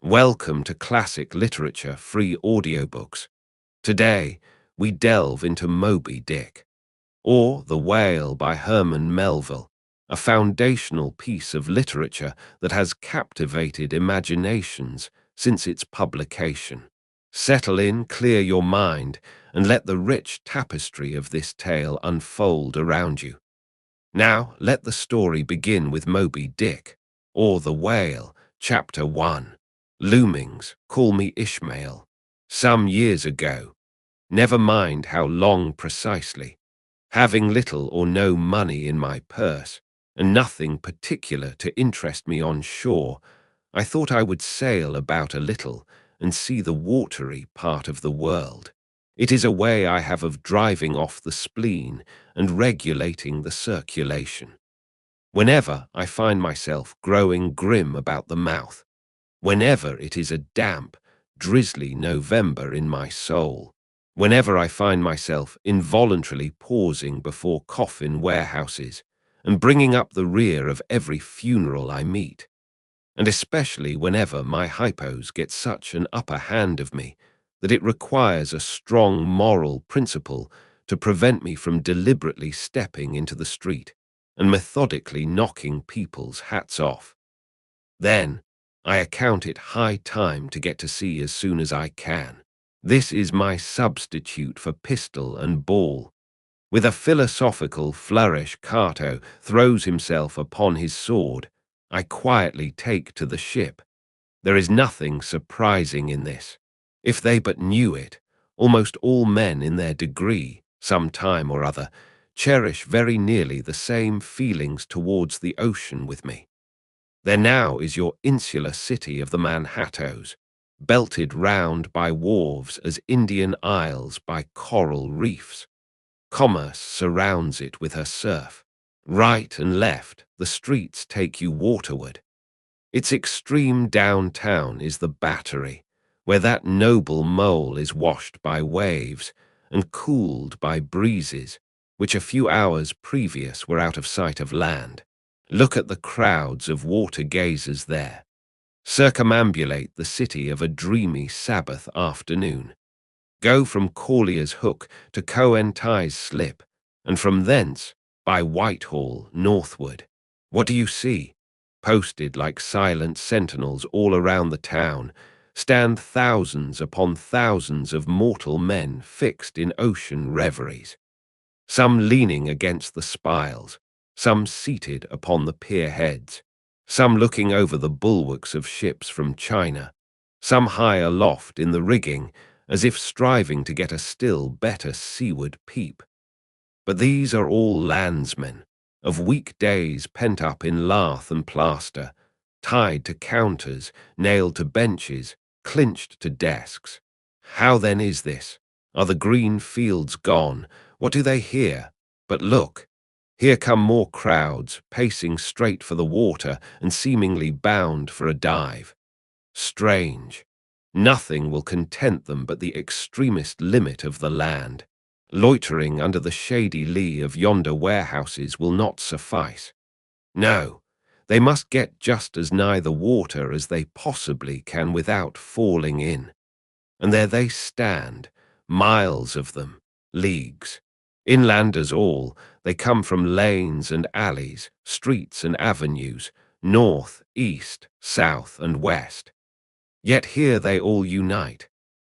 Welcome to Classic Literature Free Audiobooks. Today, we delve into Moby Dick, or The Whale by Herman Melville, a foundational piece of literature that has captivated imaginations since its publication. Settle in, clear your mind, and let the rich tapestry of this tale unfold around you. Now, let the story begin with Moby Dick, or The Whale, Chapter 1. Loomings, call me Ishmael. Some years ago, never mind how long precisely, having little or no money in my purse, and nothing particular to interest me on shore, I thought I would sail about a little and see the watery part of the world. It is a way I have of driving off the spleen and regulating the circulation. Whenever I find myself growing grim about the mouth, whenever it is a damp, drizzly November in my soul, whenever I find myself involuntarily pausing before coffin warehouses and bringing up the rear of every funeral I meet, and especially whenever my hypos get such an upper hand of me that it requires a strong moral principle to prevent me from deliberately stepping into the street and methodically knocking people's hats off. Then I account it high time to get to sea as soon as I can. This is my substitute for pistol and ball. With a philosophical flourish, Cato throws himself upon his sword. I quietly take to the ship. There is nothing surprising in this. If they but knew it, almost all men in their degree, some time or other, cherish very nearly the same feelings towards the ocean with me. There now is your insular city of the Manhattoes, belted round by wharves as Indian isles by coral reefs. Commerce surrounds it with her surf. Right and left, the streets take you waterward. Its extreme downtown is the Battery, where that noble mole is washed by waves and cooled by breezes, which a few hours previous were out of sight of land. Look at the crowds of water-gazers there. Circumambulate the city of a dreamy Sabbath afternoon. Go from Collier's Hook to Coenties Slip, and from thence, by Whitehall, northward. What do you see? Posted like silent sentinels all around the town, stand thousands upon thousands of mortal men fixed in ocean reveries. Some leaning against the spiles, some seated upon the pier heads, some looking over the bulwarks of ships from China, some high aloft in the rigging, as if striving to get a still better seaward peep. But these are all landsmen, of weekdays pent up in lath and plaster, tied to counters, nailed to benches, clinched to desks. How then is this? Are the green fields gone? What do they hear? But look, here come more crowds, pacing straight for the water and seemingly bound for a dive. Strange. Nothing will content them but the extremest limit of the land. Loitering under the shady lee of yonder warehouses will not suffice. No, they must get just as nigh the water as they possibly can without falling in. And there they stand, miles of them, leagues. Inlanders all, they come from lanes and alleys, streets and avenues, north, east, south, and west. Yet here they all unite.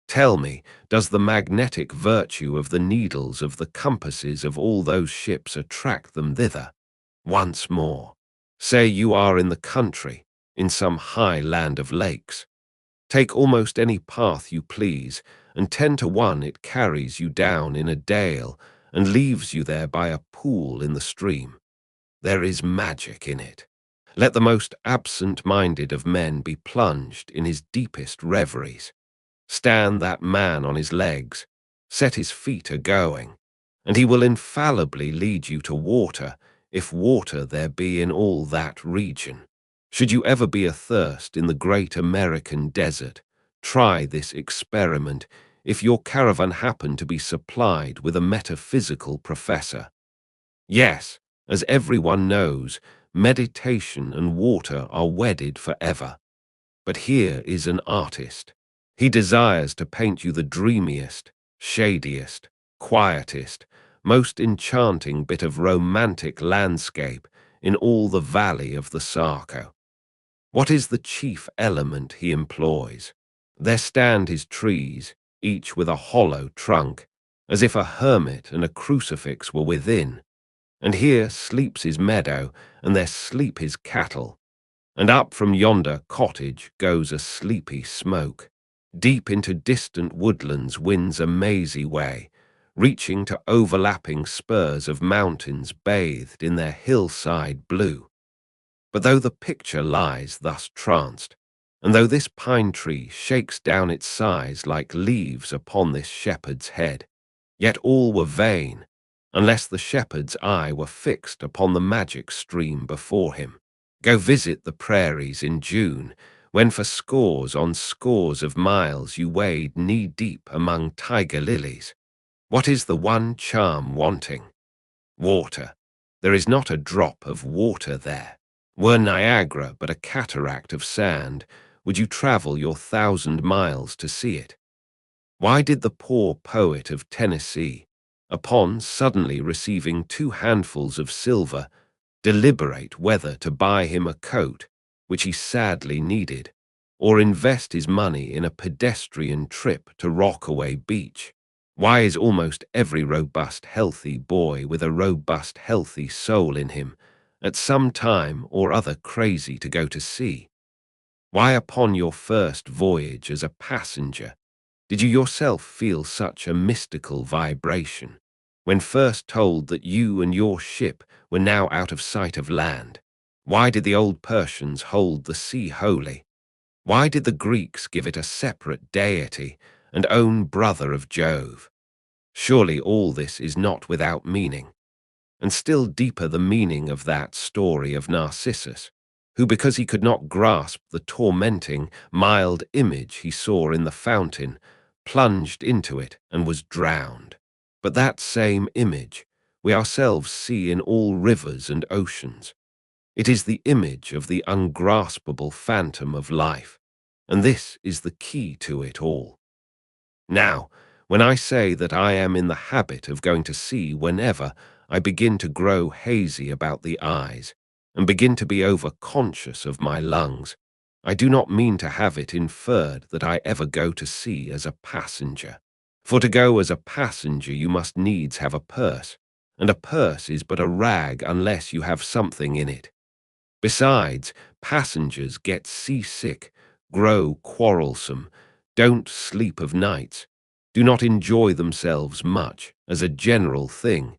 Tell me, does the magnetic virtue of the needles of the compasses of all those ships attract them thither? Once more, say you are in the country, in some high land of lakes. Take almost any path you please, and 10 to 1 it carries you down in a dale and leaves you there by a pool in the stream. There is magic in it. Let the most absent-minded of men be plunged in his deepest reveries. Stand that man on his legs, set his feet a-going, and he will infallibly lead you to water, if water there be in all that region. Should you ever be athirst in the great American desert, try this experiment if your caravan happen to be supplied with a metaphysical professor. Yes, as everyone knows, meditation and water are wedded forever. But here is an artist. He desires to paint you the dreamiest, shadiest, quietest, most enchanting bit of romantic landscape in all the valley of the Sarco. What is the chief element he employs? There stand his trees, each with a hollow trunk, as if a hermit and a crucifix were within. And here sleeps his meadow, and there sleep his cattle. And up from yonder cottage goes a sleepy smoke. Deep into distant woodlands winds a mazy way, reaching to overlapping spurs of mountains bathed in their hillside blue. But though the picture lies thus tranced, and though this pine tree shakes down its sighs like leaves upon this shepherd's head, yet all were vain, unless the shepherd's eye were fixed upon the magic stream before him. Go visit the prairies in June, when for scores on scores of miles you wade knee-deep among tiger lilies. What is the one charm wanting? Water. There is not a drop of water there. Were Niagara but a cataract of sand, would you travel your 1,000 miles to see it? Why did the poor poet of Tennessee, upon suddenly receiving 2 handfuls of silver, deliberate whether to buy him a coat, which he sadly needed, or invest his money in a pedestrian trip to Rockaway Beach? Why is almost every robust, healthy boy with a robust, healthy soul in him at some time or other crazy to go to sea? Why upon your first voyage as a passenger did you yourself feel such a mystical vibration, when first told that you and your ship were now out of sight of land? Why did the old Persians hold the sea holy? Why did the Greeks give it a separate deity and own brother of Jove? Surely all this is not without meaning. And still deeper the meaning of that story of Narcissus, who, because he could not grasp the tormenting, mild image he saw in the fountain, plunged into it and was drowned. But that same image we ourselves see in all rivers and oceans. It is the image of the ungraspable phantom of life, and this is the key to it all. Now, when I say that I am in the habit of going to sea whenever I begin to grow hazy about the eyes and begin to be over-conscious of my lungs, I do not mean to have it inferred that I ever go to sea as a passenger. For to go as a passenger you must needs have a purse, and a purse is but a rag unless you have something in it. Besides, passengers get seasick, grow quarrelsome, don't sleep of nights, do not enjoy themselves much, as a general thing.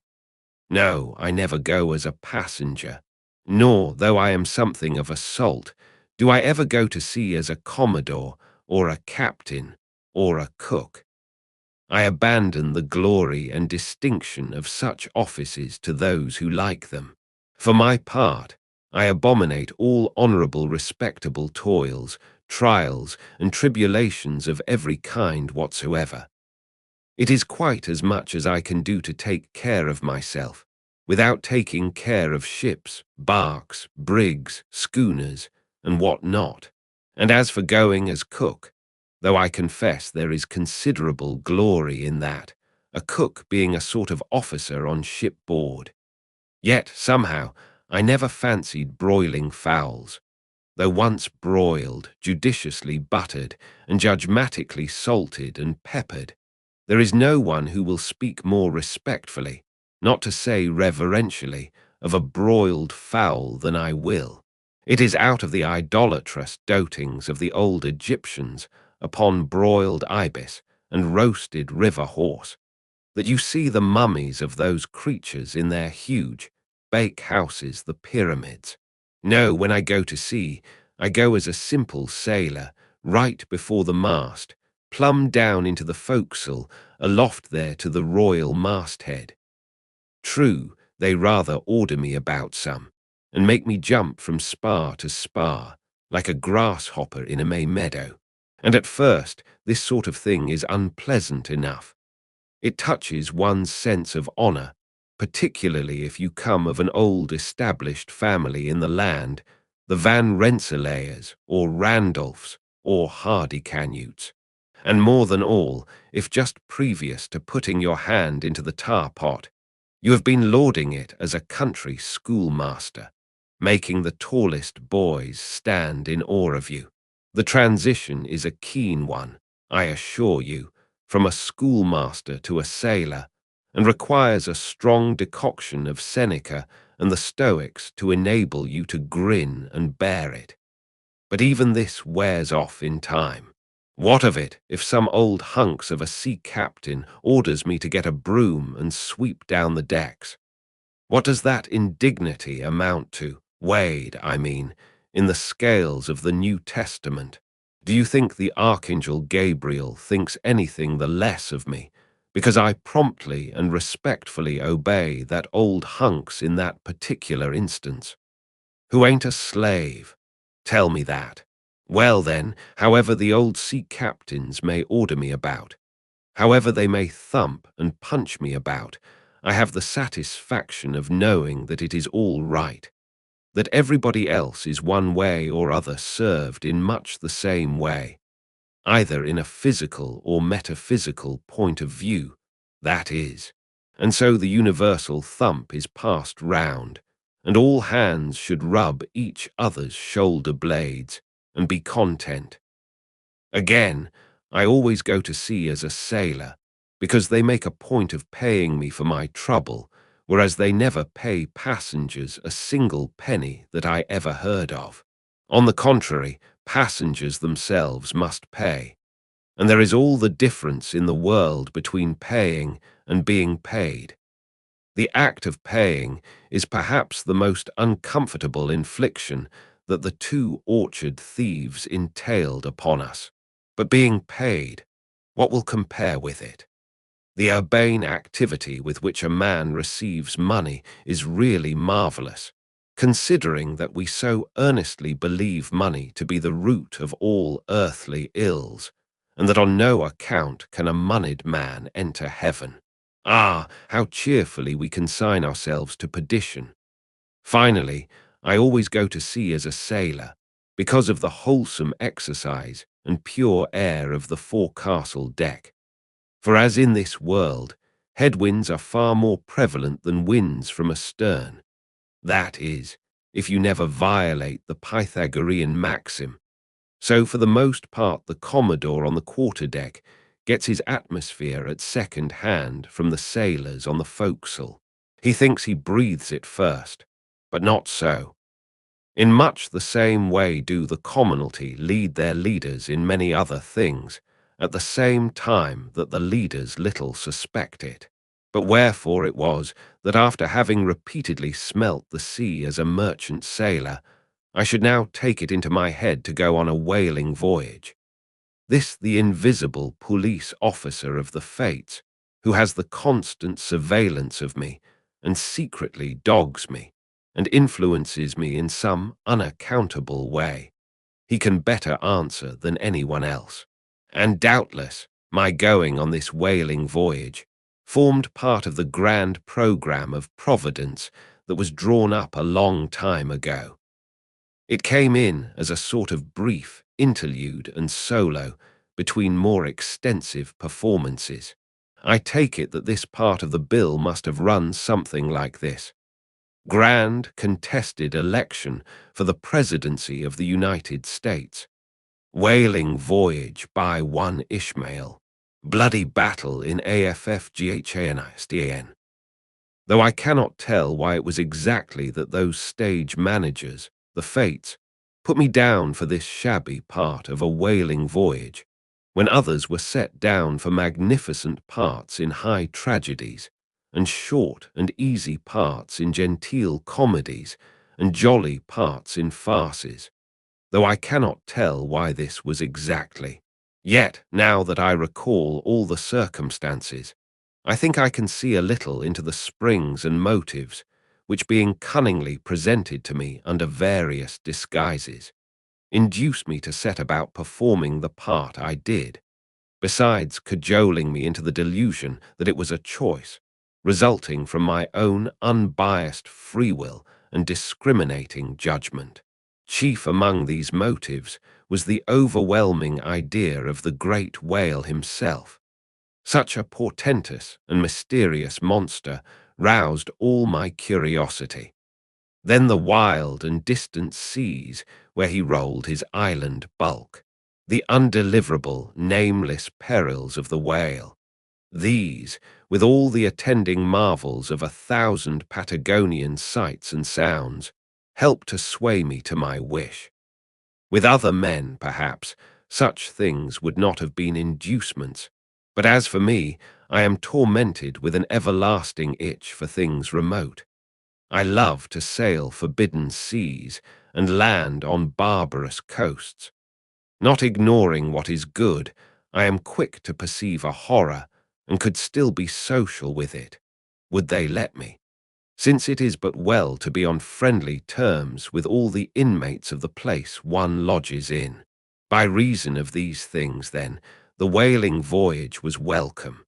No, I never go as a passenger, nor, though I am something of a salt, do I ever go to sea as a commodore, or a captain, or a cook. I abandon the glory and distinction of such offices to those who like them. For my part, I abominate all honourable respectable toils, trials, and tribulations of every kind whatsoever. It is quite as much as I can do to take care of myself, without taking care of ships, barks, brigs, schooners, and what not. And as for going as cook, though I confess there is considerable glory in that, a cook being a sort of officer on shipboard, yet somehow I never fancied broiling fowls, though once broiled, judiciously buttered, and judgmatically salted and peppered. There is no one who will speak more respectfully, not to say reverentially, of a broiled fowl than I will. It is out of the idolatrous dotings of the old Egyptians upon broiled ibis and roasted river horse that you see the mummies of those creatures in their huge bake houses, the pyramids. No, when I go to sea, I go as a simple sailor, right before the mast, plumb down into the forecastle, aloft there to the royal masthead. True, they rather order me about some, and make me jump from spar to spar, like a grasshopper in a May meadow. And at first, this sort of thing is unpleasant enough. It touches one's sense of honour, particularly if you come of an old established family in the land, the Van Rensselaers or Randolphs or Hardy-Canutes. And more than all, if just previous to putting your hand into the tar pot, you have been lauding it as a country schoolmaster, making the tallest boys stand in awe of you. The transition is a keen one, I assure you, from a schoolmaster to a sailor, and requires a strong decoction of Seneca and the Stoics to enable you to grin and bear it. But even this wears off in time. What of it if some old hunks of a sea captain orders me to get a broom and sweep down the decks? What does that indignity amount to, weighed, I mean, in the scales of the New Testament? Do you think the Archangel Gabriel thinks anything the less of me because I promptly and respectfully obey that old hunks in that particular instance? Who ain't a slave? Tell me that. Well then, however the old sea captains may order me about, however they may thump and punch me about, I have the satisfaction of knowing that it is all right, that everybody else is one way or other served in much the same way, either in a physical or metaphysical point of view, that is. And so the universal thump is passed round, and all hands should rub each other's shoulder blades and be content. Again, I always go to sea as a sailor, because they make a point of paying me for my trouble, whereas they never pay passengers a single penny that I ever heard of. On the contrary, passengers themselves must pay, and there is all the difference in the world between paying and being paid. The act of paying is perhaps the most uncomfortable infliction that the two orchard thieves entailed upon us. But being paid, what will compare with it? The urbane activity with which a man receives money is really marvelous, considering that we so earnestly believe money to be the root of all earthly ills, and that on no account can a moneyed man enter heaven. Ah, how cheerfully we consign ourselves to perdition. Finally, I always go to sea as a sailor, because of the wholesome exercise and pure air of the forecastle deck. For as in this world, headwinds are far more prevalent than winds from astern. That is, if you never violate the Pythagorean maxim. So for the most part the Commodore on the quarterdeck gets his atmosphere at second hand from the sailors on the forecastle. He thinks he breathes it first, but not so. In much the same way do the commonalty lead their leaders in many other things, at the same time that the leaders little suspect it. But wherefore it was that after having repeatedly smelt the sea as a merchant sailor, I should now take it into my head to go on a whaling voyage. This the invisible police officer of the fates, who has the constant surveillance of me, and secretly dogs me, and influences me in some unaccountable way. He can better answer than anyone else. And doubtless, my going on this whaling voyage formed part of the grand program of Providence that was drawn up a long time ago. It came in as a sort of brief interlude and solo between more extensive performances. I take it that this part of the bill must have run something like this. Grand contested election for the presidency of the United States. Whaling voyage by one Ishmael. Bloody battle in AFFGHANISTAN. Though I cannot tell why it was exactly that those stage managers, the fates, put me down for this shabby part of a whaling voyage, when others were set down for magnificent parts in high tragedies, and short and easy parts in genteel comedies, and jolly parts in farces, though I cannot tell why this was exactly. Yet, now that I recall all the circumstances, I think I can see a little into the springs and motives, which being cunningly presented to me under various disguises, induced me to set about performing the part I did, besides cajoling me into the delusion that it was a choice, resulting from my own unbiased free will and discriminating judgment. Chief among these motives was the overwhelming idea of the great whale himself. Such a portentous and mysterious monster roused all my curiosity. Then the wild and distant seas where he rolled his island bulk, the undeliverable, nameless perils of the whale. These, with all the attending marvels of 1,000 Patagonian sights and sounds, helped to sway me to my wish. With other men, perhaps, such things would not have been inducements, but as for me, I am tormented with an everlasting itch for things remote. I love to sail forbidden seas and land on barbarous coasts. Not ignoring what is good, I am quick to perceive a horror and could still be social with it. Would they let me? Since it is but well to be on friendly terms with all the inmates of the place one lodges in. By reason of these things, then, the whaling voyage was welcome.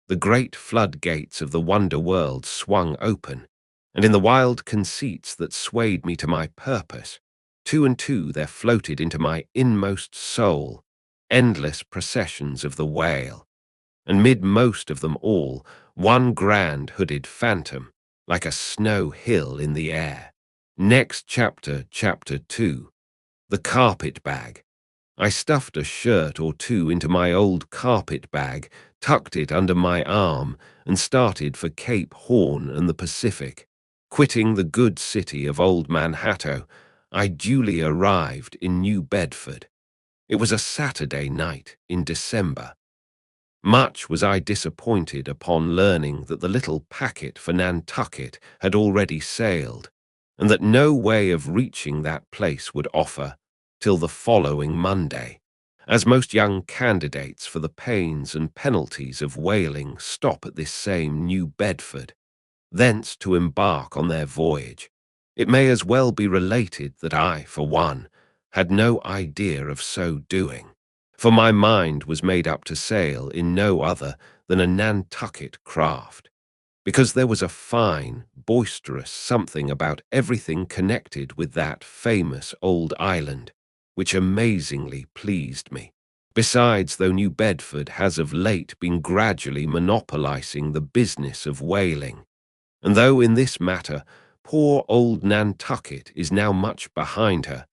The great floodgates of the wonder world swung open, and in the wild conceits that swayed me to my purpose, two and two there floated into my inmost soul endless processions of the whale, and mid most of them all, one grand hooded phantom, like a snow hill in the air. Next chapter, chapter 2, the carpet bag. I stuffed a shirt or two into my old carpet bag, tucked it under my arm, and started for Cape Horn and the Pacific. Quitting the good city of Old Manhattan, I duly arrived in New Bedford. It was a Saturday night in December. Much was I disappointed upon learning that the little packet for Nantucket had already sailed, and that no way of reaching that place would offer till the following Monday, as most young candidates for the pains and penalties of whaling stop at this same New Bedford, thence to embark on their voyage. It may as well be related that I, for one, had no idea of so doing, for my mind was made up to sail in no other than a Nantucket craft, because there was a fine, boisterous something about everything connected with that famous old island, which amazingly pleased me. Besides, though New Bedford has of late been gradually monopolizing the business of whaling, and though in this matter poor old Nantucket is now much behind her,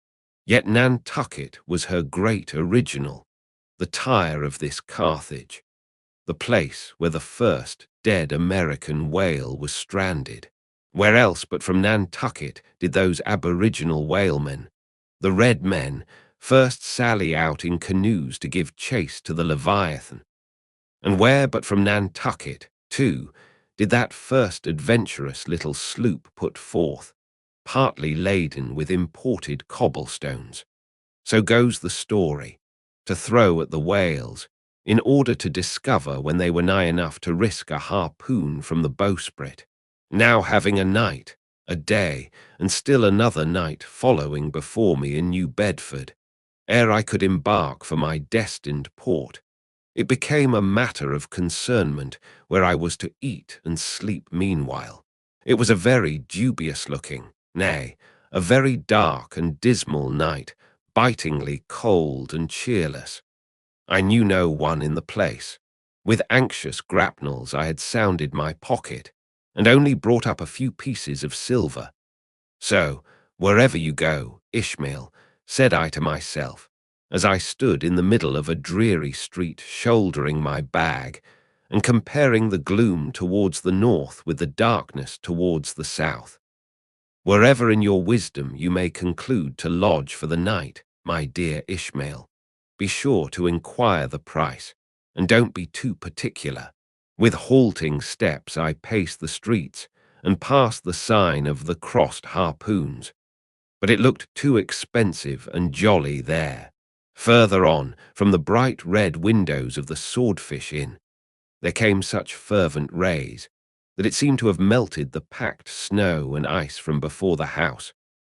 yet Nantucket was her great original, the Tyre of this Carthage, the place where the first dead American whale was stranded. Where else but from Nantucket did those aboriginal whalemen, the red men, first sally out in canoes to give chase to the Leviathan? And where but from Nantucket, too, did that first adventurous little sloop put forth, partly laden with imported cobblestones? So goes the story, to throw at the whales, in order to discover when they were nigh enough to risk a harpoon from the bowsprit. Now having a night, a day, and still another night following before me in New Bedford, ere I could embark for my destined port, it became a matter of concernment where I was to eat and sleep meanwhile. It was a very dubious-looking, nay, a very dark and dismal night, bitingly cold and cheerless. I knew no one in the place. With anxious grapnels I had sounded my pocket, and only brought up a few pieces of silver. So, wherever you go, Ishmael, said I to myself, as I stood in the middle of a dreary street shouldering my bag, and comparing the gloom towards the north with the darkness towards the south. Wherever in your wisdom you may conclude to lodge for the night, my dear Ishmael, be sure to inquire the price, and don't be too particular. With halting steps I paced the streets, and passed the sign of the crossed harpoons, but it looked too expensive and jolly there. Further on, from the bright red windows of the Swordfish Inn, there came such fervent rays that it seemed to have melted the packed snow and ice from before the house,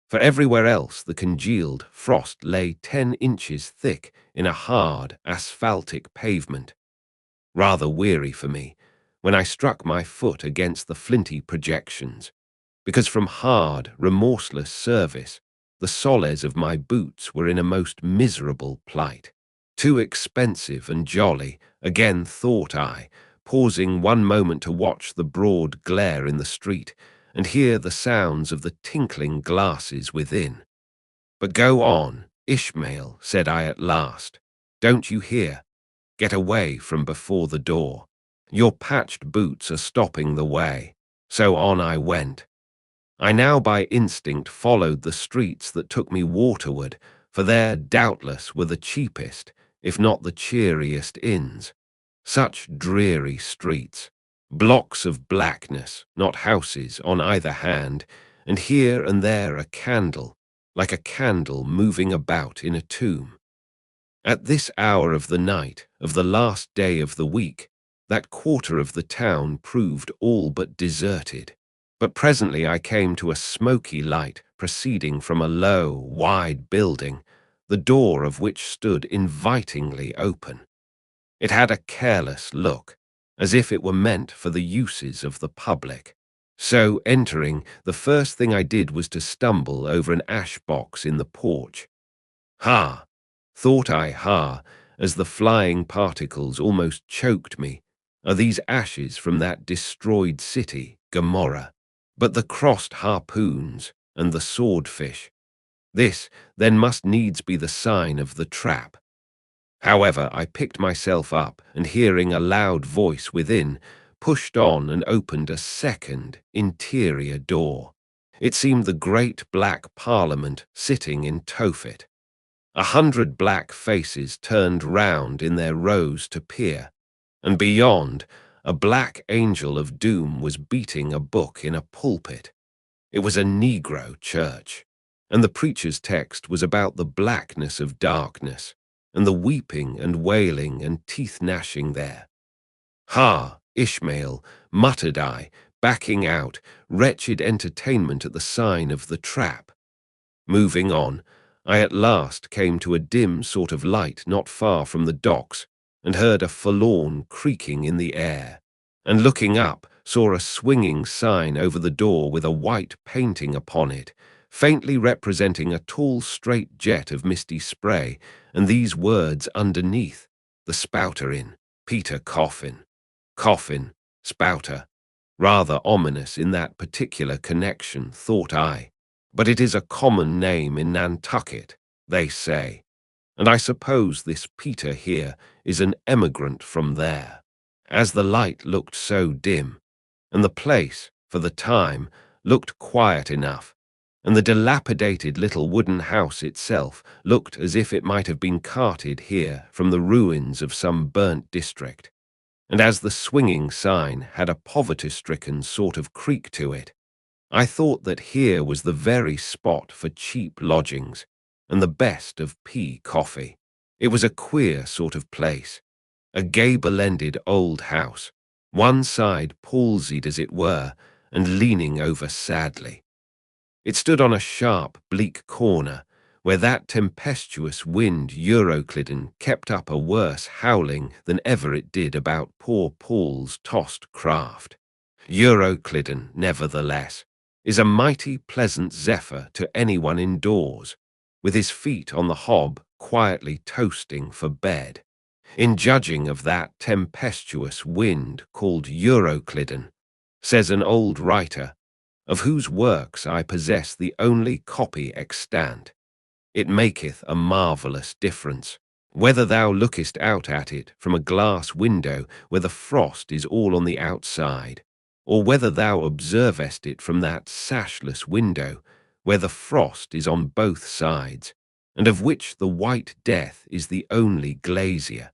for everywhere else the congealed frost lay 10 inches thick in a hard, asphaltic pavement. Rather weary for me, when I struck my foot against the flinty projections, because from hard, remorseless service The soles of my boots were in a most miserable plight. Too expensive and jolly, again thought I, pausing one moment to watch the broad glare in the street and hear the sounds of the tinkling glasses within. But go on, Ishmael, said I at last. Don't you hear? Get away from before the door. Your patched boots are stopping the way. So on I went. I now by instinct followed the streets that took me waterward, for there doubtless were the cheapest, if not the cheeriest inns. Such dreary streets, blocks of blackness, not houses, on either hand, and here and there a candle, like a candle moving about in a tomb. At this hour of the night, of the last day of the week, that quarter of the town proved all but deserted. But presently I came to a smoky light proceeding from a low, wide building, the door of which stood invitingly open. It had a careless look, as if it were meant for the uses of the public. So, entering, the first thing I did was to stumble over an ash box in the porch. Ha! Thought I, ha, as the flying particles almost choked me. Are these ashes from that destroyed city, Gomorrah? But the crossed harpoons and the swordfish. This, then, must needs be the sign of the trap. However, I picked myself up, and hearing a loud voice within, pushed on and opened a second, interior door. It seemed the great black Parliament sitting in Tophet. 100 black faces turned round in their rows to peer, and beyond, a black angel of doom was beating a book in a pulpit. It was a Negro church, and the preacher's text was about the blackness of darkness, and the weeping and wailing and teeth-gnashing there. Ha, Ishmael, muttered I, backing out, wretched entertainment at the sign of the trap. Moving on, I at last came to a dim sort of light not far from the docks, and heard a forlorn creaking in the air, and looking up, saw a swinging sign over the door with a white painting upon it, faintly representing a tall straight jet of misty spray, and these words underneath: the Spouter Inn, Peter Coffin. Coffin, Spouter. Rather ominous in that particular connection, thought I. But it is a common name in Nantucket, they say, and I suppose this Peter here is an emigrant from there. As the light looked so dim, and the place, for the time, looked quiet enough, and the dilapidated little wooden house itself looked as if it might have been carted here from the ruins of some burnt district, and as the swinging sign had a poverty-stricken sort of creak to it, I thought that here was the very spot for cheap lodgings, and the best of pea coffee. It was a queer sort of place, a gable-ended old house, one side palsied as it were, and leaning over sadly. It stood on a sharp, bleak corner, where that tempestuous wind Euroclydon kept up a worse howling than ever it did about poor Paul's tossed craft. Euroclydon, nevertheless, is a mighty pleasant zephyr to anyone indoors, with his feet on the hob quietly toasting for bed. In judging of that tempestuous wind called Euroclydon, says an old writer, of whose works I possess the only copy extant, it maketh a marvellous difference, whether thou lookest out at it from a glass window where the frost is all on the outside, or whether thou observest it from that sashless window where the frost is on both sides, and of which the white death is the only glazier.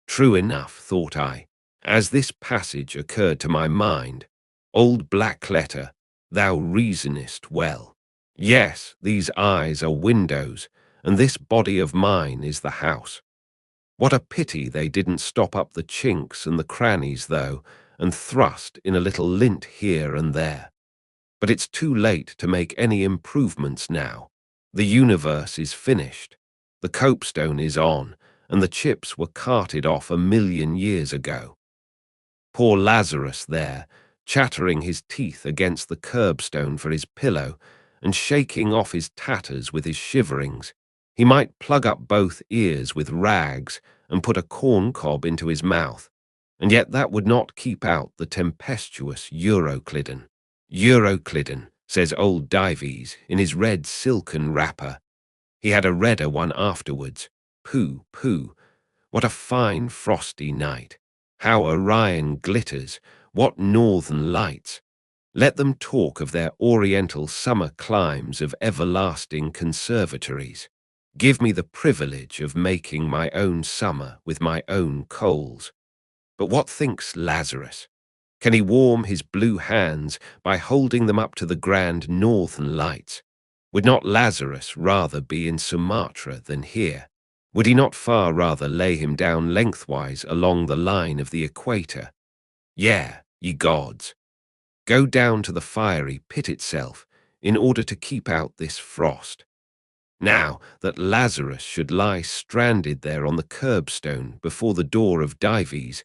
True enough, thought I, as this passage occurred to my mind. Old black letter, thou reasonest well. Yes, these eyes are windows, and this body of mine is the house. What a pity they didn't stop up the chinks and the crannies, though, and thrust in a little lint here and there. But it's too late to make any improvements now. The universe is finished, the copestone is on, and the chips were carted off 1,000,000 years ago. Poor Lazarus there, chattering his teeth against the curbstone for his pillow, and shaking off his tatters with his shiverings, he might plug up both ears with rags and put a corn cob into his mouth, and yet that would not keep out the tempestuous Euroclydon. Euroclydon, says old Dives in his red silken wrapper. He had a redder one afterwards. Pooh, pooh, what a fine frosty night! How Orion glitters! What northern lights! Let them talk of their oriental summer climes of everlasting conservatories. Give me the privilege of making my own summer with my own coals. But what thinks Lazarus? Can he warm his blue hands by holding them up to the grand northern lights? Would not Lazarus rather be in Sumatra than here? Would he not far rather lay him down lengthwise along the line of the equator? Yea, ye gods, go down to the fiery pit itself in order to keep out this frost. Now that Lazarus should lie stranded there on the curbstone before the door of Dives,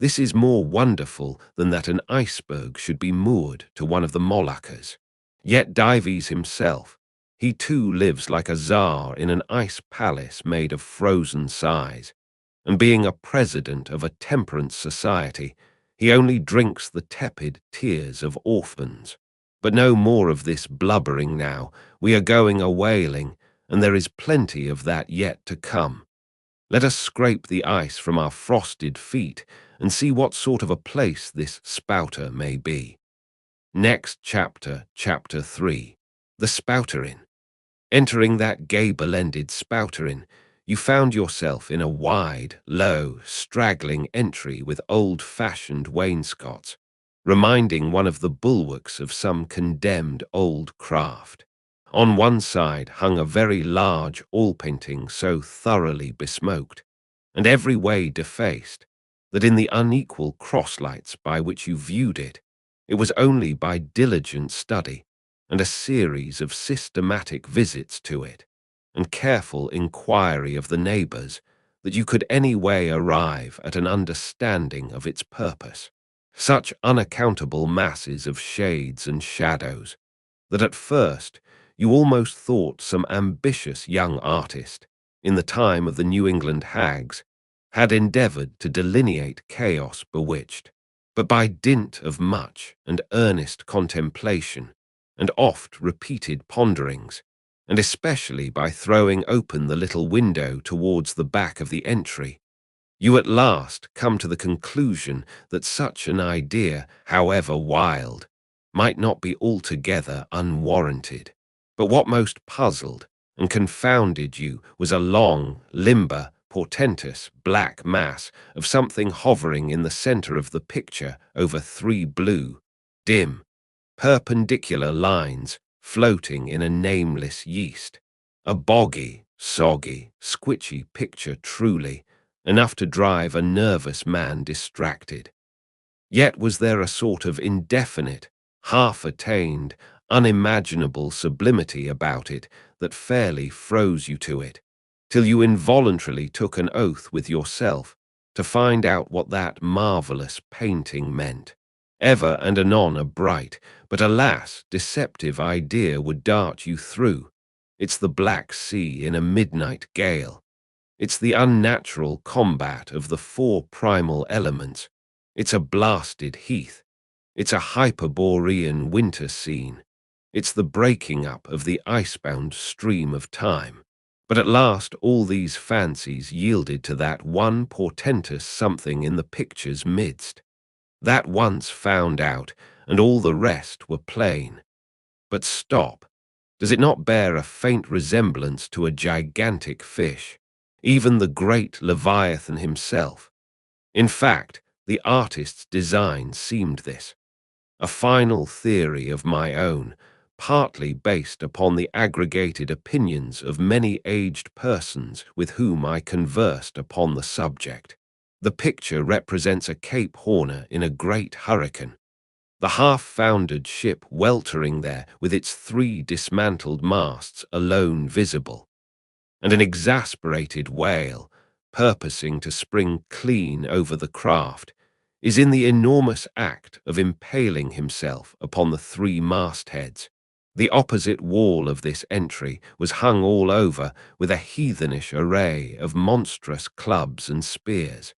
this is more wonderful than that an iceberg should be moored to one of the Moluccas. Yet Dives himself, he too lives like a czar in an ice palace made of frozen sighs, and being a president of a temperance society, he only drinks the tepid tears of orphans. But no more of this blubbering now. We are going a-whaling, and there is plenty of that yet to come. Let us scrape the ice from our frosted feet and see what sort of a place this spouter may be. Next chapter, chapter 3, the Spouter Inn. Entering that gable-ended Spouter Inn, you found yourself in a wide, low, straggling entry with old-fashioned wainscots, reminding one of the bulwarks of some condemned old craft. On one side hung a very large oil-painting so thoroughly besmoked, and every way defaced, that in the unequal cross-lights by which you viewed it, it was only by diligent study and a series of systematic visits to it, and careful inquiry of the neighbours, that you could any way arrive at an understanding of its purpose. Such unaccountable masses of shades and shadows, that at first you almost thought some ambitious young artist, in the time of the New England hags, had endeavoured to delineate chaos bewitched, but by dint of much and earnest contemplation, and oft-repeated ponderings, and especially by throwing open the little window towards the back of the entry, you at last come to the conclusion that such an idea, however wild, might not be altogether unwarranted. But what most puzzled and confounded you was a long, limber, portentous black mass of something hovering in the centre of the picture over three blue, dim, perpendicular lines floating in a nameless yeast. A boggy, soggy, squitchy picture truly, enough to drive a nervous man distracted. Yet was there a sort of indefinite, half-attained, unimaginable sublimity about it that fairly froze you to it, till you involuntarily took an oath with yourself to find out what that marvellous painting meant. Ever and anon a bright, but alas, deceptive idea would dart you through. It's the Black Sea in a midnight gale. It's the unnatural combat of the four primal elements. It's a blasted heath. It's a Hyperborean winter scene. It's the breaking up of the icebound stream of time. But at last all these fancies yielded to that one portentous something in the picture's midst. That once found out, and all the rest were plain. But stop. Does it not bear a faint resemblance to a gigantic fish, even the great Leviathan himself? In fact, the artist's design seemed this, a final theory of my own, partly based upon the aggregated opinions of many aged persons with whom I conversed upon the subject. The picture represents a Cape Horner in a great hurricane, the half-foundered ship weltering there with its three dismantled masts alone visible, and an exasperated whale, purposing to spring clean over the craft, is in the enormous act of impaling himself upon the three mastheads. The opposite wall of this entry was hung all over with a heathenish array of monstrous clubs and spears.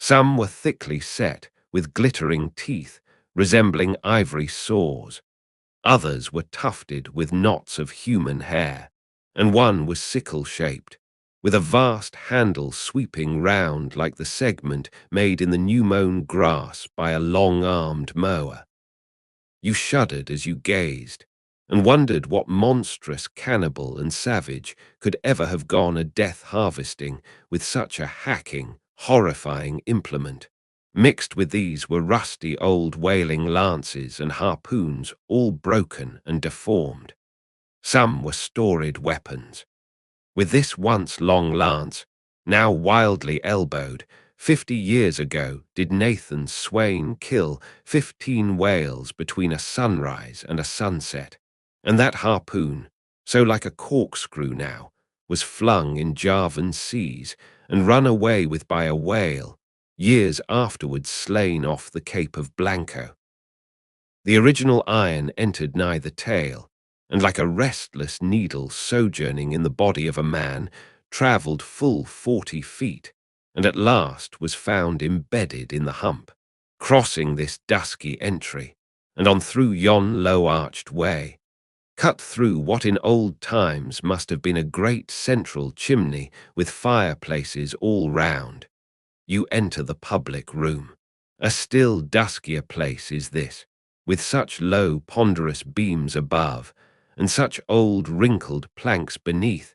Some were thickly set, with glittering teeth, resembling ivory saws. Others were tufted with knots of human hair, and one was sickle-shaped, with a vast handle sweeping round like the segment made in the new-mown grass by a long-armed mower. You shuddered as you gazed, and wondered what monstrous cannibal and savage could ever have gone a death harvesting with such a hacking, horrifying implement. Mixed with these were rusty old whaling lances and harpoons, all broken and deformed. Some were storied weapons. With this once long lance, now wildly elbowed, 50 years ago did Nathan Swain kill 15 whales between a sunrise and a sunset, and that harpoon, so like a corkscrew now, was flung in Javan seas and run away with by a whale, years afterwards slain off the Cape of Blanco. The original iron entered nigh the tail, and like a restless needle sojourning in the body of a man, travelled full 40 feet, and at last was found embedded in the hump. Crossing this dusky entry, and on through yon low-arched way, cut through what in old times must have been a great central chimney with fireplaces all round, you enter the public room. A still duskier place is this, with such low ponderous beams above, and such old wrinkled planks beneath,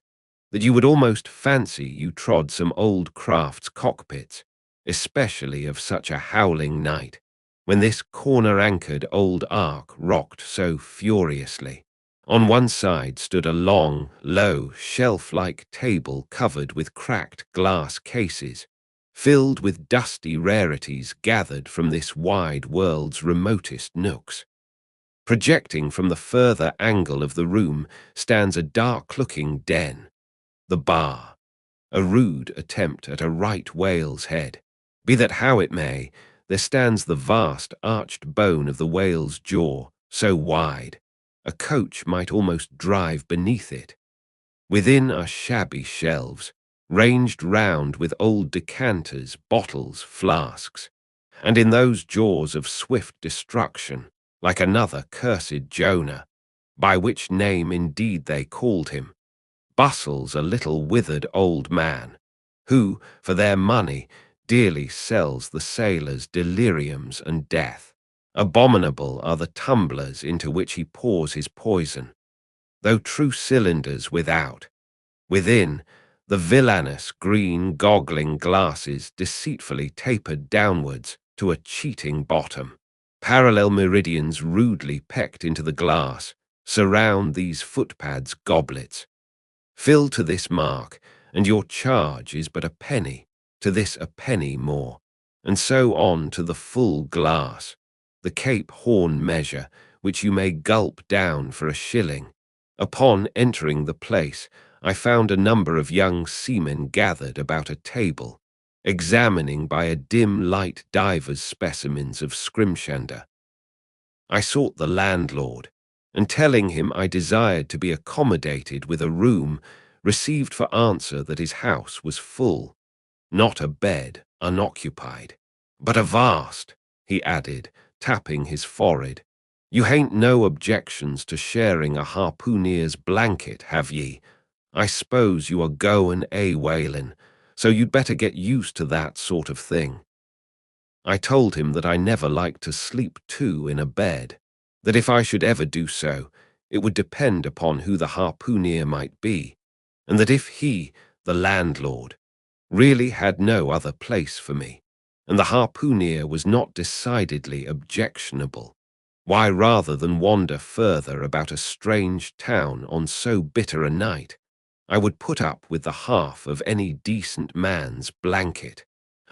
that you would almost fancy you trod some old craft's cockpits, especially of such a howling night, when this corner-anchored old ark rocked so furiously. On one side stood a long, low, shelf-like table covered with cracked glass cases, filled with dusty rarities gathered from this wide world's remotest nooks. Projecting from the further angle of the room stands a dark-looking den, the bar, a rude attempt at a right whale's head. Be that how it may, there stands the vast arched bone of the whale's jaw, so wide, a coach might almost drive beneath it. Within are shabby shelves, ranged round with old decanters, bottles, flasks, and in those jaws of swift destruction, like another cursed Jonah, by which name indeed they called him, bustles a little withered old man, who, for their money, dearly sells the sailors deliriums and death. Abominable are the tumblers into which he pours his poison, though true cylinders without. Within, the villainous green goggling glasses deceitfully tapered downwards to a cheating bottom. Parallel meridians rudely pecked into the glass surround these footpads goblets. Fill to this mark, and your charge is but a penny, to this a penny more, and so on to the full glass, the Cape Horn measure, which you may gulp down for a shilling. Upon entering the place, I found a number of young seamen gathered about a table, examining by a dim light divers specimens of scrimshander. I sought the landlord, and telling him I desired to be accommodated with a room, received for answer that his house was full, not a bed unoccupied, but a vast, he added, tapping his forehead. You hain't no objections to sharing a harpooner's blanket, have ye? I suppose you are goin' a-whalin', so you'd better get used to that sort of thing. I told him that I never liked to sleep two in a bed, that if I should ever do so, it would depend upon who the harpooner might be, and that if he, the landlord, really had no other place for me, and the harpooner was not decidedly objectionable, why, rather than wander further about a strange town on so bitter a night, I would put up with the half of any decent man's blanket.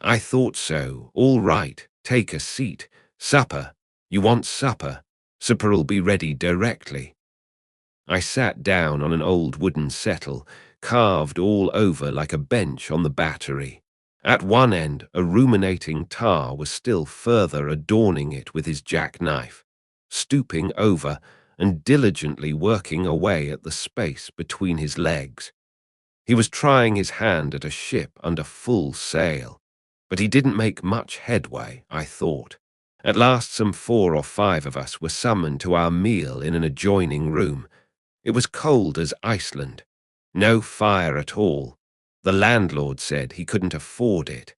I thought so. All right, take a seat. Supper. You want supper? Supper'll be ready directly. I sat down on an old wooden settle, carved all over like a bench on the battery. At one end, a ruminating tar was still further adorning it with his jackknife. Stooping over, and diligently working away at the space between his legs. He was trying his hand at a ship under full sail, but he didn't make much headway, I thought. At last some 4 or 5 of us were summoned to our meal in an adjoining room. It was cold as Iceland. No fire at all. The landlord said he couldn't afford it.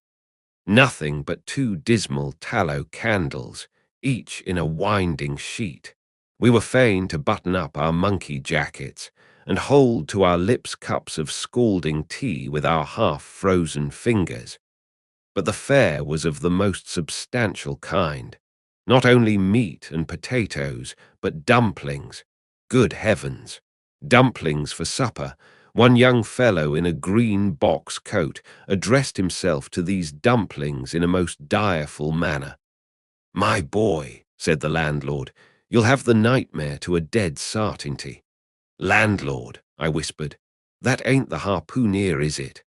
Nothing but 2 dismal tallow candles, each in a winding sheet. We were fain to button up our monkey jackets and hold to our lips cups of scalding tea with our half-frozen fingers. But the fare was of the most substantial kind. Not only meat and potatoes, but dumplings. Good heavens! Dumplings for supper. One young fellow in a green box coat addressed himself to these dumplings in a most direful manner. "My boy," said the landlord, "you'll have the nightmare to a dead sartinty." "Landlord," I whispered, "that ain't the harpooneer, is it?"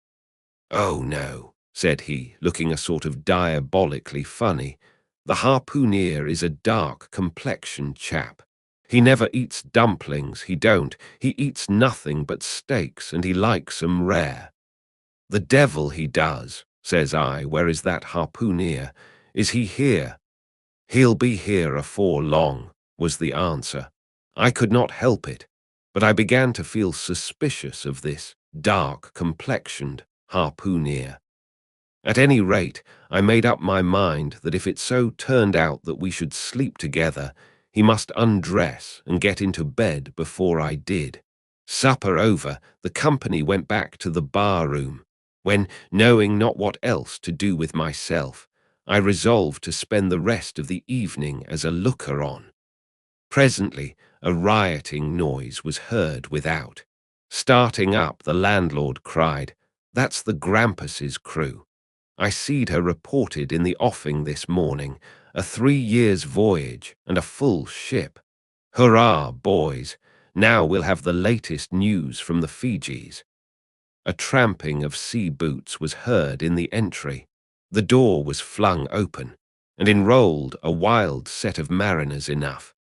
"Oh, no," said he, looking a sort of diabolically funny. "The harpooneer is a dark-complexioned chap. He never eats dumplings, he don't. He eats nothing but steaks, and he likes 'em rare." "The devil he does," says I. "Where is that harpooneer? Is he here?" "He'll be here afore long," was the answer. I could not help it, but I began to feel suspicious of this dark-complexioned harpooneer. At any rate, I made up my mind that if it so turned out that we should sleep together, he must undress and get into bed before I did. Supper over, the company went back to the bar-room, when, knowing not what else to do with myself, I resolved to spend the rest of the evening as a looker-on. Presently, a rioting noise was heard without. Starting up, the landlord cried, "That's the Grampus's crew. I seed her reported in the offing this morning, a 3 years' voyage and a full ship. Hurrah, boys! Now we'll have the latest news from the Fijis." A tramping of sea boots was heard in the entry. The door was flung open, and enrolled a wild set of mariners enough,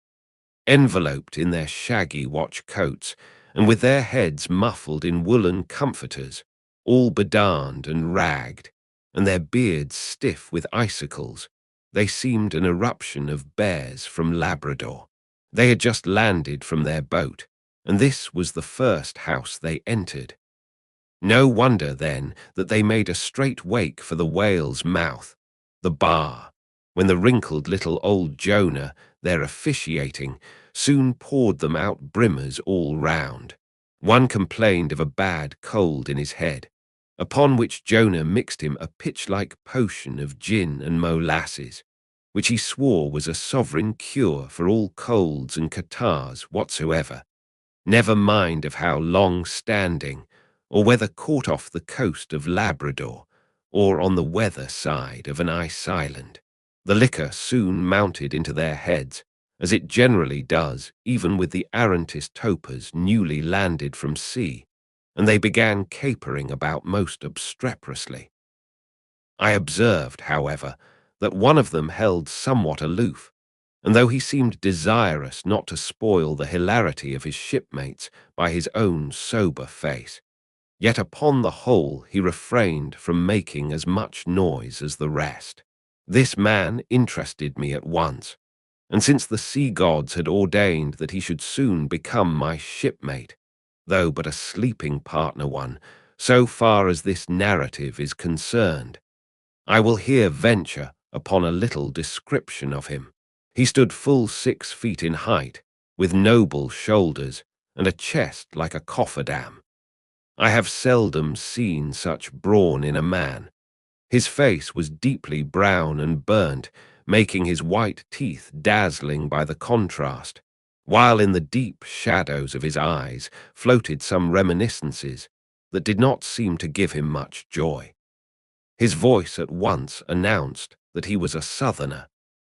enveloped in their shaggy watch coats, and with their heads muffled in woolen comforters, all bedarned and ragged, and their beards stiff with icicles. They seemed an eruption of bears from Labrador. They had just landed from their boat, and this was the first house they entered. No wonder, then, that they made a straight wake for the whale's mouth, the bar, when the wrinkled little old Jonah, there officiating, soon poured them out brimmers all round. One complained of a bad cold in his head, upon which Jonah mixed him a pitch-like potion of gin and molasses, which he swore was a sovereign cure for all colds and catarrhs whatsoever, never mind of how long-standing, or whether caught off the coast of Labrador, or on the weather side of an ice island. The liquor soon mounted into their heads, as it generally does, even with the arrantist topers newly landed from sea, and they began capering about most obstreperously. I observed, however, that one of them held somewhat aloof, and though he seemed desirous not to spoil the hilarity of his shipmates by his own sober face, yet upon the whole he refrained from making as much noise as the rest. This man interested me at once, and since the sea gods had ordained that he should soon become my shipmate, though but a sleeping partner one, so far as this narrative is concerned, I will here venture upon a little description of him. He stood full 6 feet in height, with noble shoulders, and a chest like a cofferdam. I have seldom seen such brawn in a man. His face was deeply brown and burnt, making his white teeth dazzling by the contrast, while in the deep shadows of his eyes floated some reminiscences that did not seem to give him much joy. His voice at once announced that he was a Southerner,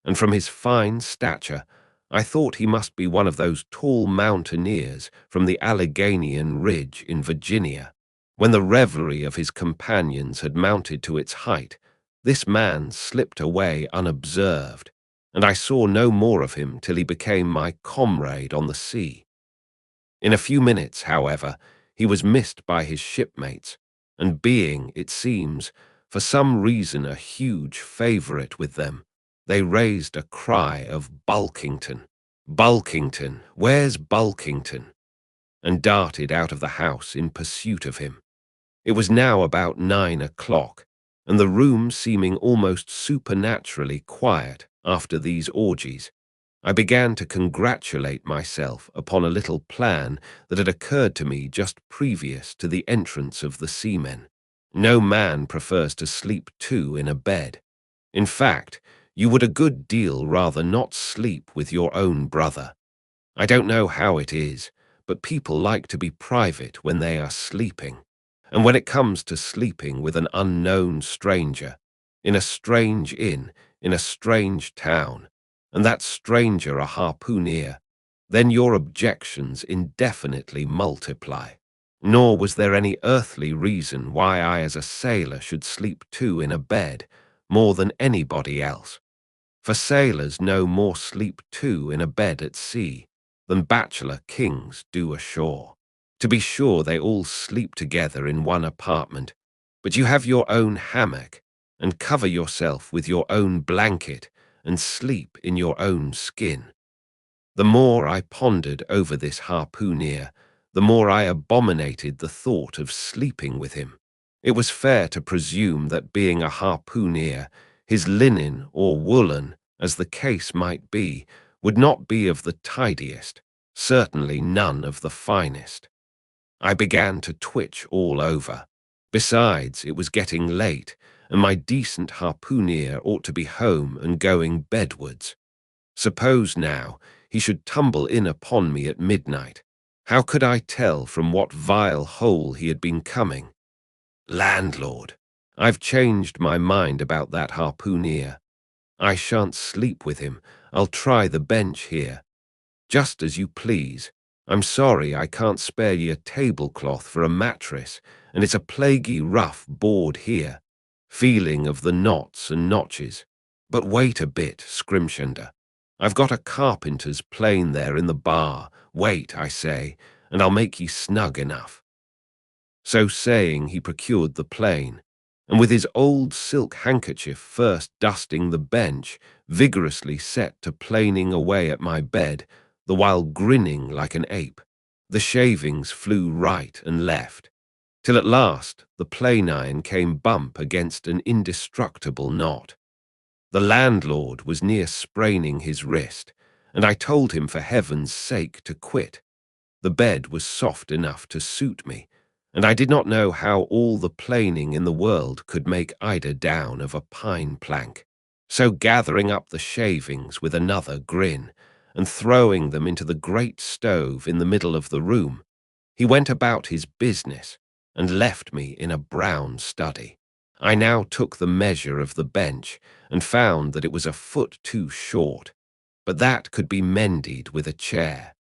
and from his fine stature I thought he must be one of those tall mountaineers from the Alleghanian Ridge in Virginia. When the revelry of his companions had mounted to its height, this man slipped away unobserved, and I saw no more of him till he became my comrade on the sea. In a few minutes, however, he was missed by his shipmates, and being, it seems, for some reason a huge favourite with them, they raised a cry of Bulkington. Bulkington, where's Bulkington? And darted out of the house in pursuit of him. It was now about 9 o'clock, and the room seeming almost supernaturally quiet after these orgies, I began to congratulate myself upon a little plan that had occurred to me just previous to the entrance of the seamen. No man prefers to sleep two in a bed. In fact, you would a good deal rather not sleep with your own brother. I don't know how it is, but people like to be private when they are sleeping. And when it comes to sleeping with an unknown stranger, in a strange inn, in a strange town, and that stranger a harpooner, then your objections indefinitely multiply. Nor was there any earthly reason why I as a sailor should sleep two in a bed more than anybody else. For sailors no more sleep two in a bed at sea than bachelor kings do ashore. To be sure, they all sleep together in one apartment, but you have your own hammock, and cover yourself with your own blanket, and sleep in your own skin. The more I pondered over this harpooner, the more I abominated the thought of sleeping with him. It was fair to presume that being a harpooner, his linen or woolen, as the case might be, would not be of the tidiest, certainly none of the finest. I began to twitch all over. Besides, it was getting late, and my decent harpooner ought to be home and going bedwards. Suppose now he should tumble in upon me at midnight. How could I tell from what vile hole he had been coming? Landlord, I've changed my mind about that harpooner. I shan't sleep with him. I'll try the bench here. Just as you please. I'm sorry I can't spare ye a tablecloth for a mattress, and it's a plaguey rough board here, feeling of the knots and notches. But wait a bit, Scrimshender. I've got a carpenter's plane there in the bar. Wait, I say, and I'll make ye snug enough. So saying, he procured the plane, and with his old silk handkerchief first dusting the bench, vigorously set to planing away at my bed, the while grinning like an ape. The shavings flew right and left, till at last the plane iron came bump against an indestructible knot. The landlord was near spraining his wrist, and I told him for heaven's sake to quit. The bed was soft enough to suit me, and I did not know how all the planing in the world could make eider down of a pine plank. So gathering up the shavings with another grin, and throwing them into the great stove in the middle of the room, he went about his business and left me in a brown study. I now took the measure of the bench and found that it was a foot too short, but that could be mended with a chair.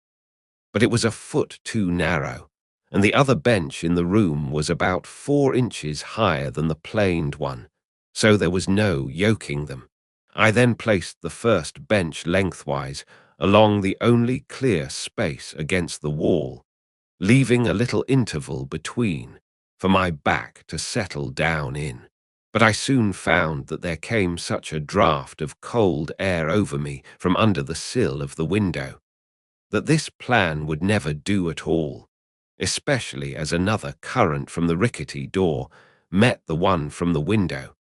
But it was a foot too narrow, and the other bench in the room was about 4 inches higher than the planed one, so there was no yoking them. I then placed the first bench lengthwise along the only clear space against the wall, leaving a little interval between for my back to settle down in. But I soon found that there came such a draught of cold air over me from under the sill of the window, that this plan would never do at all, especially as another current from the rickety door met the one from the window,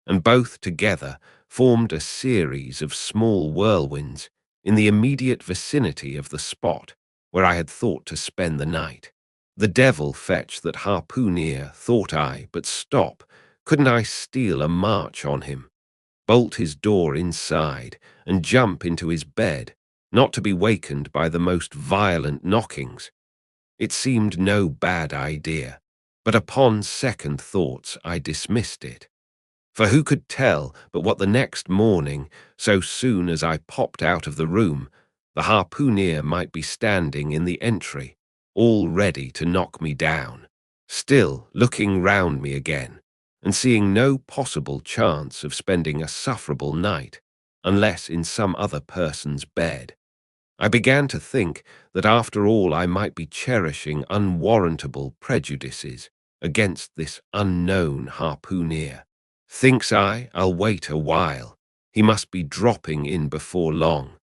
and both together formed a series of small whirlwinds in the immediate vicinity of the spot where I had thought to spend the night. The devil fetch that harpooner, thought I, but stop, couldn't I steal a march on him, bolt his door inside, and jump into his bed, not to be wakened by the most violent knockings? It seemed no bad idea, but upon second thoughts I dismissed it. For who could tell but what the next morning, so soon as I popped out of the room, the harpooner might be standing in the entry, all ready to knock me down. Still, looking round me again, and seeing no possible chance of spending a sufferable night, unless in some other person's bed. I began to think that after all I might be cherishing unwarrantable prejudices against this unknown harpooner. Thinks I'll wait a while. He must be dropping in before long.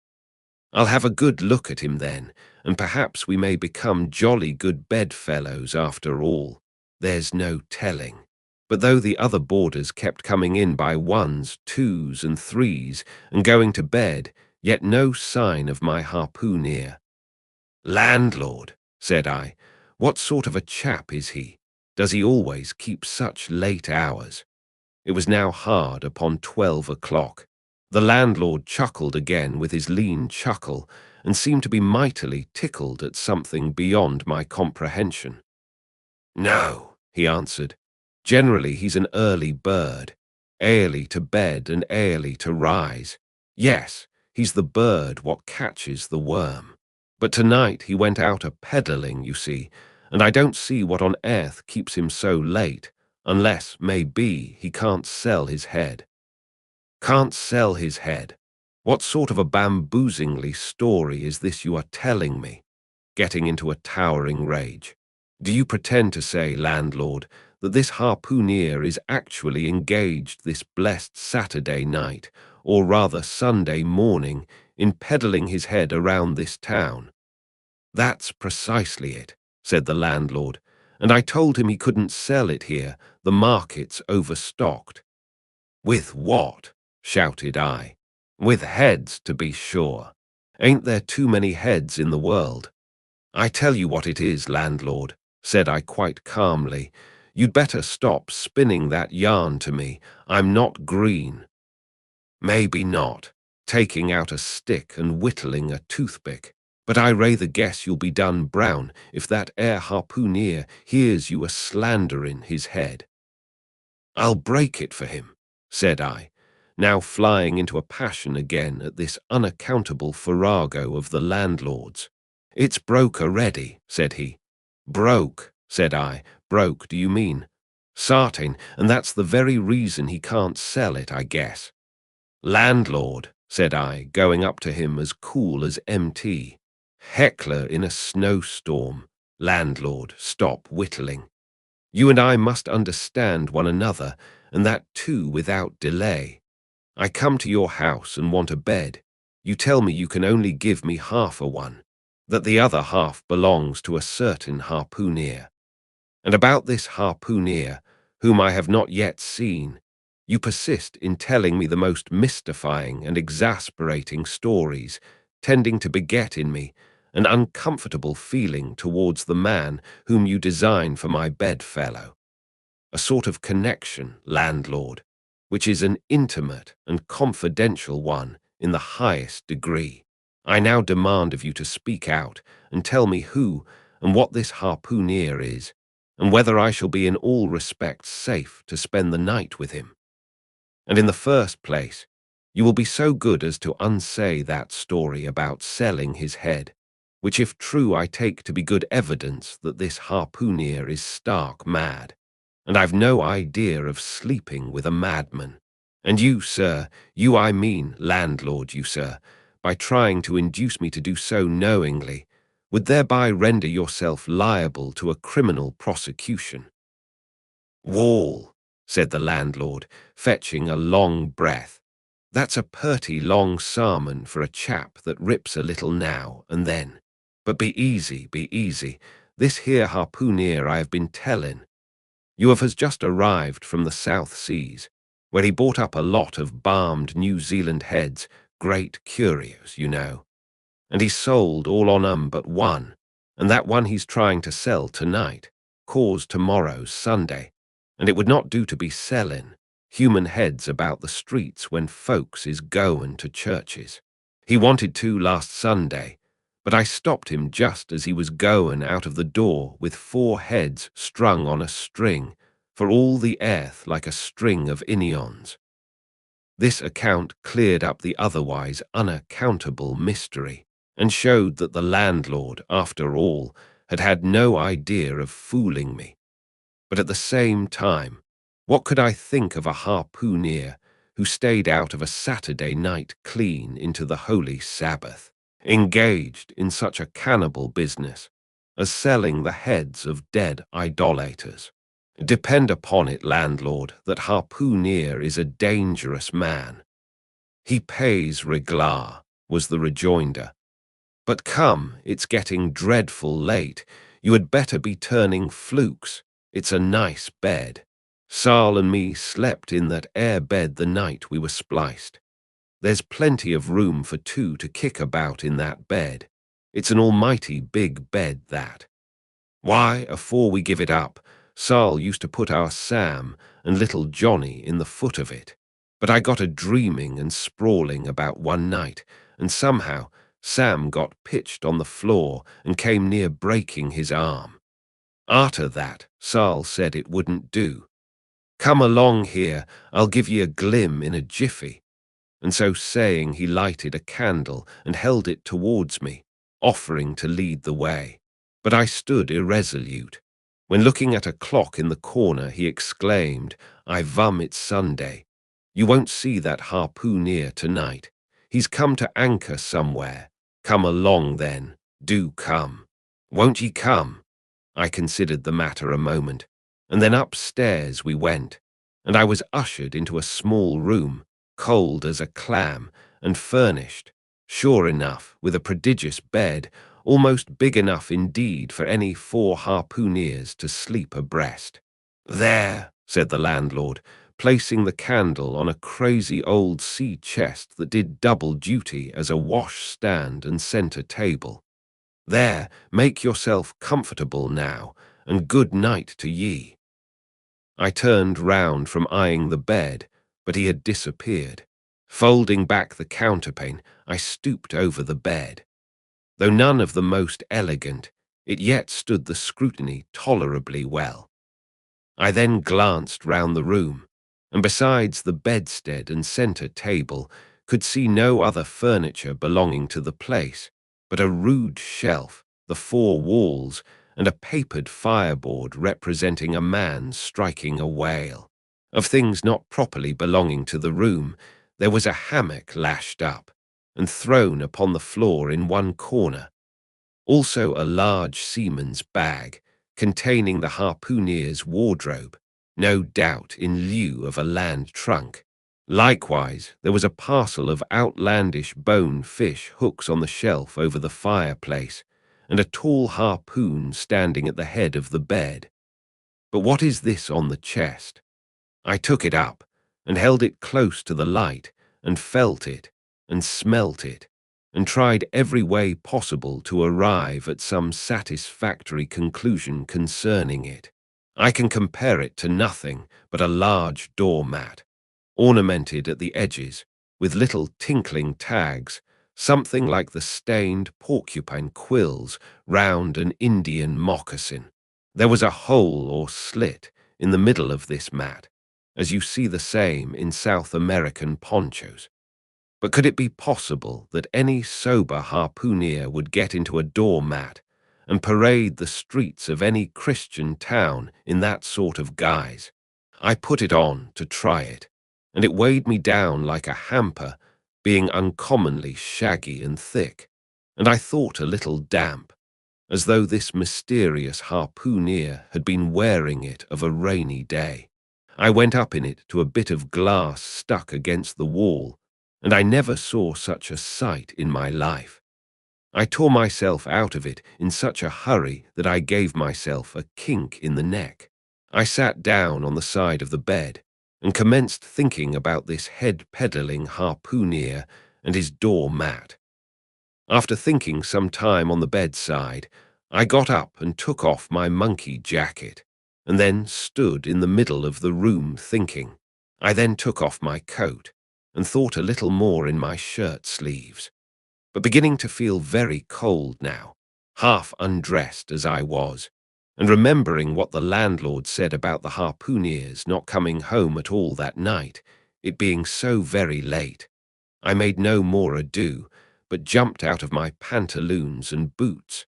I'll have a good look at him then, and perhaps we may become jolly good bedfellows after all. There's no telling. But though the other boarders kept coming in by ones, twos, and threes, and going to bed, yet no sign of my harpooner. "Landlord," said I, "what sort of a chap is he? Does he always keep such late hours?" It was now hard upon 12 o'clock. The landlord chuckled again with his lean chuckle, and seemed to be mightily tickled at something beyond my comprehension. "No," he answered. "Generally he's an early bird, early to bed and early to rise. Yes, he's the bird what catches the worm. But tonight he went out a-peddling, you see, and I don't see what on earth keeps him so late, unless, may be, he can't sell his head." "Can't sell his head? What sort of a bamboozingly story is this you are telling me?" Getting into a towering rage. "Do you pretend to say, landlord, that this harpooner is actually engaged this blessed Saturday night, or rather Sunday morning, in peddling his head around this town?" "That's precisely it," said the landlord, "and I told him he couldn't sell it here, the market's overstocked." "With what?" shouted I. "With heads, to be sure. Ain't there too many heads in the world? I tell you what it is, landlord," said I quite calmly, "you'd better stop spinning that yarn to me. I'm not green." "Maybe not," taking out a stick and whittling a toothpick, "but I rather guess you'll be done brown if that 'ere harpooner hears you a-slanderin' his head." "I'll break it for him," said I, now flying into a passion again at this unaccountable farrago of the landlord's. "It's broke already," said he. "Broke," said I. "Broke, do you mean?" "Sartain, and that's the very reason he can't sell it, I guess." "Landlord," said I, going up to him as cool as MT. "Heckler in a snowstorm. Landlord, stop whittling. You and I must understand one another, and that too without delay. I come to your house and want a bed. You tell me you can only give me half a one, that the other half belongs to a certain harpooner. And about this harpooner, whom I have not yet seen, you persist in telling me the most mystifying and exasperating stories, tending to beget in me an uncomfortable feeling towards the man whom you design for my bedfellow. A sort of connection, landlord, which is an intimate and confidential one in the highest degree. I now demand of you to speak out and tell me who and what this harpooner is, and whether I shall be in all respects safe to spend the night with him. And in the first place, you will be so good as to unsay that story about selling his head, which if true I take to be good evidence that this harpooner is stark mad, and I've no idea of sleeping with a madman. And you, sir, you I mean, landlord, you, sir, by trying to induce me to do so knowingly, would thereby render yourself liable to a criminal prosecution." "Wall," said the landlord, fetching a long breath. "That's a purty long sarmon for a chap that rips a little now and then. But be easy, be easy. This here harpooner I have been tellin'. You has just arrived from the South Seas, where he bought up a lot of balmed New Zealand heads, great curios, you know. And he sold all on 'em but one, and that one he's trying to sell tonight, 'cause tomorrow's Sunday, and it would not do to be sellin' human heads about the streets when folks is goin' to churches. He wanted to last Sunday, but I stopped him just as he was goin' out of the door with 4 heads strung on a string, for all the earth like a string of inions." This account cleared up the otherwise unaccountable mystery, and showed that the landlord, after all, had had no idea of fooling me. But at the same time, what could I think of a harpooner who stayed out of a Saturday night clean into the holy Sabbath, engaged in such a cannibal business as selling the heads of dead idolaters. Depend upon it, landlord, that harpooneer is a dangerous man. He pays reglar, was the rejoinder. But come, it's getting dreadful late. You had better be turning flukes. It's a nice bed. Sal and me slept in that air bed the night we were spliced. There's plenty of room for two to kick about in that bed. It's an almighty big bed, that. Why, afore we give it up, Sal used to put our Sam and little Johnny in the foot of it. But I got a dreaming and sprawling about one night, and somehow Sam got pitched on the floor and came near breaking his arm. Arter that, Sal said it wouldn't do. Come along here, I'll give ye a glim in a jiffy. And so saying, he lighted a candle and held it towards me, offering to lead the way. But I stood irresolute. When looking at a clock in the corner, he exclaimed, "I vum it's Sunday. You won't see that harpooneer tonight. He's come to anchor somewhere. Come along then, do come. Won't ye come?" I considered the matter a moment, and then upstairs we went, and I was ushered into a small room, cold as a clam, and furnished, sure enough, with a prodigious bed, almost big enough indeed for any 4 harpooneers to sleep abreast. "There," said the landlord, placing the candle on a crazy old sea chest that did double duty as a wash-stand and centre table. "There, make yourself comfortable now, and good night to ye." I turned round from eyeing the bed, but he had disappeared. Folding back the counterpane, I stooped over the bed. Though none of the most elegant, it yet stood the scrutiny tolerably well. I then glanced round the room, and besides the bedstead and centre table, could see no other furniture belonging to the place, but a rude shelf, the 4 walls, and a papered fireboard representing a man striking a whale. Of things not properly belonging to the room, there was a hammock lashed up and thrown upon the floor in one corner. Also a large seaman's bag containing the harpooneer's wardrobe, no doubt in lieu of a land trunk. Likewise, there was a parcel of outlandish bone fish hooks on the shelf over the fireplace, and a tall harpoon standing at the head of the bed. But what is this on the chest? I took it up, and held it close to the light, and felt it, and smelt it, and tried every way possible to arrive at some satisfactory conclusion concerning it. I can compare it to nothing but a large doormat, ornamented at the edges with little tinkling tags, something like the stained porcupine quills round an Indian moccasin. There was a hole or slit in the middle of this mat, as you see the same in South American ponchos. But could it be possible that any sober harpooneer would get into a doormat and parade the streets of any Christian town in that sort of guise? I put it on to try it, and it weighed me down like a hamper, being uncommonly shaggy and thick, and I thought a little damp, as though this mysterious harpooneer had been wearing it of a rainy day. I went up in it to a bit of glass stuck against the wall, and I never saw such a sight in my life. I tore myself out of it in such a hurry that I gave myself a kink in the neck. I sat down on the side of the bed and commenced thinking about this head-peddling harpooneer and his door-mat. After thinking some time on the bedside, I got up and took off my monkey jacket, and then stood in the middle of the room thinking. I then took off my coat, and thought a little more in my shirt sleeves, but beginning to feel very cold now, half undressed as I was, and remembering what the landlord said about the harpooneers not coming home at all that night, it being so very late, I made no more ado, but jumped out of my pantaloons and boots,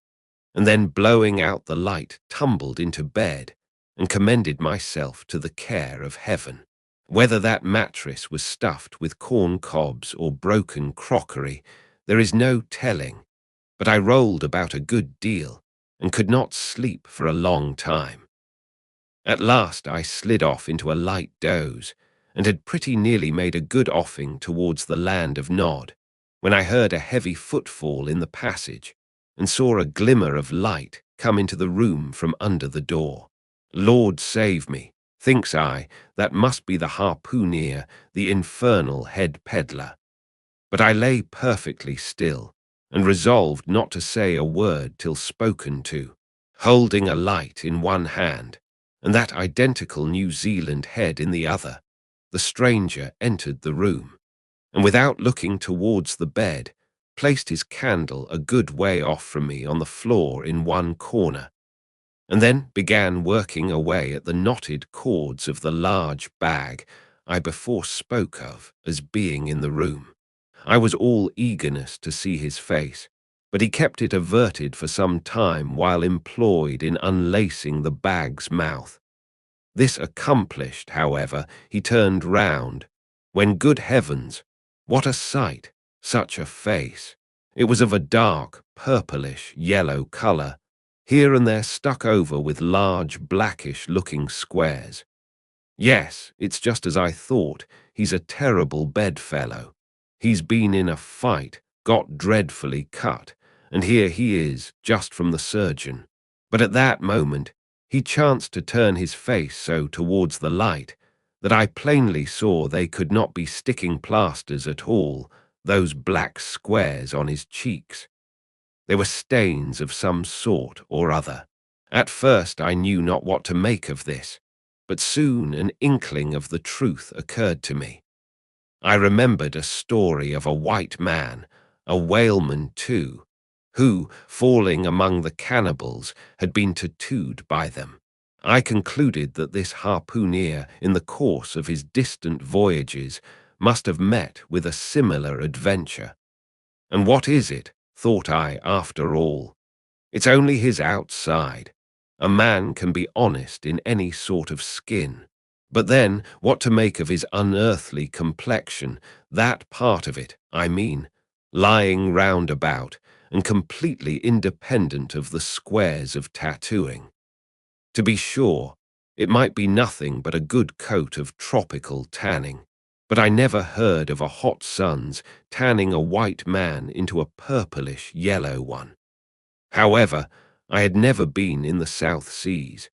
and then blowing out the light tumbled into bed, and commended myself to the care of heaven. Whether that mattress was stuffed with corn cobs or broken crockery, there is no telling, but I rolled about a good deal and could not sleep for a long time. At last I slid off into a light doze, and had pretty nearly made a good offing towards the land of Nod, when I heard a heavy footfall in the passage, and saw a glimmer of light come into the room from under the door. Lord save me, thinks I, that must be the harpooner, the infernal head peddler. But I lay perfectly still, and resolved not to say a word till spoken to, holding a light in one hand, and that identical New Zealand head in the other. The stranger entered the room, and without looking towards the bed, placed his candle a good way off from me on the floor in one corner, and then began working away at the knotted cords of the large bag I before spoke of as being in the room. I was all eagerness to see his face, but he kept it averted for some time while employed in unlacing the bag's mouth. This accomplished, however, he turned round, when, good heavens, what a sight, such a face! It was of a dark, purplish, yellow colour, here and there stuck over with large, blackish-looking squares. Yes, it's just as I thought, he's a terrible bedfellow. He's been in a fight, got dreadfully cut, and here he is, just from the surgeon. But at that moment, he chanced to turn his face so towards the light that I plainly saw they could not be sticking plasters at all, those black squares on his cheeks. They were stains of some sort or other. At first I knew not what to make of this, but soon an inkling of the truth occurred to me. I remembered a story of a white man, a whaleman too, who, falling among the cannibals, had been tattooed by them. I concluded that this harpooner, in the course of his distant voyages, must have met with a similar adventure. And what is it, thought I, after all? It's only his outside. A man can be honest in any sort of skin. But then, what to make of his unearthly complexion, that part of it, I mean, lying round about, and completely independent of the squares of tattooing? To be sure, it might be nothing but a good coat of tropical tanning, but I never heard of a hot sun's tanning a white man into a purplish yellow one. However, I had never been in the South Seas,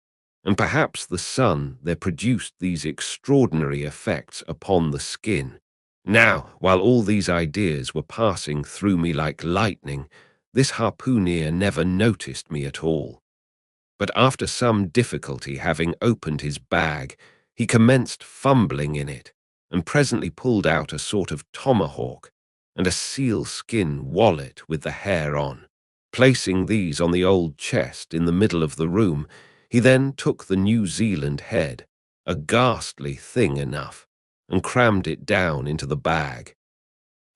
and perhaps the sun there produced these extraordinary effects upon the skin. Now, while all these ideas were passing through me like lightning, this harpooner never noticed me at all. But after some difficulty having opened his bag, he commenced fumbling in it, and presently pulled out a sort of tomahawk and a sealskin wallet with the hair on. Placing these on the old chest in the middle of the room, he then took the New Zealand head, a ghastly thing enough, and crammed it down into the bag.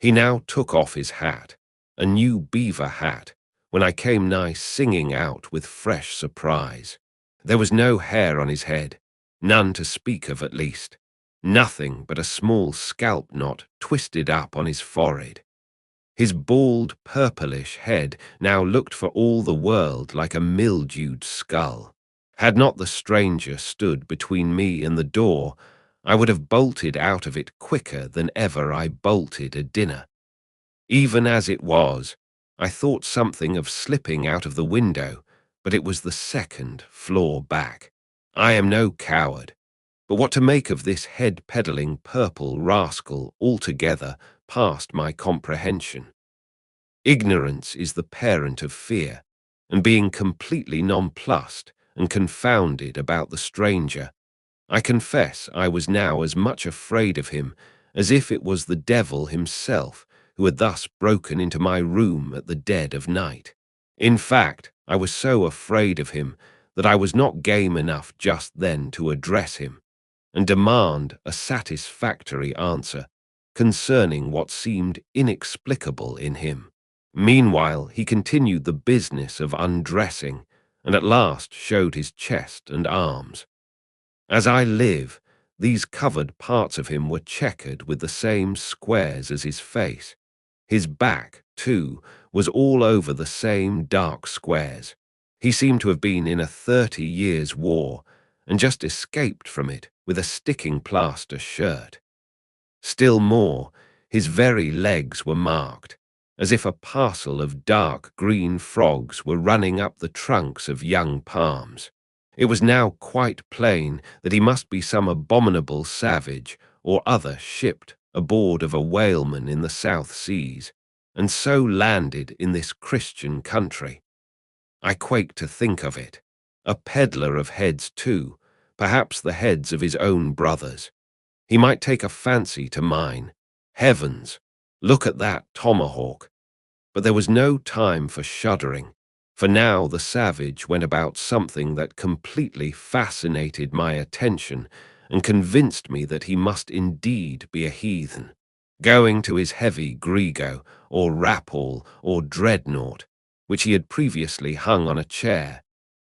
He now took off his hat, a new beaver hat, when I came nigh singing out with fresh surprise. There was no hair on his head, none to speak of at least, nothing but a small scalp knot twisted up on his forehead. His bald, purplish head now looked for all the world like a mildewed skull. Had not the stranger stood between me and the door, I would have bolted out of it quicker than ever I bolted a dinner. Even as it was, I thought something of slipping out of the window, but it was the second floor back. I am no coward, but what to make of this head-peddling purple rascal altogether past my comprehension. Ignorance is the parent of fear, and being completely nonplussed and confounded about the stranger, I confess I was now as much afraid of him as if it was the devil himself who had thus broken into my room at the dead of night. In fact, I was so afraid of him that I was not game enough just then to address him and demand a satisfactory answer concerning what seemed inexplicable in him. Meanwhile, he continued the business of undressing, and at last showed his chest and arms. As I live, These covered parts of him were checkered with the same squares as his face. His back, too, was all over the same dark squares. He seemed to have been in a 30 years' war and just escaped from it with a sticking plaster shirt. Still more, his very legs were marked, as if a parcel of dark green frogs were running up the trunks of young palms. It was now quite plain that he must be some abominable savage or other shipped aboard of a whaleman in the South Seas, and so landed in this Christian country. I quake to think of it. A peddler of heads too, perhaps the heads of his own brothers. He might take a fancy to mine. Heavens, look at that tomahawk. But there was no time for shuddering, for now the savage went about something that completely fascinated my attention and convinced me that he must indeed be a heathen. Going to his heavy grego, or rapall, or dreadnought, which he had previously hung on a chair,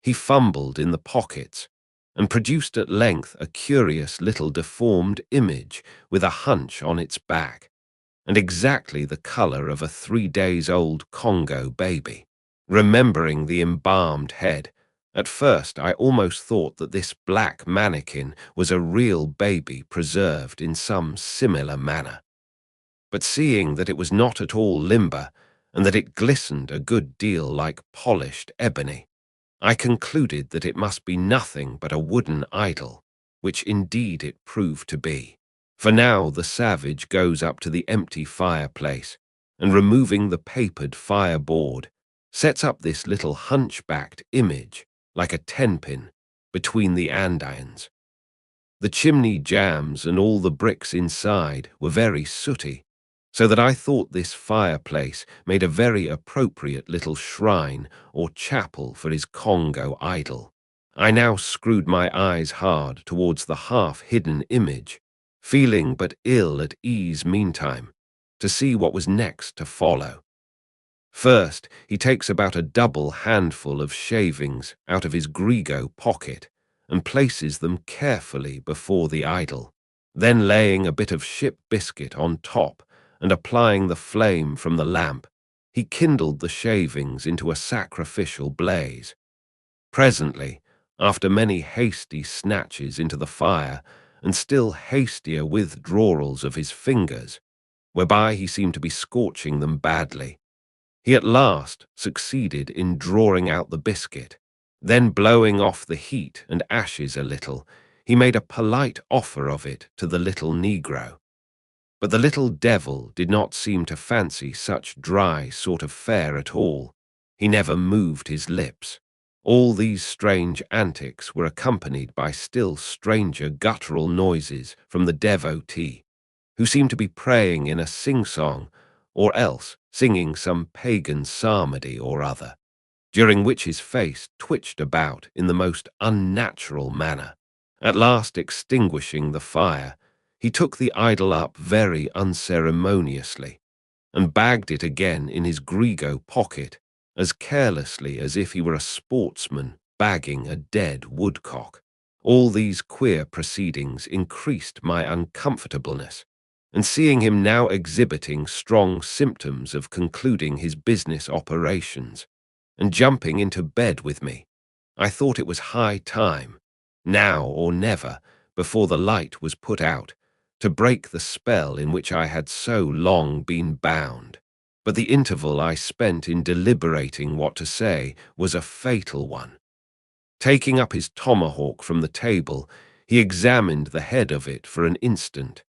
he fumbled in the pockets and produced at length a curious little deformed image with a hunch on its back, and exactly the color of a 3-days-old Congo baby. Remembering the embalmed head, at first I almost thought that this black mannequin was a real baby preserved in some similar manner. But seeing that it was not at all limber, and that it glistened a good deal like polished ebony, I concluded that it must be nothing but a wooden idol, which indeed it proved to be. For now the savage goes up to the empty fireplace, and removing the papered fireboard, sets up this little hunchbacked image, like a tenpin, between the andirons. The chimney jambs and all the bricks inside were very sooty, so that I thought this fireplace made a very appropriate little shrine or chapel for his Congo idol. I now screwed my eyes hard towards the half-hidden image, feeling but ill at ease meantime, to see what was next to follow. First, he takes about a double handful of shavings out of his grego pocket and places them carefully before the idol, then laying a bit of ship biscuit on top and applying the flame from the lamp, he kindled the shavings into a sacrificial blaze. Presently, after many hasty snatches into the fire and still hastier withdrawals of his fingers, whereby he seemed to be scorching them badly, he at last succeeded in drawing out the biscuit. Then, blowing off the heat and ashes a little, he made a polite offer of it to the little negro. But the little devil did not seem to fancy such dry sort of fare at all. He never moved his lips. All these strange antics were accompanied by still stranger guttural noises from the devotee, who seemed to be praying in a sing-song, or else singing some pagan psalmody or other, during which his face twitched about in the most unnatural manner. At last, extinguishing the fire, he took the idol up very unceremoniously and bagged it again in his grego pocket as carelessly as if he were a sportsman bagging a dead woodcock. All these queer proceedings increased my uncomfortableness, and seeing him now exhibiting strong symptoms of concluding his business operations and jumping into bed with me, I thought it was high time, now or never, before the light was put out, to break the spell in which I had so long been bound. But the interval I spent in deliberating what to say was a fatal one. Taking up his tomahawk from the table, he examined the head of it for an instant,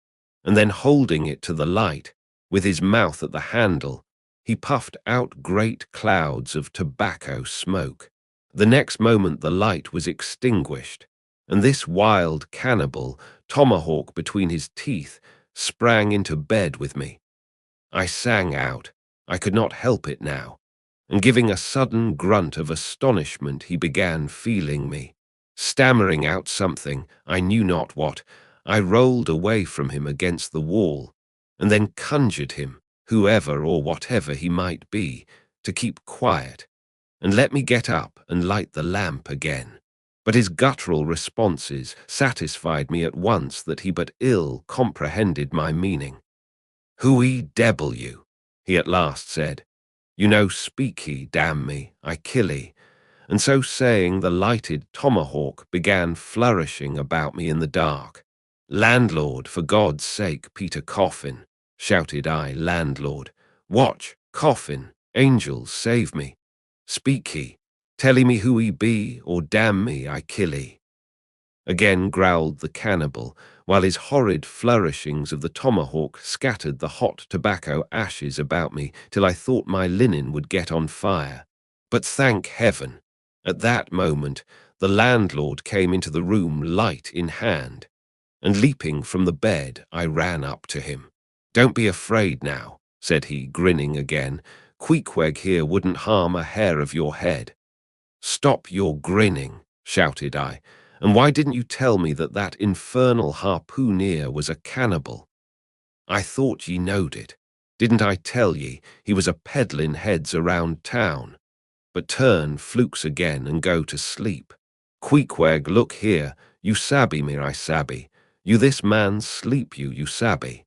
and then holding it to the light, with his mouth at the handle, he puffed out great clouds of tobacco smoke. The next moment the light was extinguished, and this wild cannibal, tomahawk between his teeth, sprang into bed with me. I sang out. I could not help it now, and giving a sudden grunt of astonishment, he began feeling me. Stammering out something, I knew not what, I rolled away from him against the wall, and then conjured him, whoever or whatever he might be, to keep quiet, and let me get up and light the lamp again. but his guttural responses satisfied me at once that he but ill comprehended my meaning. "Who debble you?" he at last said. "You know speak he, damn me, I kill he." And so saying, the lighted tomahawk began flourishing about me in the dark. "Landlord, for God's sake, Peter Coffin," shouted I, "landlord. Watch, Coffin, angels, save me. Speak he, tell me who he be, or damn me, I kill he." Again growled the cannibal, while his horrid flourishings of the tomahawk scattered the hot tobacco ashes about me till I thought my linen would get on fire. But thank heaven, at that moment the landlord came into the room light in hand, and leaping from the bed I ran up to him. "Don't be afraid now," said he, grinning again. "Queequeg here wouldn't harm a hair of your head." "Stop your grinning," shouted I. "And why didn't you tell me that that infernal harpooneer was a cannibal? I thought ye knowed it. Didn't I tell ye he was a peddlin' heads around town? But turn flukes again and go to sleep. Queequeg, look here, you sabby me, I sabby. You this man sleep you sabby."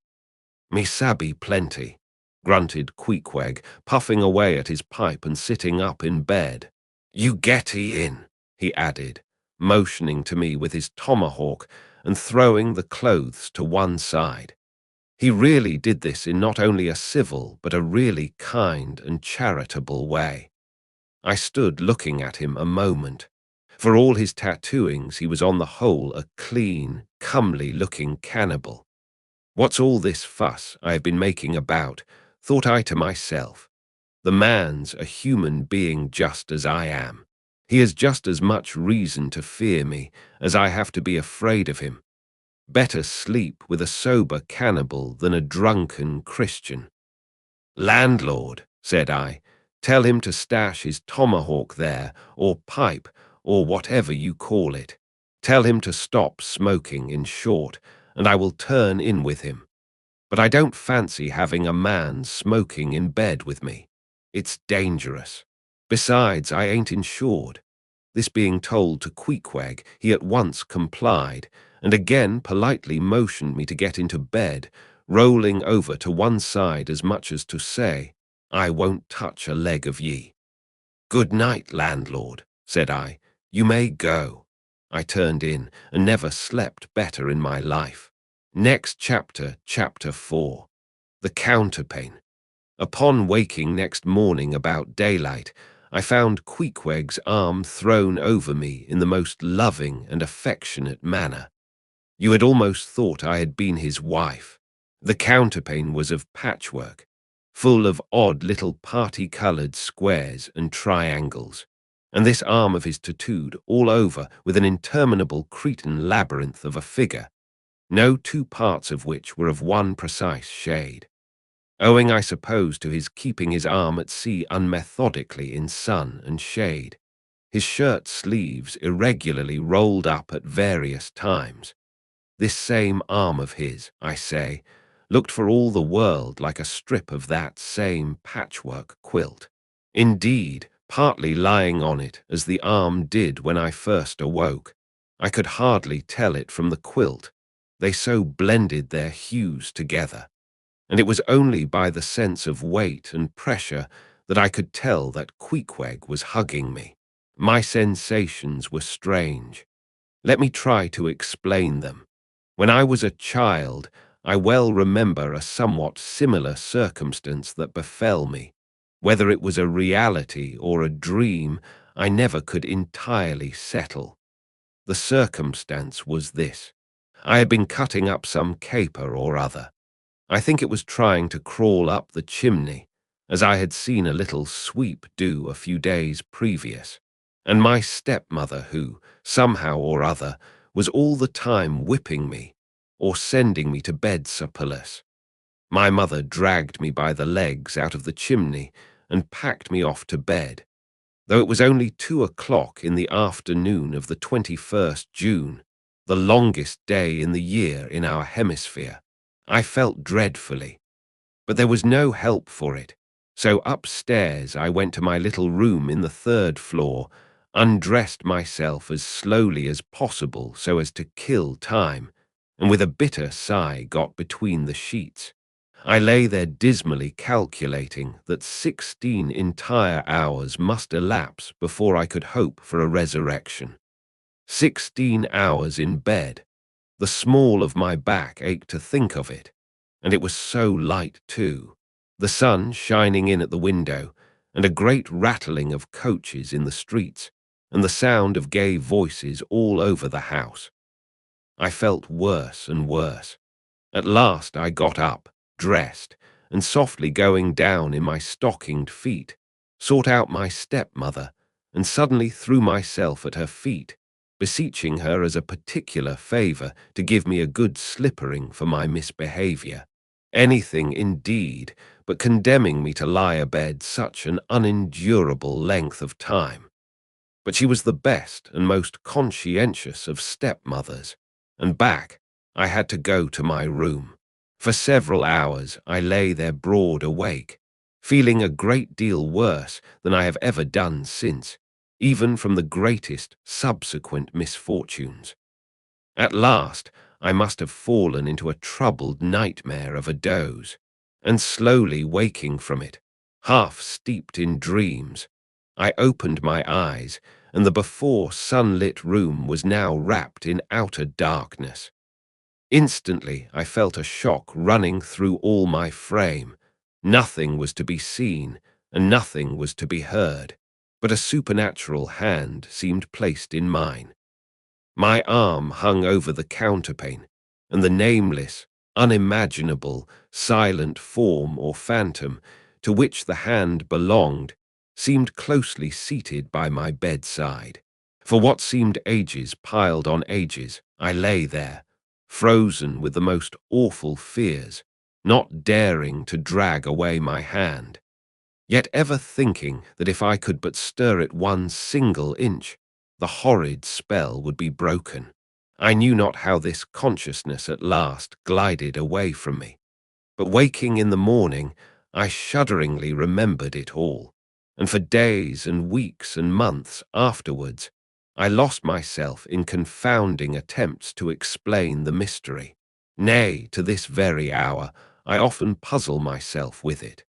"Me sabby plenty," grunted Queequeg, puffing away at his pipe and sitting up in bed. "You getty in," he added, motioning to me with his tomahawk and throwing the clothes to one side. He really did this in not only a civil but a really kind and charitable way. I stood looking at him a moment. For all his tattooings, he was on the whole a clean, comely-looking cannibal. "What's all this fuss I have been making about?" thought I to myself. "The man's a human being just as I am. He has just as much reason to fear me as I have to be afraid of him. Better sleep with a sober cannibal than a drunken Christian." "Landlord," said I, "tell him to stash his tomahawk there, or pipe, or whatever you call it. Tell him to stop smoking, in short, and I will turn in with him. But I don't fancy having a man smoking in bed with me. It's dangerous. Besides, I ain't insured." This being told to Queequeg, he at once complied, and again politely motioned me to get into bed, rolling over to one side as much as to say, "I won't touch a leg of ye." "Good night, landlord," said I. "You may go." I turned in, and never slept better in my life. Next chapter, chapter 4. The Counterpane. Upon waking next morning about daylight, I found Queequeg's arm thrown over me in the most loving and affectionate manner. You had almost thought I had been his wife. The counterpane was of patchwork, full of odd little party-coloured squares and triangles, and this arm of his tattooed all over with an interminable Cretan labyrinth of a figure, no two parts of which were of one precise shade, owing, I suppose, to his keeping his arm at sea unmethodically in sun and shade, his shirt sleeves irregularly rolled up at various times. This same arm of his, I say, looked for all the world like a strip of that same patchwork quilt. Indeed, partly lying on it as the arm did when I first awoke, I could hardly tell it from the quilt, they so blended their hues together, and it was only by the sense of weight and pressure that I could tell that Queequeg was hugging me. My sensations were strange. Let me try to explain them. When I was a child, I well remember a somewhat similar circumstance that befell me. Whether it was a reality or a dream, I never could entirely settle. The circumstance was this. I had been cutting up some caper or other. I think it was trying to crawl up the chimney, as I had seen a little sweep do a few days previous, and my stepmother who, somehow or other, was all the time whipping me, or sending me to bed supperless. My mother dragged me by the legs out of the chimney and packed me off to bed. Though it was only 2 o'clock in the afternoon of the 21st June, the longest day in the year in our hemisphere, I felt dreadfully. But there was no help for it, so upstairs I went to my little room in the 3rd floor undressed myself as slowly as possible so as to kill time, and with a bitter sigh got between the sheets. I lay there dismally calculating that 16 entire hours must elapse before I could hope for a resurrection. 16 hours in bed. The small of my back ached to think of it, and it was so light too. The sun shining in at the window, and a great rattling of coaches in the streets, and the sound of gay voices all over the house. I felt worse and worse. At last I got up, dressed, and softly going down in my stockinged feet, sought out my stepmother, and suddenly threw myself at her feet, beseeching her as a particular favour to give me a good slippering for my misbehaviour. Anything, indeed, but condemning me to lie abed such an unendurable length of time. But she was the best and most conscientious of stepmothers, and back I had to go to my room. For several hours I lay there broad awake, feeling a great deal worse than I have ever done since, even from the greatest subsequent misfortunes. At last I must have fallen into a troubled nightmare of a doze, and slowly waking from it, half steeped in dreams, I opened my eyes, and the before sunlit room was now wrapped in outer darkness. Instantly I felt a shock running through all my frame. Nothing was to be seen, and nothing was to be heard, but a supernatural hand seemed placed in mine. My arm hung over the counterpane, and the nameless, unimaginable, silent form or phantom to which the hand belonged seemed closely seated by my bedside. For what seemed ages piled on ages, I lay there, frozen with the most awful fears, not daring to drag away my hand, yet ever thinking that if I could but stir it one single inch, the horrid spell would be broken. I knew not how this consciousness at last glided away from me, but waking in the morning, I shudderingly remembered it all, and for days and weeks and months afterwards, I lost myself in confounding attempts to explain the mystery. Nay, to this very hour, I often puzzle myself with it.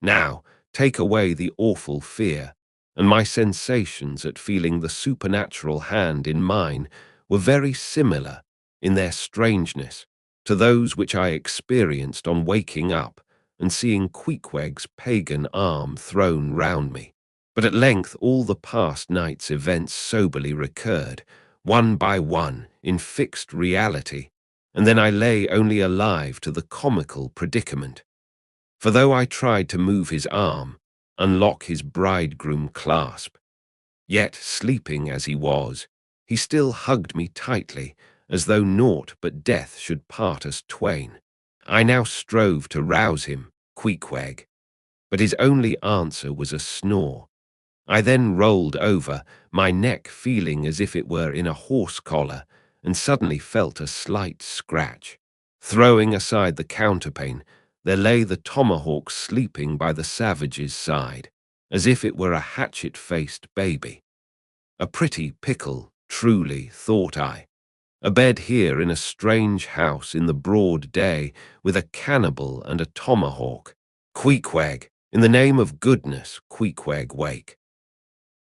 Now, take away the awful fear, and my sensations at feeling the supernatural hand in mine were very similar in their strangeness to those which I experienced on waking up and seeing Queequeg's pagan arm thrown round me. But at length all the past night's events soberly recurred, one by one, in fixed reality, and then I lay only alive to the comical predicament. For though I tried to move his arm, unlock his bridegroom clasp, yet, sleeping as he was, he still hugged me tightly, as though naught but death should part us twain. I now strove to rouse him, Queequeg, but his only answer was a snore. I then rolled over, my neck feeling as if it were in a horse collar, and suddenly felt a slight scratch. Throwing aside the counterpane, there lay the tomahawk sleeping by the savage's side, as if it were a hatchet-faced baby. A pretty pickle, truly, thought I. A bed here in a strange house in the broad day, with a cannibal and a tomahawk. Queequeg, in the name of goodness, Queequeg, wake.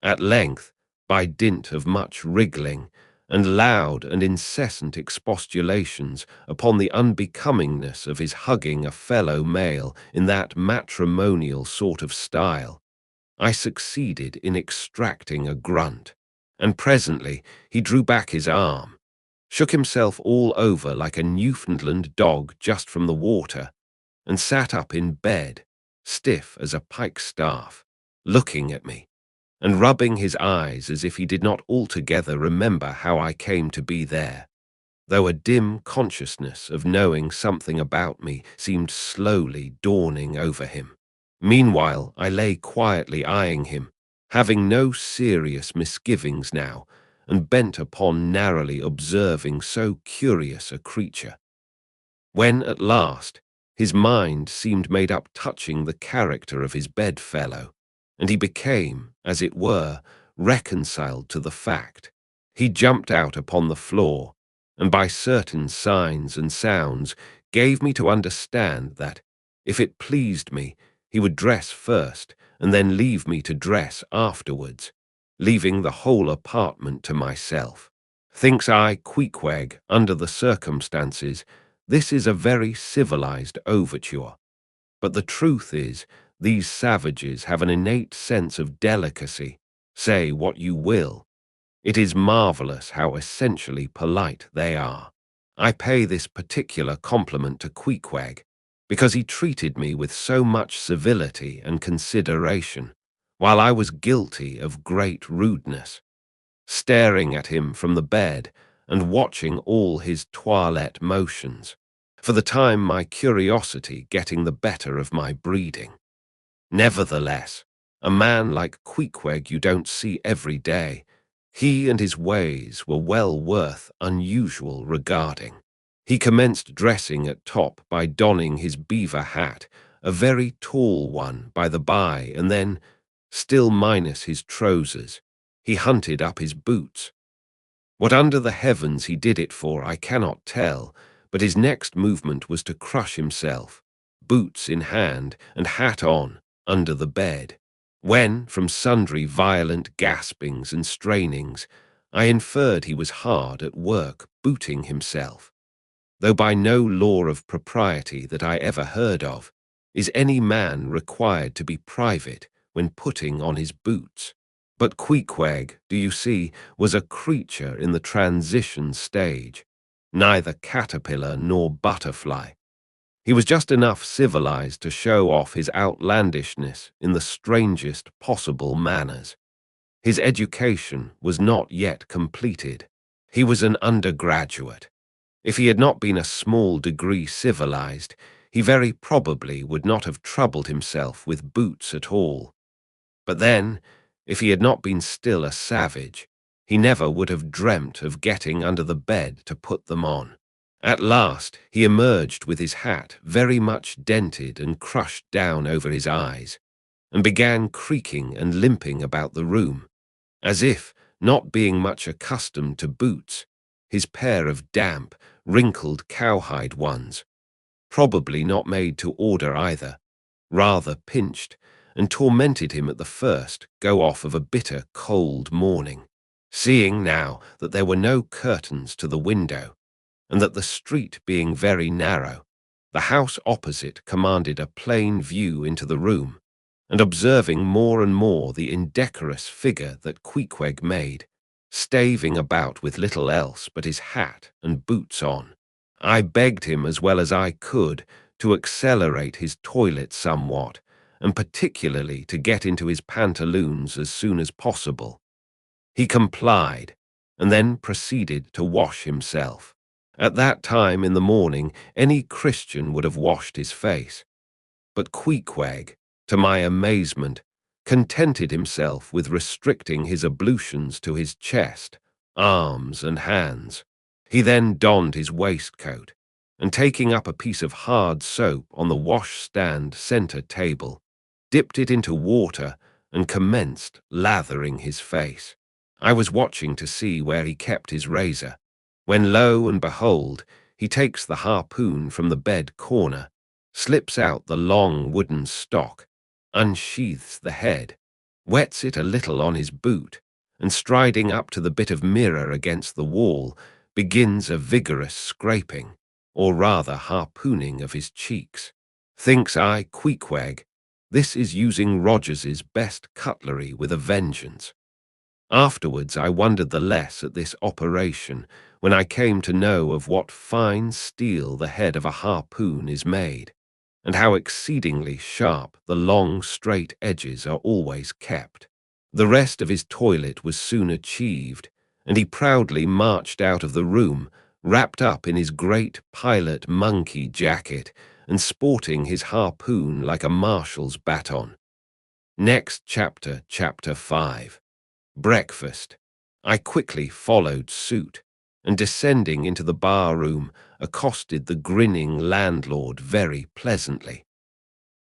At length, by dint of much wriggling, and loud and incessant expostulations upon the unbecomingness of his hugging a fellow male in that matrimonial sort of style, I succeeded in extracting a grunt, and presently he drew back his arm, shook himself all over like a Newfoundland dog just from the water, and sat up in bed, stiff as a pikestaff, looking at me, and rubbing his eyes as if he did not altogether remember how I came to be there, though a dim consciousness of knowing something about me seemed slowly dawning over him. Meanwhile, I lay quietly eyeing him, having no serious misgivings now, and bent upon narrowly observing so curious a creature. When, at last, his mind seemed made up touching the character of his bedfellow, and he became, as it were, reconciled to the fact. He jumped out upon the floor, and by certain signs and sounds gave me to understand that, if it pleased me, he would dress first and then leave me to dress afterwards, leaving the whole apartment to myself. Thinks I, Queequeg, under the circumstances, this is a very civilized overture. But the truth is, these savages have an innate sense of delicacy. Say what you will. It is marvelous how essentially polite they are. I pay this particular compliment to Queequeg because he treated me with so much civility and consideration, while I was guilty of great rudeness. Staring at him from the bed and watching all his toilette motions, for the time my curiosity getting the better of my breeding. Nevertheless, a man like Queequeg you don't see every day. He and his ways were well worth unusual regarding. He commenced dressing at top by donning his beaver hat, a very tall one by the by, and then, still minus his trousers, he hunted up his boots. What under the heavens he did it for I cannot tell, but his next movement was to crush himself, boots in hand and hat on, under the bed, when, from sundry violent gaspings and strainings, I inferred he was hard at work booting himself, though by no law of propriety that I ever heard of is any man required to be private when putting on his boots. But Queequeg, do you see, was a creature in the transition stage, neither caterpillar nor butterfly. He was just enough civilized to show off his outlandishness in the strangest possible manners. His education was not yet completed. He was an undergraduate. If he had not been a small degree civilized, he very probably would not have troubled himself with boots at all. But then, if he had not been still a savage, he never would have dreamt of getting under the bed to put them on. At last he emerged with his hat very much dented and crushed down over his eyes, and began creaking and limping about the room, as if, not being much accustomed to boots, his pair of damp, wrinkled cowhide ones, probably not made to order either, rather pinched, and tormented him at the first go off of a bitter cold morning. Seeing now that there were no curtains to the window, and that the street being very narrow, the house opposite commanded a plain view into the room, and observing more and more the indecorous figure that Queequeg made, staving about with little else but his hat and boots on, I begged him as well as I could to accelerate his toilet somewhat, and particularly to get into his pantaloons as soon as possible. He complied, and then proceeded to wash himself. At that time in the morning any Christian would have washed his face, but Queequeg, to my amazement, contented himself with restricting his ablutions to his chest, arms, and hands. He then donned his waistcoat, and taking up a piece of hard soap on the washstand centre table, dipped it into water and commenced lathering his face. I was watching to see where he kept his razor, when lo and behold, he takes the harpoon from the bed corner, slips out the long wooden stock, unsheathes the head, wets it a little on his boot, and striding up to the bit of mirror against the wall, begins a vigorous scraping, or rather harpooning of his cheeks. Thinks I, Queequeg, this is using Rogers's best cutlery with a vengeance. Afterwards I wondered the less at this operation when I came to know of what fine steel the head of a harpoon is made, and how exceedingly sharp the long straight edges are always kept. The rest of his toilet was soon achieved, and he proudly marched out of the room, wrapped up in his great pilot monkey jacket, and sporting his harpoon like a marshal's baton. Next chapter, Chapter 5. Breakfast. I quickly followed suit, and descending into the bar-room, accosted the grinning landlord very pleasantly.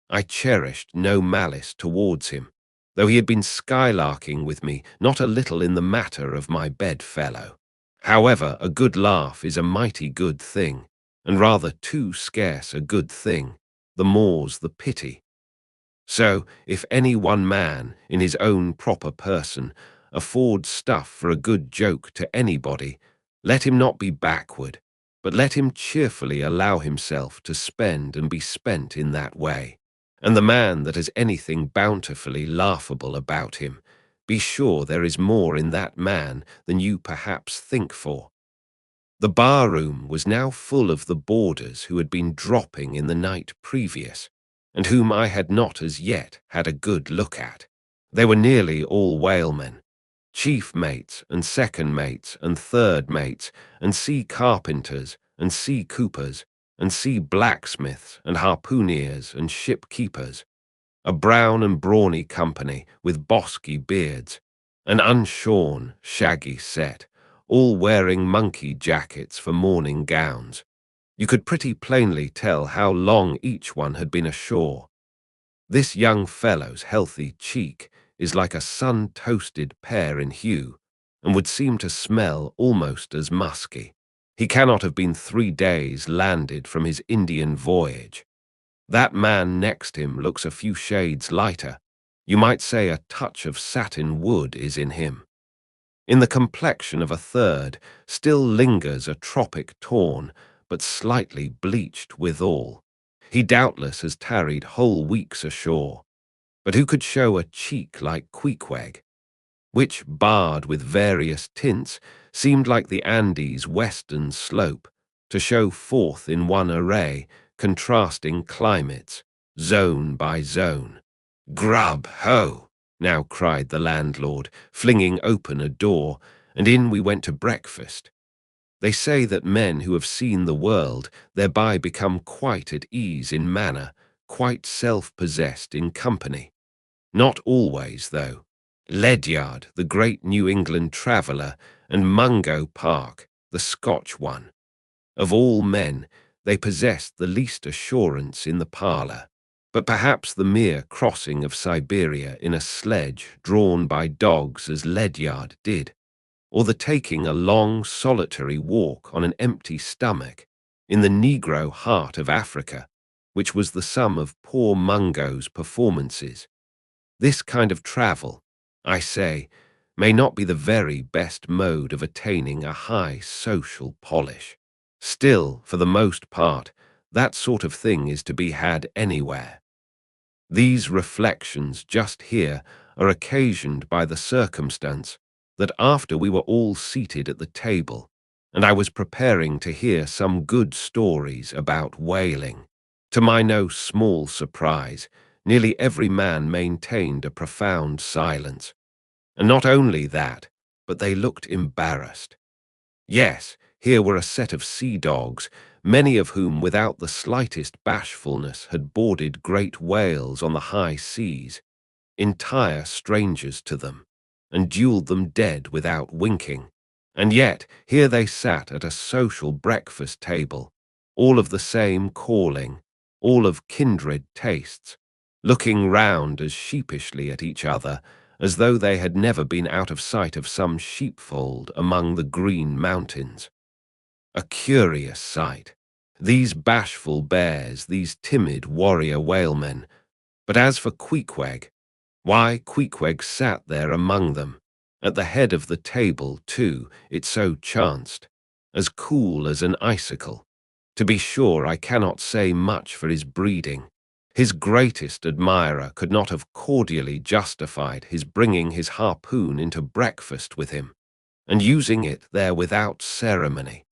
I cherished no malice towards him, though he had been skylarking with me not a little in the matter of my bedfellow. However, a good laugh is a mighty good thing, and rather too scarce a good thing, the more's the pity. So, if any one man, in his own proper person, affords stuff for a good joke to anybody, let him not be backward, but let him cheerfully allow himself to spend and be spent in that way. And the man that has anything bountifully laughable about him, be sure there is more in that man than you perhaps think for. The bar-room was now full of the boarders who had been dropping in the night previous, and whom I had not as yet had a good look at. They were nearly all whalemen, chief mates and second mates and third mates, and sea carpenters and sea coopers, and sea blacksmiths and harpooneers and ship keepers, a brown and brawny company with bosky beards, an unshorn, shaggy set, all wearing monkey jackets for morning gowns. You could pretty plainly tell how long each one had been ashore. This young fellow's healthy cheek is like a sun-toasted pear in hue, and would seem to smell almost as musky. He cannot have been 3 days landed from his Indian voyage. That man next him looks a few shades lighter. You might say a touch of satin wood is in him. In the complexion of a third still lingers a tropic tawn, but slightly bleached withal. He doubtless has tarried whole weeks ashore. But who could show a cheek like Queequeg, which, barred with various tints, seemed like the Andes' western slope, to show forth in one array, contrasting climates, zone by zone. "Grub, ho!" now cried the landlord, flinging open a door, and in we went to breakfast. They say that men who have seen the world thereby become quite at ease in manner, quite self-possessed in company. Not always, though. Ledyard, the great New England traveller, and Mungo Park, the Scotch one. Of all men, they possessed the least assurance in the parlour, but perhaps the mere crossing of Siberia in a sledge drawn by dogs as Ledyard did, or the taking a long solitary walk on an empty stomach in the Negro heart of Africa, which was the sum of poor Mungo's performances. This kind of travel, I say, may not be the very best mode of attaining a high social polish. Still, for the most part, that sort of thing is to be had anywhere. These reflections just here are occasioned by the circumstance that after we were all seated at the table, and I was preparing to hear some good stories about whaling, to my no small surprise, nearly every man maintained a profound silence. And not only that, but they looked embarrassed. Yes, here were a set of sea dogs, many of whom without the slightest bashfulness had boarded great whales on the high seas, entire strangers to them, and duelled them dead without winking. And yet here they sat at a social breakfast table, all of the same calling, all of kindred tastes, looking round as sheepishly at each other as though they had never been out of sight of some sheepfold among the green mountains. A curious sight, these bashful bears, these timid warrior whalemen. But as for Queequeg, why, Queequeg sat there among them, at the head of the table, too, it so chanced, as cool as an icicle. To be sure, I cannot say much for his breeding. His greatest admirer could not have cordially justified his bringing his harpoon into breakfast with him, and using it there without ceremony,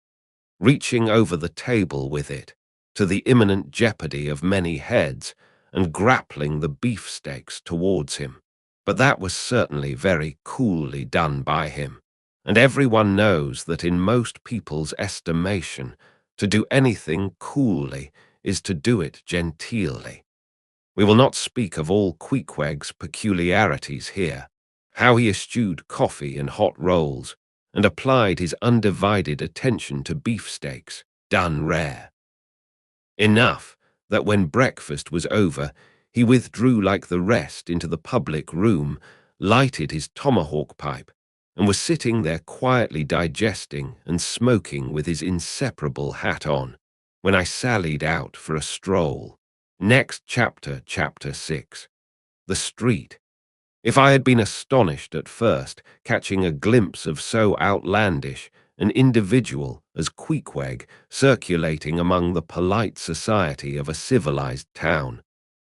reaching over the table with it, to the imminent jeopardy of many heads, and grappling the beefsteaks towards him. But that was certainly very coolly done by him, and everyone knows that in most people's estimation, to do anything coolly is to do it genteelly. We will not speak of all Queequeg's peculiarities here, how he eschewed coffee and hot rolls, and applied his undivided attention to beefsteaks, done rare. Enough that when breakfast was over, He withdrew like the rest into the public room, lighted his tomahawk pipe, and was sitting there quietly digesting and smoking with his inseparable hat on, when I sallied out for a stroll. Next chapter, chapter 6. The street. If I had been astonished at first, catching a glimpse of so outlandish an individual as Queequeg circulating among the polite society of a civilized town,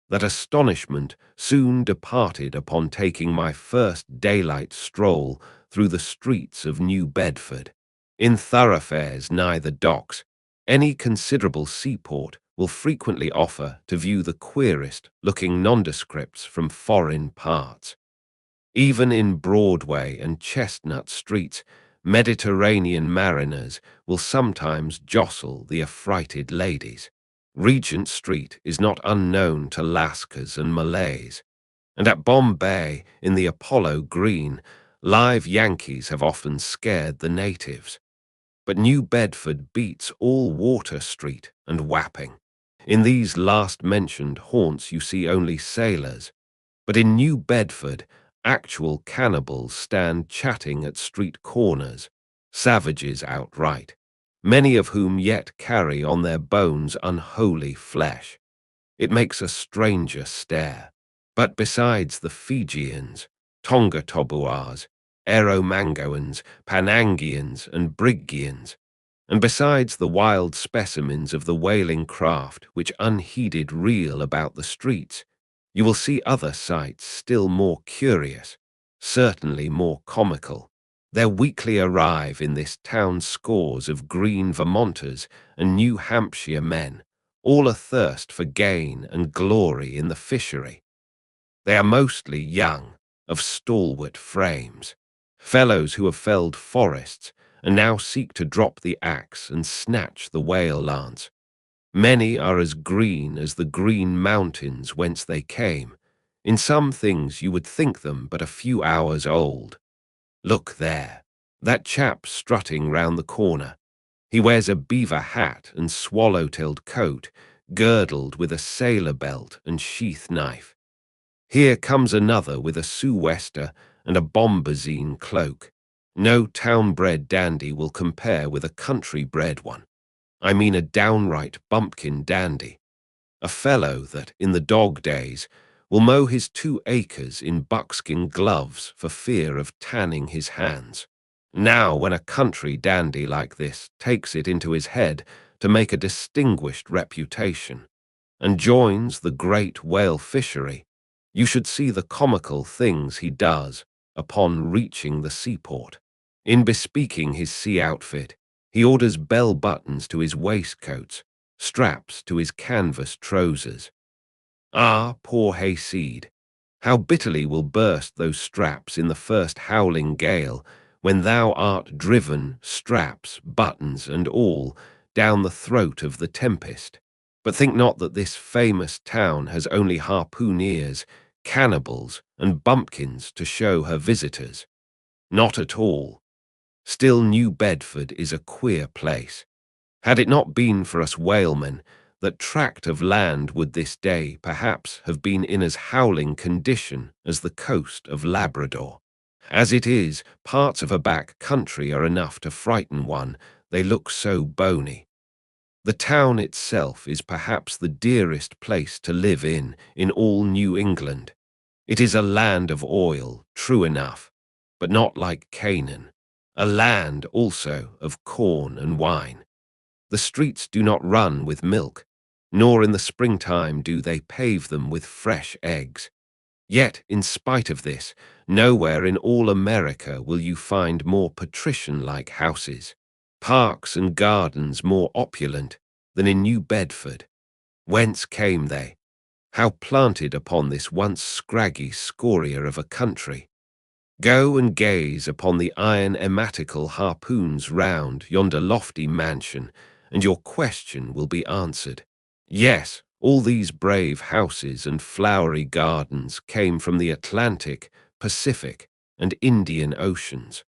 that astonishment soon departed upon taking my first daylight stroll through the streets of New Bedford. In thoroughfares nigh the docks, any considerable seaport will frequently offer to view the queerest-looking nondescripts from foreign parts. Even in Broadway and Chestnut streets, Mediterranean mariners will sometimes jostle the affrighted ladies. Regent Street is not unknown to Lascars and Malays, and at Bombay, in the Apollo Green, live Yankees have often scared the natives. But New Bedford beats all Water Street and Wapping. In these last-mentioned haunts you see only sailors, but in New Bedford, actual cannibals stand chatting at street corners, savages outright, many of whom yet carry on their bones unholy flesh. It makes a stranger stare. But besides the Fijians, Tongatobuas, Aeromangoans, Panangians, and Brigians, and besides the wild specimens of the whaling craft which unheeded reel about the streets, you will see other sights still more curious, certainly more comical. There weekly arrive in this town scores of green Vermonters and New Hampshire men, all athirst for gain and glory in the fishery. They are mostly young, of stalwart frames, fellows who have felled forests and now seek to drop the axe and snatch the whale lance. Many are as green as the green mountains whence they came. In some things you would think them but a few hours old. Look there, that chap strutting round the corner. He wears a beaver hat and swallow-tailed coat, girdled with a sailor belt and sheath knife. Here comes another with a sou'wester and a bombazine cloak. No town-bred dandy will compare with a country-bred one. I mean a downright bumpkin dandy. A fellow that, in the dog days, will mow his 2 acres in buckskin gloves for fear of tanning his hands. Now, when a country dandy like this takes it into his head to make a distinguished reputation, and joins the great whale fishery, you should see the comical things he does upon reaching the seaport. In bespeaking his sea outfit, he orders bell buttons to his waistcoats, straps to his canvas trousers. Ah, poor hayseed! How bitterly will burst those straps in the first howling gale, when thou art driven, straps, buttons, and all, down the throat of the tempest. But think not that this famous town has only harpooneers, cannibals, and bumpkins to show her visitors. Not at all. Still, New Bedford is a queer place. Had it not been for us whalemen, that tract of land would this day perhaps have been in as howling condition as the coast of Labrador. As it is, parts of her back country are enough to frighten one, they look so bony. The town itself is perhaps the dearest place to live in all New England. It is a land of oil, true enough, but not like Canaan, a land also of corn and wine. The streets do not run with milk, nor in the springtime do they pave them with fresh eggs. Yet, in spite of this, nowhere in all America will you find more patrician-like houses, parks and gardens more opulent than in New Bedford. Whence came they? How planted upon this once scraggy scoria of a country? Go and gaze upon the iron ematical harpoons round yonder lofty mansion, and your question will be answered. Yes, all these brave houses and flowery gardens came from the Atlantic, Pacific, and Indian Oceans.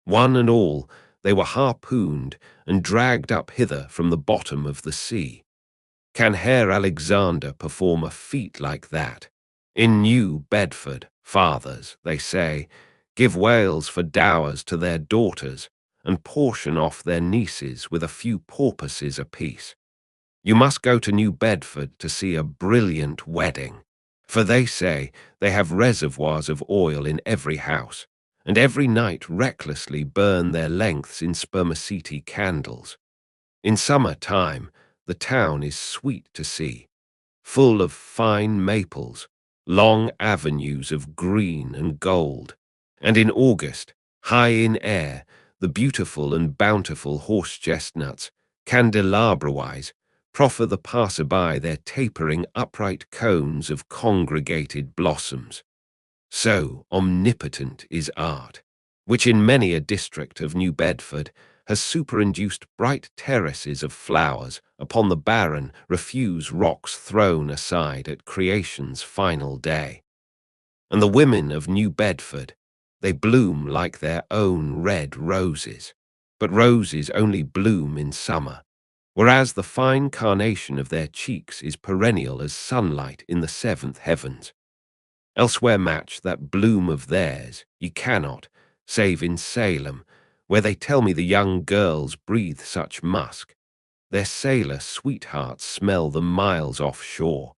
One and all, they were harpooned and dragged up hither from the bottom of the sea. Can Herr Alexander perform a feat like that? In New Bedford, fathers, they say, give whales for dowers to their daughters and portion off their nieces with a few porpoises apiece. You must go to New Bedford to see a brilliant wedding, for they say they have reservoirs of oil in every house, and every night recklessly burn their lengths in spermaceti candles. In summer time, the town is sweet to see, full of fine maples, long avenues of green and gold, and in August, high in air, the beautiful and bountiful horse chestnuts, candelabra-wise, proffer the passer-by their tapering upright cones of congregated blossoms. So omnipotent is art, which in many a district of New Bedford has superinduced bright terraces of flowers upon the barren, refuse rocks thrown aside at creation's final day. And the women of New Bedford, they bloom like their own red roses, but roses only bloom in summer, whereas the fine carnation of their cheeks is perennial as sunlight in the seventh heavens. Elsewhere match that bloom of theirs ye cannot, save in Salem, where they tell me the young girls breathe such musk. Their sailor sweethearts smell them miles offshore,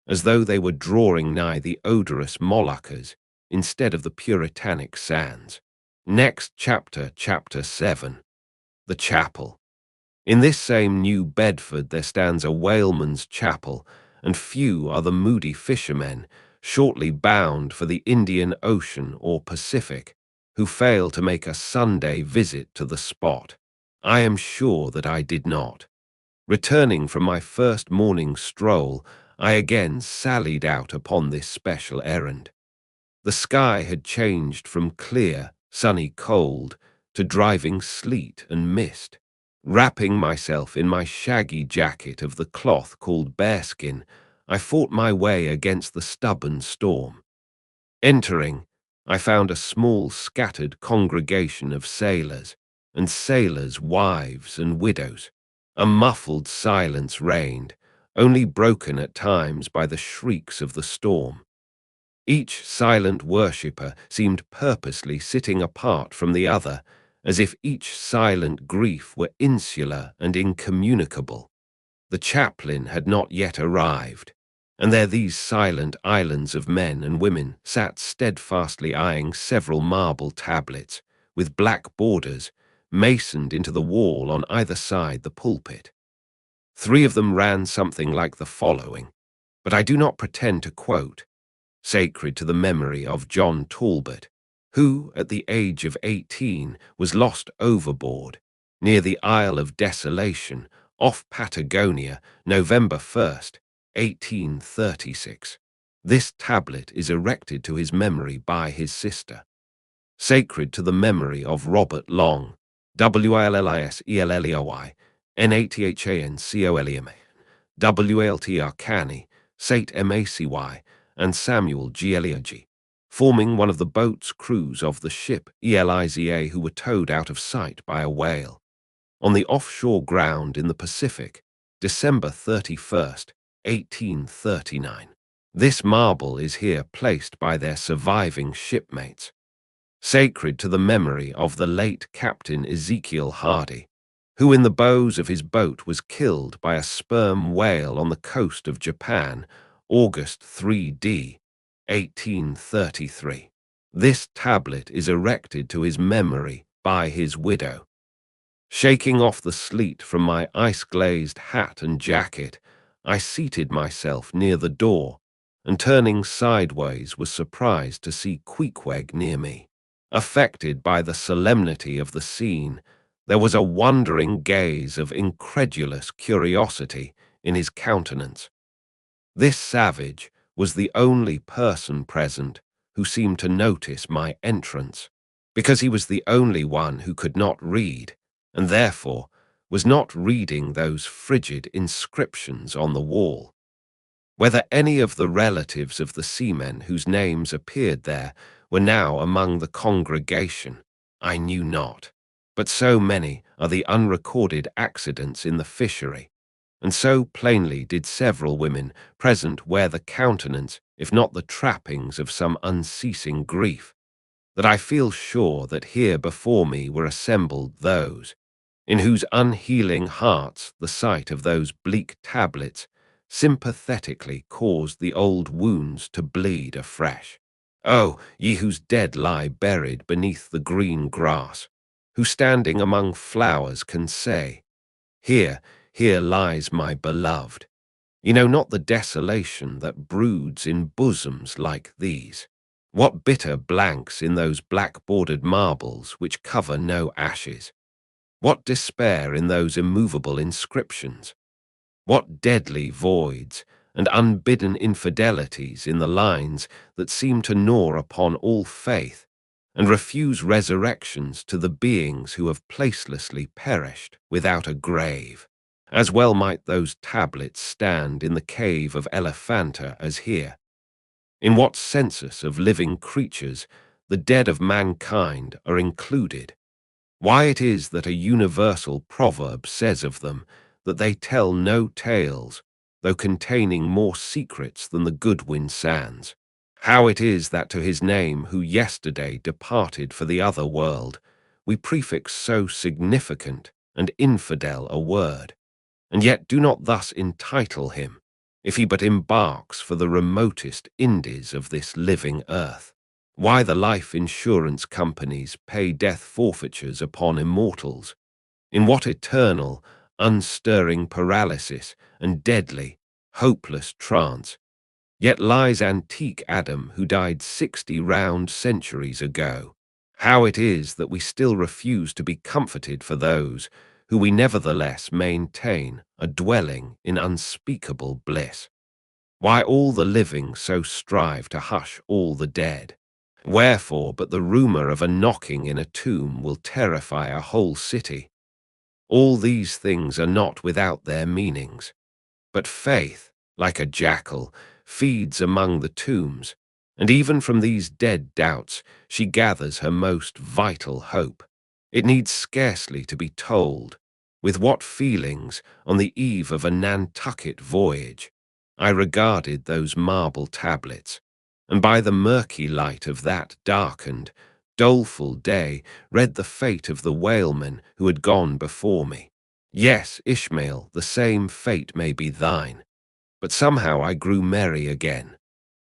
as though they were drawing nigh the odorous Moluccas instead of the puritanic sands. Next chapter, chapter 7. The Chapel. In this same New Bedford there stands a whaleman's chapel, and few are the moody fishermen, shortly bound for the Indian Ocean or Pacific, who fail to make a Sunday visit to the spot. I am sure that I did not. Returning from my first morning stroll, I again sallied out upon this special errand. The sky had changed from clear, sunny cold to driving sleet and mist. Wrapping myself in my shaggy jacket of the cloth called bearskin, I fought my way against the stubborn storm. Entering, I found a small scattered congregation of sailors, and sailors' wives and widows. A muffled silence reigned, only broken at times by the shrieks of the storm. Each silent worshipper seemed purposely sitting apart from the other, as if each silent grief were insular and incommunicable. The chaplain had not yet arrived, and there these silent islands of men and women sat steadfastly eyeing several marble tablets, with black borders, masoned into the wall on either side the pulpit. 3 of them ran something like the following, but I do not pretend to quote. Sacred to the memory of John Talbot, who, at the age of 18, was lost overboard, near the Isle of Desolation, off Patagonia, November 1st, 1836. This tablet is erected to his memory by his sister. Sacred to the memory of Robert Long, Williselloi, Nathancolema, Waltr Canny, St. Macy, and Samuel Gieliogi, forming one of the boat's crews of the ship Eliza who were towed out of sight by a whale, on the offshore ground in the Pacific, December 31st, 1839. This marble is here placed by their surviving shipmates. Sacred to the memory of the late Captain Ezekiel Hardy, who in the bows of his boat was killed by a sperm whale on the coast of Japan, August 3d, 1833. This tablet is erected to his memory by his widow. Shaking off the sleet from my ice-glazed hat and jacket, I seated myself near the door, and turning sideways was surprised to see Queequeg near me. Affected by the solemnity of the scene, there was a wondering gaze of incredulous curiosity in his countenance. This savage was the only person present who seemed to notice my entrance, because he was the only one who could not read, and therefore was not reading those frigid inscriptions on the wall. Whether any of the relatives of the seamen whose names appeared there were now among the congregation, I knew not, but so many are the unrecorded accidents in the fishery, and so plainly did several women present wear the countenance, if not the trappings, of some unceasing grief, that I feel sure that here before me were assembled those in whose unhealing hearts the sight of those bleak tablets sympathetically caused the old wounds to bleed afresh. Oh, ye whose dead lie buried beneath the green grass, who standing among flowers can say, Here, here lies my beloved. You know not the desolation that broods in bosoms like these. What bitter blanks in those black-bordered marbles which cover no ashes. What despair in those immovable inscriptions. What deadly voids and unbidden infidelities in the lines that seem to gnaw upon all faith and refuse resurrections to the beings who have placelessly perished without a grave. As well might those tablets stand in the cave of Elephanta as here. In what census of living creatures the dead of mankind are included? Why it is that a universal proverb says of them that they tell no tales, though containing more secrets than the Goodwin sands. How it is that to his name who yesterday departed for the other world, we prefix so significant and infidel a word, and yet do not thus entitle him, if he but embarks for the remotest Indies of this living earth. Why the life insurance companies pay death forfeitures upon immortals, in what eternal, unstirring paralysis and deadly, hopeless trance, yet lies antique Adam who died 60 round centuries ago. How it is that we still refuse to be comforted for those who we nevertheless maintain a dwelling in unspeakable bliss. Why all the living so strive to hush all the dead. Wherefore but the rumour of a knocking in a tomb will terrify a whole city. All these things are not without their meanings. But faith, like a jackal, feeds among the tombs, and even from these dead doubts she gathers her most vital hope. It needs scarcely to be told with what feelings, on the eve of a Nantucket voyage, I regarded those marble tablets, and by the murky light of that darkened, doleful day read the fate of the whalemen who had gone before me. Yes, Ishmael, the same fate may be thine, but somehow I grew merry again.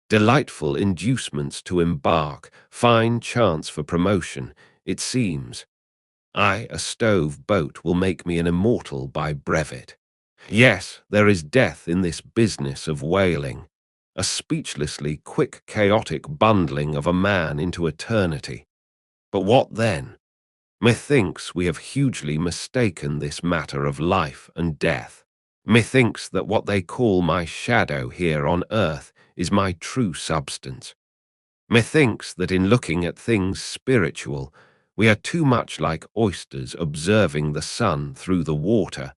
Delightful inducements to embark, fine chance for promotion, it seems. A stove boat will make me an immortal by brevet. Yes, there is death in this business of whaling, a speechlessly quick, chaotic bundling of a man into eternity. But what then? Methinks we have hugely mistaken this matter of life and death. Methinks that what they call my shadow here on earth is my true substance. Methinks that in looking at things spiritual, we are too much like oysters observing the sun through the water,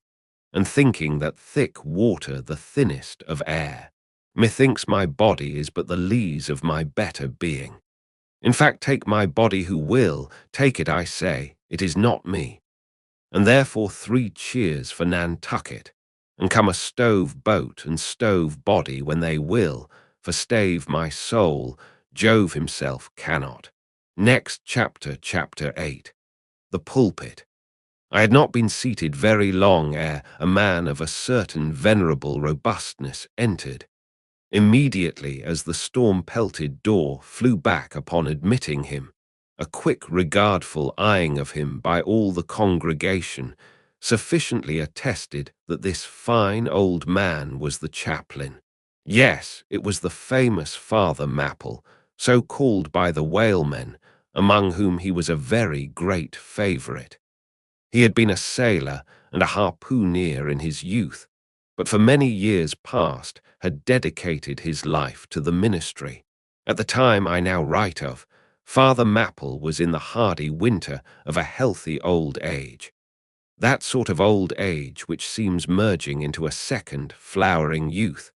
and thinking that thick water the thinnest of air. Methinks my body is but the lees of my better being. In fact, take my body who will, take it, I say, it is not me. And therefore 3 cheers for Nantucket, and come a stove boat and stove body when they will, for stave my soul, Jove himself cannot. Next chapter, chapter 8. The pulpit. I had not been seated very long ere a man of a certain venerable robustness entered. Immediately as the storm-pelted door flew back upon admitting him, a quick regardful eyeing of him by all the congregation sufficiently attested that this fine old man was the chaplain. Yes, it was the famous Father Mapple, so called by the whalemen, among whom he was a very great favourite. He had been a sailor and a harpooneer in his youth, but for many years past had dedicated his life to the ministry. At the time I now write of, Father Mapple was in the hardy winter of a healthy old age. That sort of old age which seems merging into a second flowering youth,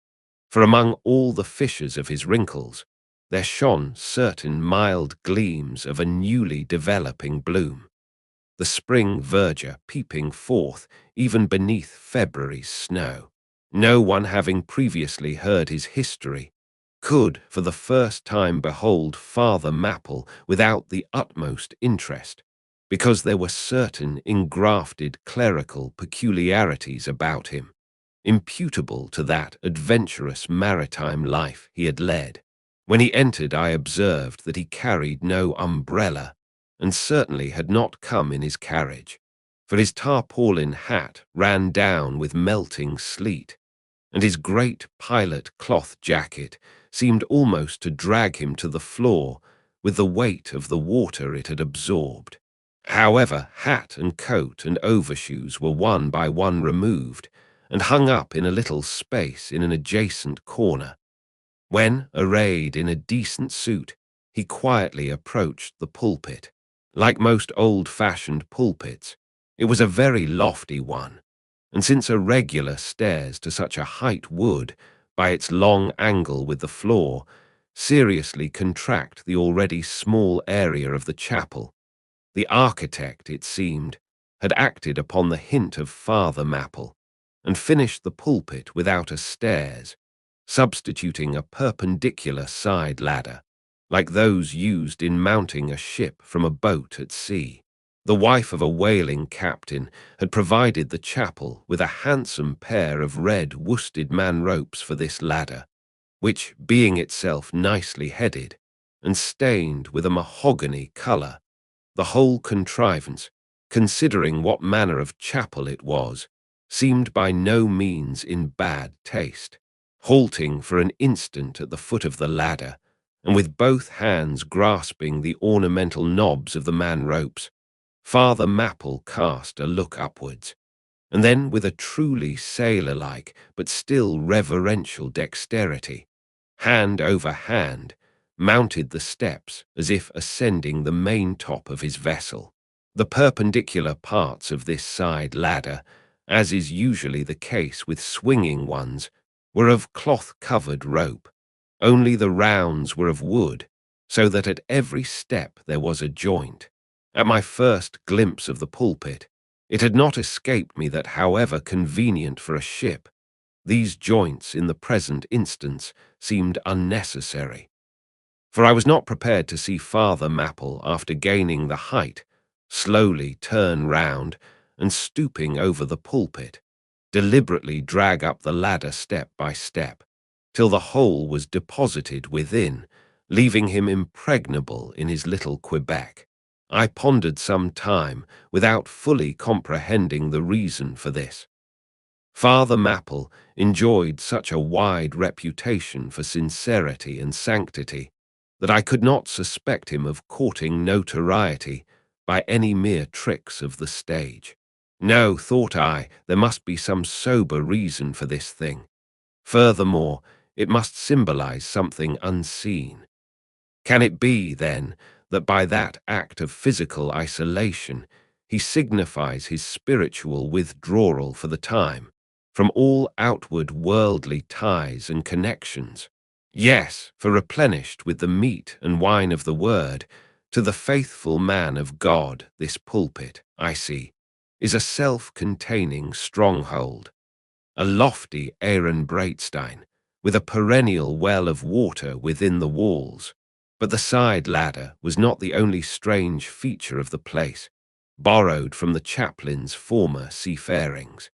for among all the fissures of his wrinkles, there shone certain mild gleams of a newly developing bloom. the spring verdure peeping forth even beneath February's snow. No one having previously heard his history could for the first time behold Father Mapple without the utmost interest, because there were certain engrafted clerical peculiarities about him, imputable to that adventurous maritime life he had led. When he entered, I observed that he carried no umbrella, and certainly had not come in his carriage, for his tarpaulin hat ran down with melting sleet, and his great pilot cloth jacket seemed almost to drag him to the floor with the weight of the water it had absorbed. However, hat and coat and overshoes were one by one removed and hung up in a little space in an adjacent corner. When, arrayed in a decent suit, he quietly approached the pulpit. Like most old-fashioned pulpits, it was a very lofty one, and since a regular stairs to such a height would, by its long angle with the floor, seriously contract the already small area of the chapel, the architect, it seemed, had acted upon the hint of Father Mapple, and finished the pulpit without a stairs, substituting a perpendicular side ladder, like those used in mounting a ship from a boat at sea. The wife of a whaling captain had provided the chapel with a handsome pair of red worsted man ropes for this ladder, which, being itself nicely headed, and stained with a mahogany colour, the whole contrivance, considering what manner of chapel it was, seemed by no means in bad taste. Halting for an instant at the foot of the ladder, and with both hands grasping the ornamental knobs of the man-ropes, Father Mapple cast a look upwards, and then with a truly sailor-like but still reverential dexterity, hand over hand, mounted the steps as if ascending the main top of his vessel. The perpendicular parts of this side ladder, as is usually the case with swinging ones, were of cloth-covered rope. Only the rounds were of wood, so that at every step there was a joint. At my first glimpse of the pulpit, it had not escaped me that, however convenient for a ship, these joints in the present instance seemed unnecessary. For I was not prepared to see Father Mapple, after gaining the height, slowly turn round and, stooping over the pulpit, deliberately drag up the ladder step by step, till the whole was deposited within, leaving him impregnable in his little Quebec. I pondered some time without fully comprehending the reason for this. Father Mapple enjoyed such a wide reputation for sincerity and sanctity that I could not suspect him of courting notoriety by any mere tricks of the stage. No, thought I, there must be some sober reason for this thing. Furthermore, it must symbolize something unseen. Can it be, then, that by that act of physical isolation he signifies his spiritual withdrawal for the time from all outward worldly ties and connections? Yes, for replenished with the meat and wine of the word, to the faithful man of God, this pulpit, I see, is a self-containing stronghold, a lofty Aaron Breitstein, with a perennial well of water within the walls. But the side ladder was not the only strange feature of the place, borrowed from the chaplain's former seafarings.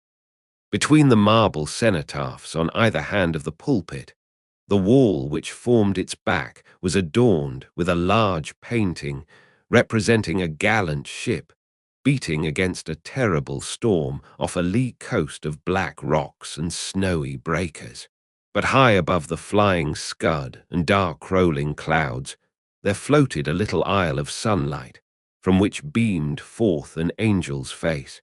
Between the marble cenotaphs on either hand of the pulpit, the wall which formed its back was adorned with a large painting representing a gallant ship beating against a terrible storm off a lee coast of black rocks and snowy breakers. But high above the flying scud and dark rolling clouds, there floated a little isle of sunlight, from which beamed forth an angel's face.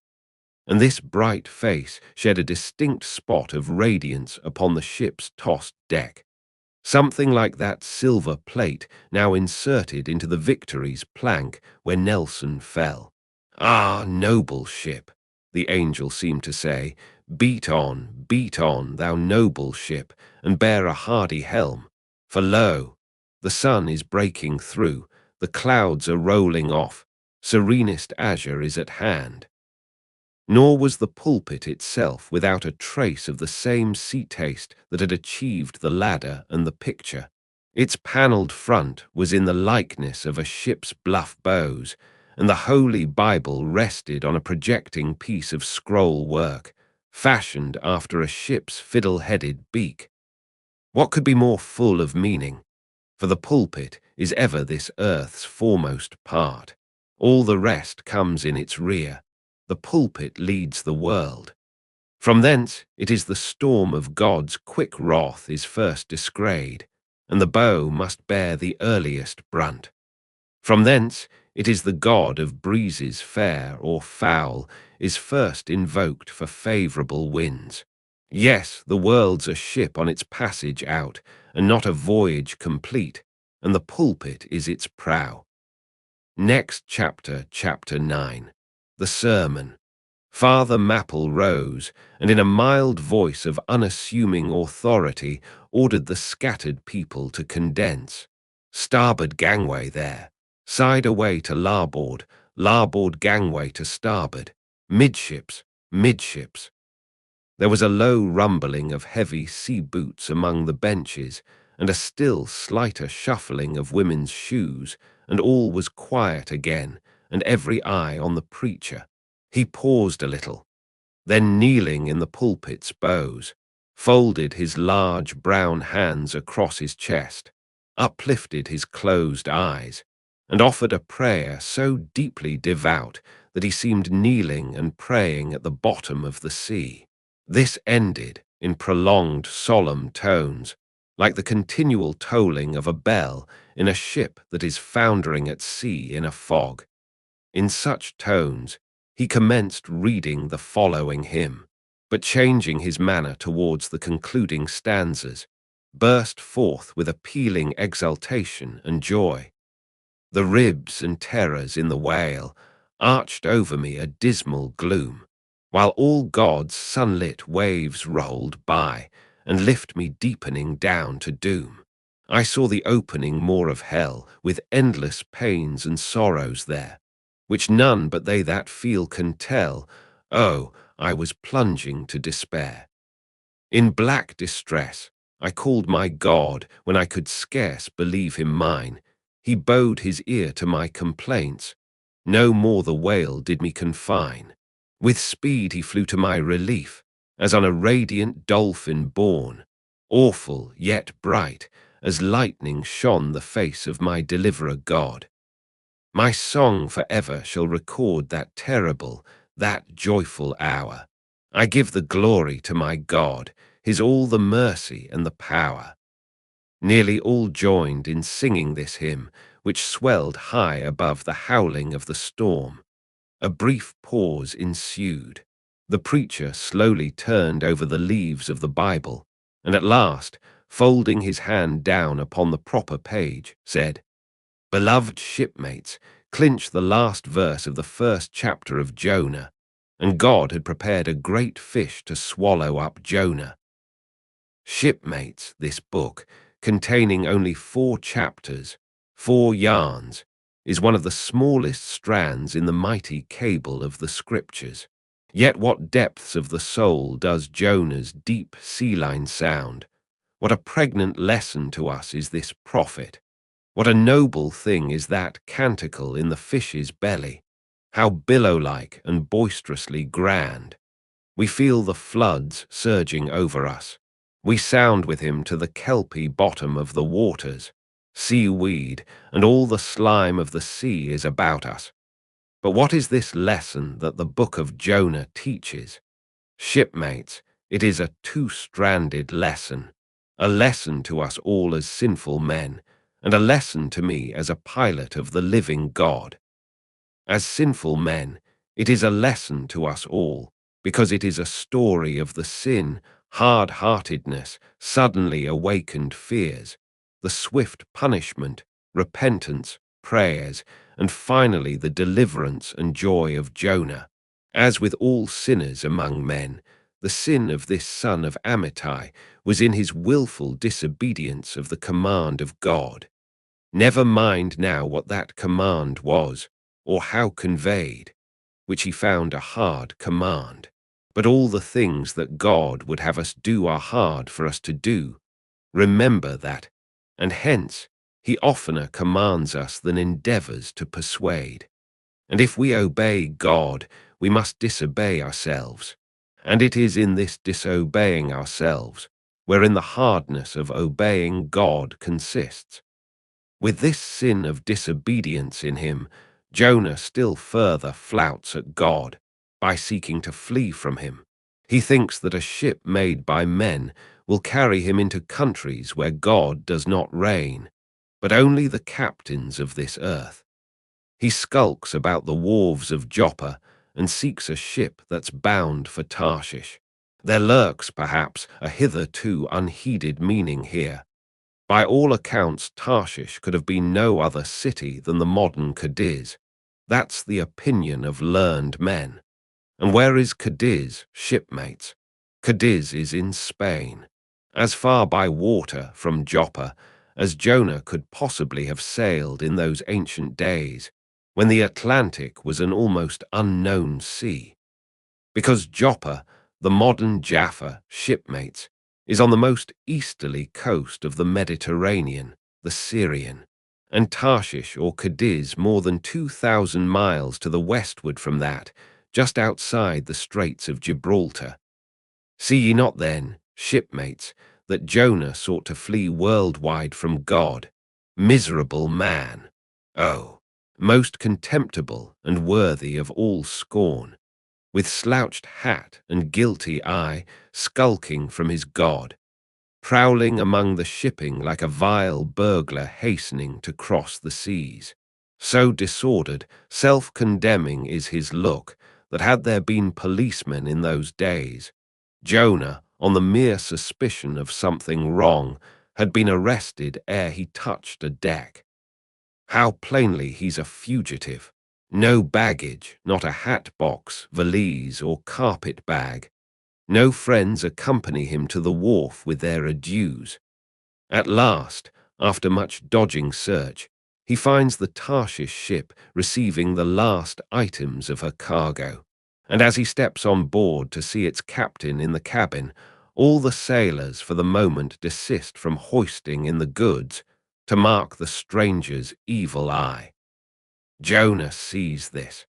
And this bright face shed a distinct spot of radiance upon the ship's tossed deck, something like that silver plate now inserted into the Victory's plank where Nelson fell. Ah, noble ship, the angel seemed to say, beat on, thou noble ship, and bear a hardy helm. For lo, the sun is breaking through, the clouds are rolling off, serenest azure is at hand. Nor was the pulpit itself without a trace of the same sea taste that had achieved the ladder and the picture. Its panelled front was in the likeness of a ship's bluff bows, and the Holy Bible rested on a projecting piece of scroll work, fashioned after a ship's fiddle-headed beak. What could be more full of meaning? For the pulpit is ever this earth's foremost part. All the rest comes in its rear. The pulpit leads the world. From thence it is the storm of God's quick wrath is first descried, and the bow must bear the earliest brunt. From thence it is the God of breezes fair or foul is first invoked for favourable winds. Yes, the world's a ship on its passage out, and not a voyage complete, and the pulpit is its prow. Next chapter, chapter 9. The Sermon. Father Mapple rose, and in a mild voice of unassuming authority ordered the scattered people to condense. Starboard gangway there, side away to larboard, larboard gangway to starboard, midships, midships. There was a low rumbling of heavy sea boots among the benches, and a still slighter shuffling of women's shoes, and all was quiet again, and every eye on the preacher. He paused a little, then kneeling in the pulpit's bows, folded his large brown hands across his chest, uplifted his closed eyes, and offered a prayer so deeply devout that he seemed kneeling and praying at the bottom of the sea. This ended in prolonged solemn tones, like the continual tolling of a bell in a ship that is foundering at sea in a fog. In such tones, he commenced reading the following hymn, but changing his manner towards the concluding stanzas, burst forth with appealing exultation and joy. The ribs and terrors in the whale arched over me a dismal gloom, while all God's sunlit waves rolled by and lift me deepening down to doom. I saw the opening more of hell, with endless pains and sorrows there, which none but they that feel can tell. Oh, I was plunging to despair. In black distress, I called my God when I could scarce believe him mine. He bowed his ear to my complaints. No more the whale did me confine. With speed he flew to my relief, as on a radiant dolphin borne. Awful yet bright, as lightning shone the face of my deliverer God. My song forever shall record that terrible, that joyful hour. I give the glory to my God, his all the mercy and the power. Nearly all joined in singing this hymn, which swelled high above the howling of the storm. A brief pause ensued. The preacher slowly turned over the leaves of the Bible, and at last, folding his hand down upon the proper page, said, "Beloved shipmates, clinch the last verse of the first chapter of Jonah, and God had prepared a great fish to swallow up Jonah." Shipmates, this book, containing only 4 chapters, 4 yarns, is one of the smallest strands in the mighty cable of the Scriptures. Yet what depths of the soul does Jonah's deep sea-line sound? What a pregnant lesson to us is this prophet! What a noble thing is that canticle in the fish's belly! How billow-like and boisterously grand! We feel the floods surging over us. We sound with him to the kelpy bottom of the waters. Seaweed and all the slime of the sea is about us. But what is this lesson that the book of Jonah teaches? Shipmates, it is a 2-stranded lesson. A lesson to us all as sinful men, and a lesson to me as a pilot of the living God. As sinful men, it is a lesson to us all, because it is a story of the sin, hard-heartedness, suddenly awakened fears, the swift punishment, repentance, prayers, and finally the deliverance and joy of Jonah. As with all sinners among men, the sin of this son of Amittai was in his willful disobedience of the command of God. Never mind now what that command was. or how conveyed, which he found a hard command. But all the things that God would have us do are hard for us to do. Remember that, and hence he oftener commands us than endeavors to persuade. And if we obey God, we must disobey ourselves. And it is in this disobeying ourselves wherein the hardness of obeying God consists. With this sin of disobedience in him, Jonah still further flouts at God by seeking to flee from him. He thinks that a ship made by men will carry him into countries where God does not reign, but only the captains of this earth. He skulks about the wharves of Joppa and seeks a ship that's bound for Tarshish. There lurks, perhaps, a hitherto unheeded meaning here. By all accounts, Tarshish could have been no other city than the modern Cadiz. That's the opinion of learned men. And where is Cadiz, shipmates? Cadiz is in Spain, as far by water from Joppa as Jonah could possibly have sailed in those ancient days, when the Atlantic was an almost unknown sea. Because Joppa, the modern Jaffa, shipmates, is on the most easterly coast of the Mediterranean, the Syrian, and Tarshish or Cadiz more than 2,000 miles to the westward from that, just outside the Straits of Gibraltar. See ye not then, shipmates, that Jonah sought to flee worldwide from God? Miserable man! Oh, most contemptible and worthy of all scorn, with slouched hat and guilty eye, skulking from his God, prowling among the shipping like a vile burglar hastening to cross the seas. So disordered, self-condemning is his look, that had there been policemen in those days, Jonah, on the mere suspicion of something wrong, had been arrested ere he touched a deck. How plainly he's a fugitive. No baggage, not a hat box, valise, or carpet bag. No friends accompany him to the wharf with their adieus. At last, after much dodging search, he finds the Tarshish ship receiving the last items of her cargo, and as he steps on board to see its captain in the cabin, all the sailors for the moment desist from hoisting in the goods to mark the stranger's evil eye. Jonah sees this,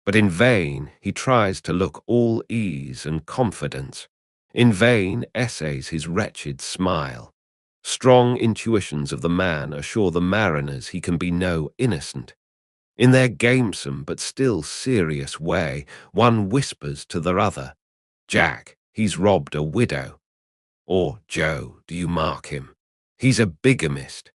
but in vain he tries to look all ease and confidence. In vain essays his wretched smile. Strong intuitions of the man assure the mariners he can be no innocent. In their gamesome but still serious way, one whispers to the other, "Jack, he's robbed a widow." Or, "Joe, do you mark him? He's a bigamist."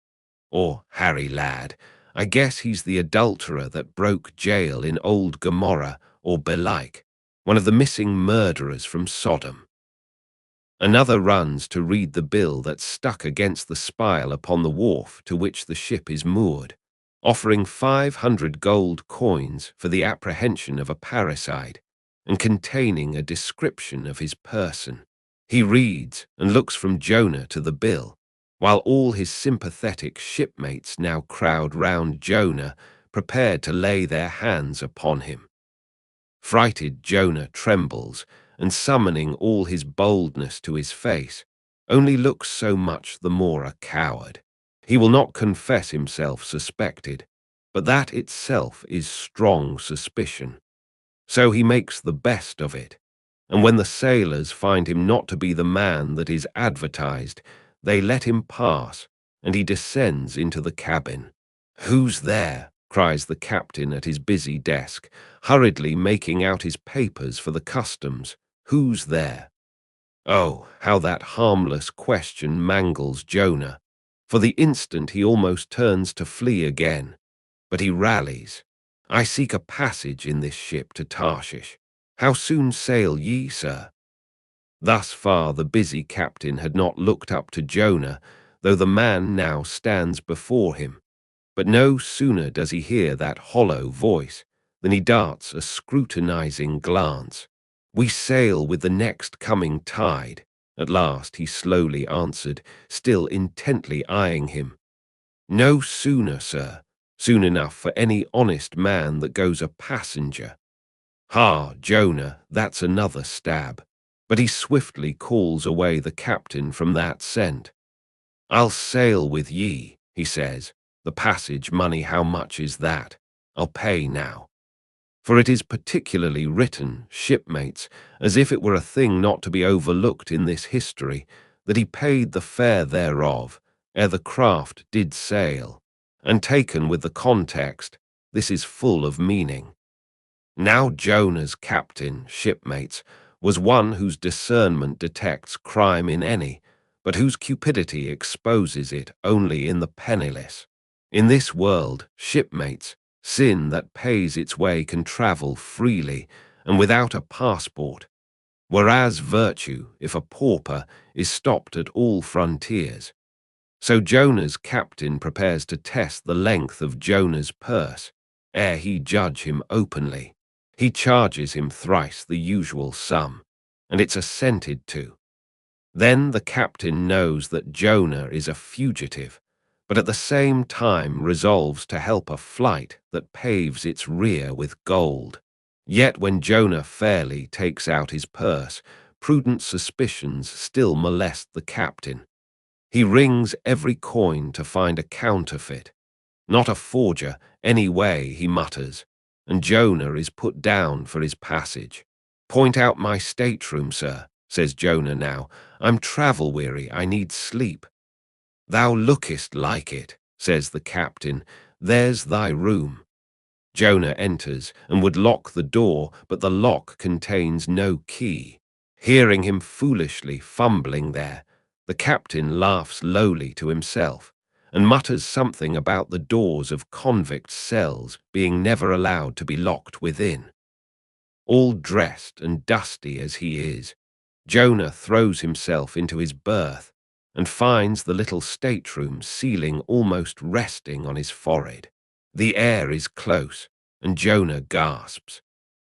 Or, "Harry, lad, I guess he's the adulterer that broke jail in old Gomorrah, or belike, one of the missing murderers from Sodom." Another runs to read the bill that's stuck against the spile upon the wharf to which the ship is moored, offering 500 gold coins for the apprehension of a parricide, and containing a description of his person. He reads and looks from Jonah to the bill, while all his sympathetic shipmates now crowd round Jonah, prepared to lay their hands upon him. Frighted Jonah trembles, and summoning all his boldness to his face, only looks so much the more a coward. He will not confess himself suspected, but that itself is strong suspicion. So he makes the best of it, and when the sailors find him not to be the man that is advertised, they let him pass, and he descends into the cabin. "Who's there?" cries the captain at his busy desk, hurriedly making out his papers for the customs. "Who's there?" Oh, how that harmless question mangles Jonah. For the instant he almost turns to flee again, but he rallies. "I seek a passage in this ship to Tarshish. How soon sail ye, sir?" Thus far the busy captain had not looked up to Jonah, though the man now stands before him. But no sooner does he hear that hollow voice than he darts a scrutinizing glance. "We sail with the next coming tide," at last he slowly answered, still intently eyeing him. "No sooner, sir. soon enough for any honest man that goes a passenger. Ha, Jonah, that's another stab. But he swiftly calls away the captain from that scent. I'll sail with ye, he says. The passage money, how much is that? I'll pay now. For it is particularly written, shipmates, as if it were a thing not to be overlooked in this history, that he paid the fare thereof, ere the craft did sail. And taken with the context, this is full of meaning. Now Jonah's captain, shipmates, was one whose discernment detects crime in any, but whose cupidity exposes it only in the penniless. In this world, shipmates, sin that pays its way can travel freely and without a passport, whereas virtue, if a pauper, is stopped at all frontiers. So Jonah's captain prepares to test the length of Jonah's purse, ere he judge him openly. He charges him thrice the usual sum, and it's assented to. Then the captain knows that Jonah is a fugitive, but at the same time resolves to help a flight that paves its rear with gold. Yet when Jonah fairly takes out his purse, prudent suspicions still molest the captain. He rings every coin to find a counterfeit. Not a forger, any way, he mutters, and Jonah is put down for his passage. Point out my stateroom, sir, says Jonah now. I'm travel-weary, I need sleep. Thou lookest like it, says the captain. There's thy room. Jonah enters and would lock the door, but the lock contains no key. Hearing him foolishly fumbling there, the captain laughs lowly to himself and mutters something about the doors of convict cells being never allowed to be locked within. All dressed and dusty as he is, Jonah throws himself into his berth and finds the little stateroom ceiling almost resting on his forehead. The air is close, and Jonah gasps.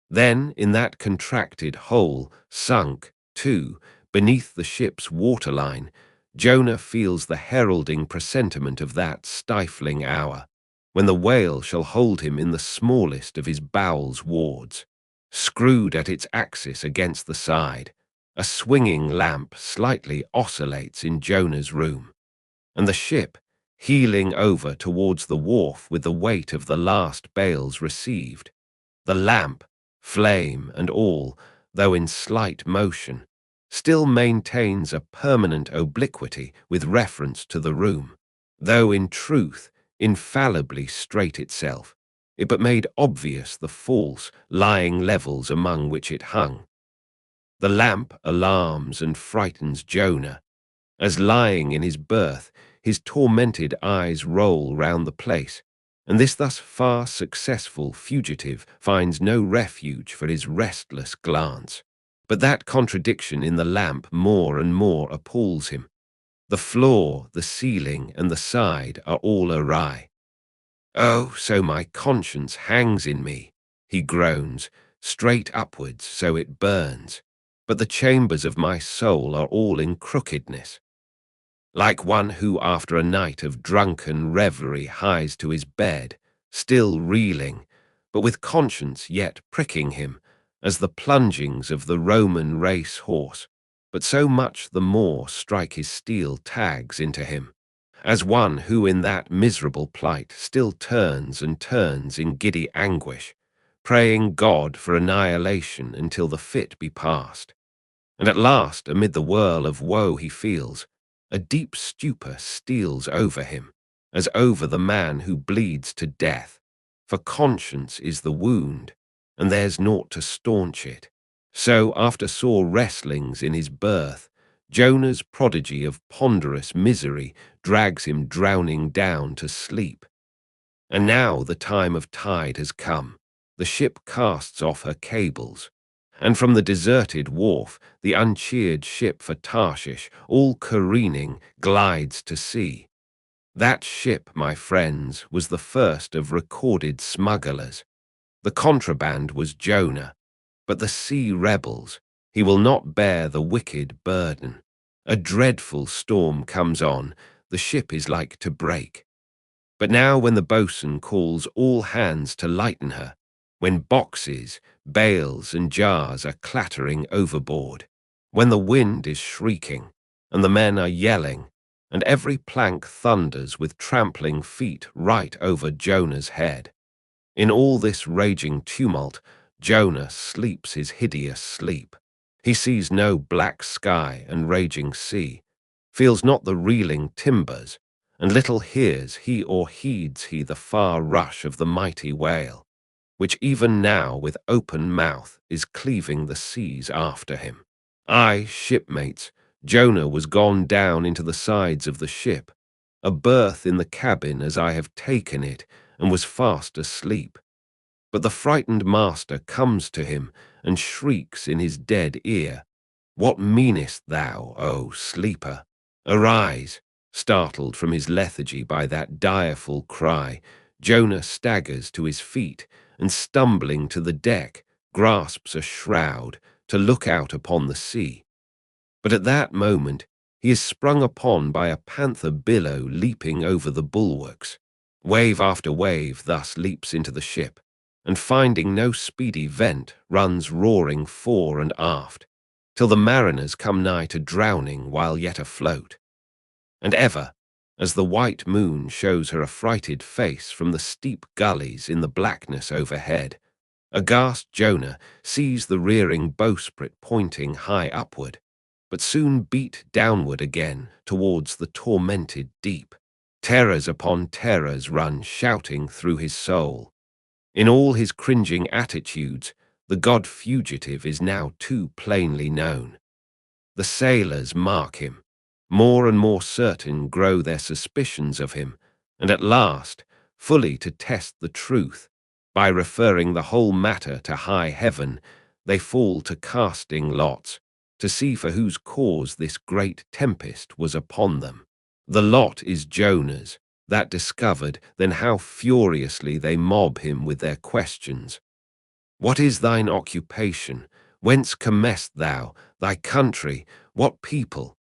Then, in that contracted hole, sunk, too, beneath the ship's waterline, Jonah feels the heralding presentiment of that stifling hour, when the whale shall hold him in the smallest of his bowel's wards. Screwed at its axis against the side, a swinging lamp slightly oscillates in Jonah's room, and the ship, heeling over towards the wharf with the weight of the last bales received, the lamp, flame and all, though in slight motion, still maintains a permanent obliquity with reference to the room, though in truth infallibly straight itself, it but made obvious the false, lying levels among which it hung. The lamp alarms and frightens Jonah, as lying in his berth, his tormented eyes roll round the place, and this thus far successful fugitive finds no refuge for his restless glance. But that contradiction in the lamp more and more appalls him. The floor, the ceiling, and the side are all awry. Oh, so my conscience hangs in me, he groans, straight upwards so it burns, but the chambers of my soul are all in crookedness. Like one who after a night of drunken revelry hies to his bed, still reeling, but with conscience yet pricking him, as the plungings of the Roman race horse, but so much the more strike his steel tags into him, as one who in that miserable plight still turns and turns in giddy anguish, praying God for annihilation until the fit be past. And at last, amid the whirl of woe he feels, a deep stupor steals over him, as over the man who bleeds to death, for conscience is the wound, and there's naught to staunch it. So, after sore wrestlings in his berth, Jonah's prodigy of ponderous misery drags him drowning down to sleep. And now the time of tide has come. The ship casts off her cables, and from the deserted wharf, the uncheered ship for Tarshish, all careening, glides to sea. That ship, my friends, was the first of recorded smugglers. The contraband was Jonah, but the sea rebels, he will not bear the wicked burden. A dreadful storm comes on, the ship is like to break. But now when the boatswain calls all hands to lighten her, when boxes, bales, and jars are clattering overboard, when the wind is shrieking, and the men are yelling, and every plank thunders with trampling feet right over Jonah's head, in all this raging tumult, Jonah sleeps his hideous sleep. He sees no black sky and raging sea, feels not the reeling timbers, and little hears he or heeds he the far rush of the mighty whale, which even now with open mouth is cleaving the seas after him. Aye, shipmates, Jonah was gone down into the sides of the ship, a berth in the cabin as I have taken it, and was fast asleep. But the frightened master comes to him and shrieks in his dead ear, "What meanest thou, O sleeper? Arise!" Startled from his lethargy by that direful cry, Jonah staggers to his feet and, stumbling to the deck, grasps a shroud to look out upon the sea. But at that moment he is sprung upon by a panther billow leaping over the bulwarks. Wave after wave thus leaps into the ship, and finding no speedy vent, runs roaring fore and aft, till the mariners come nigh to drowning while yet afloat. And ever, as the white moon shows her affrighted face from the steep gullies in the blackness overhead, aghast Jonah sees the rearing bowsprit pointing high upward, but soon beat downward again towards the tormented deep. Terrors upon terrors run shouting through his soul. In all his cringing attitudes, the god-fugitive is now too plainly known. The sailors mark him. More and more certain grow their suspicions of him, and at last, fully to test the truth, by referring the whole matter to high heaven, they fall to casting lots, to see for whose cause this great tempest was upon them. The lot is Jonah's. That discovered, then how furiously they mob him with their questions. What is thine occupation? Whence comest thou? Thy country? What people?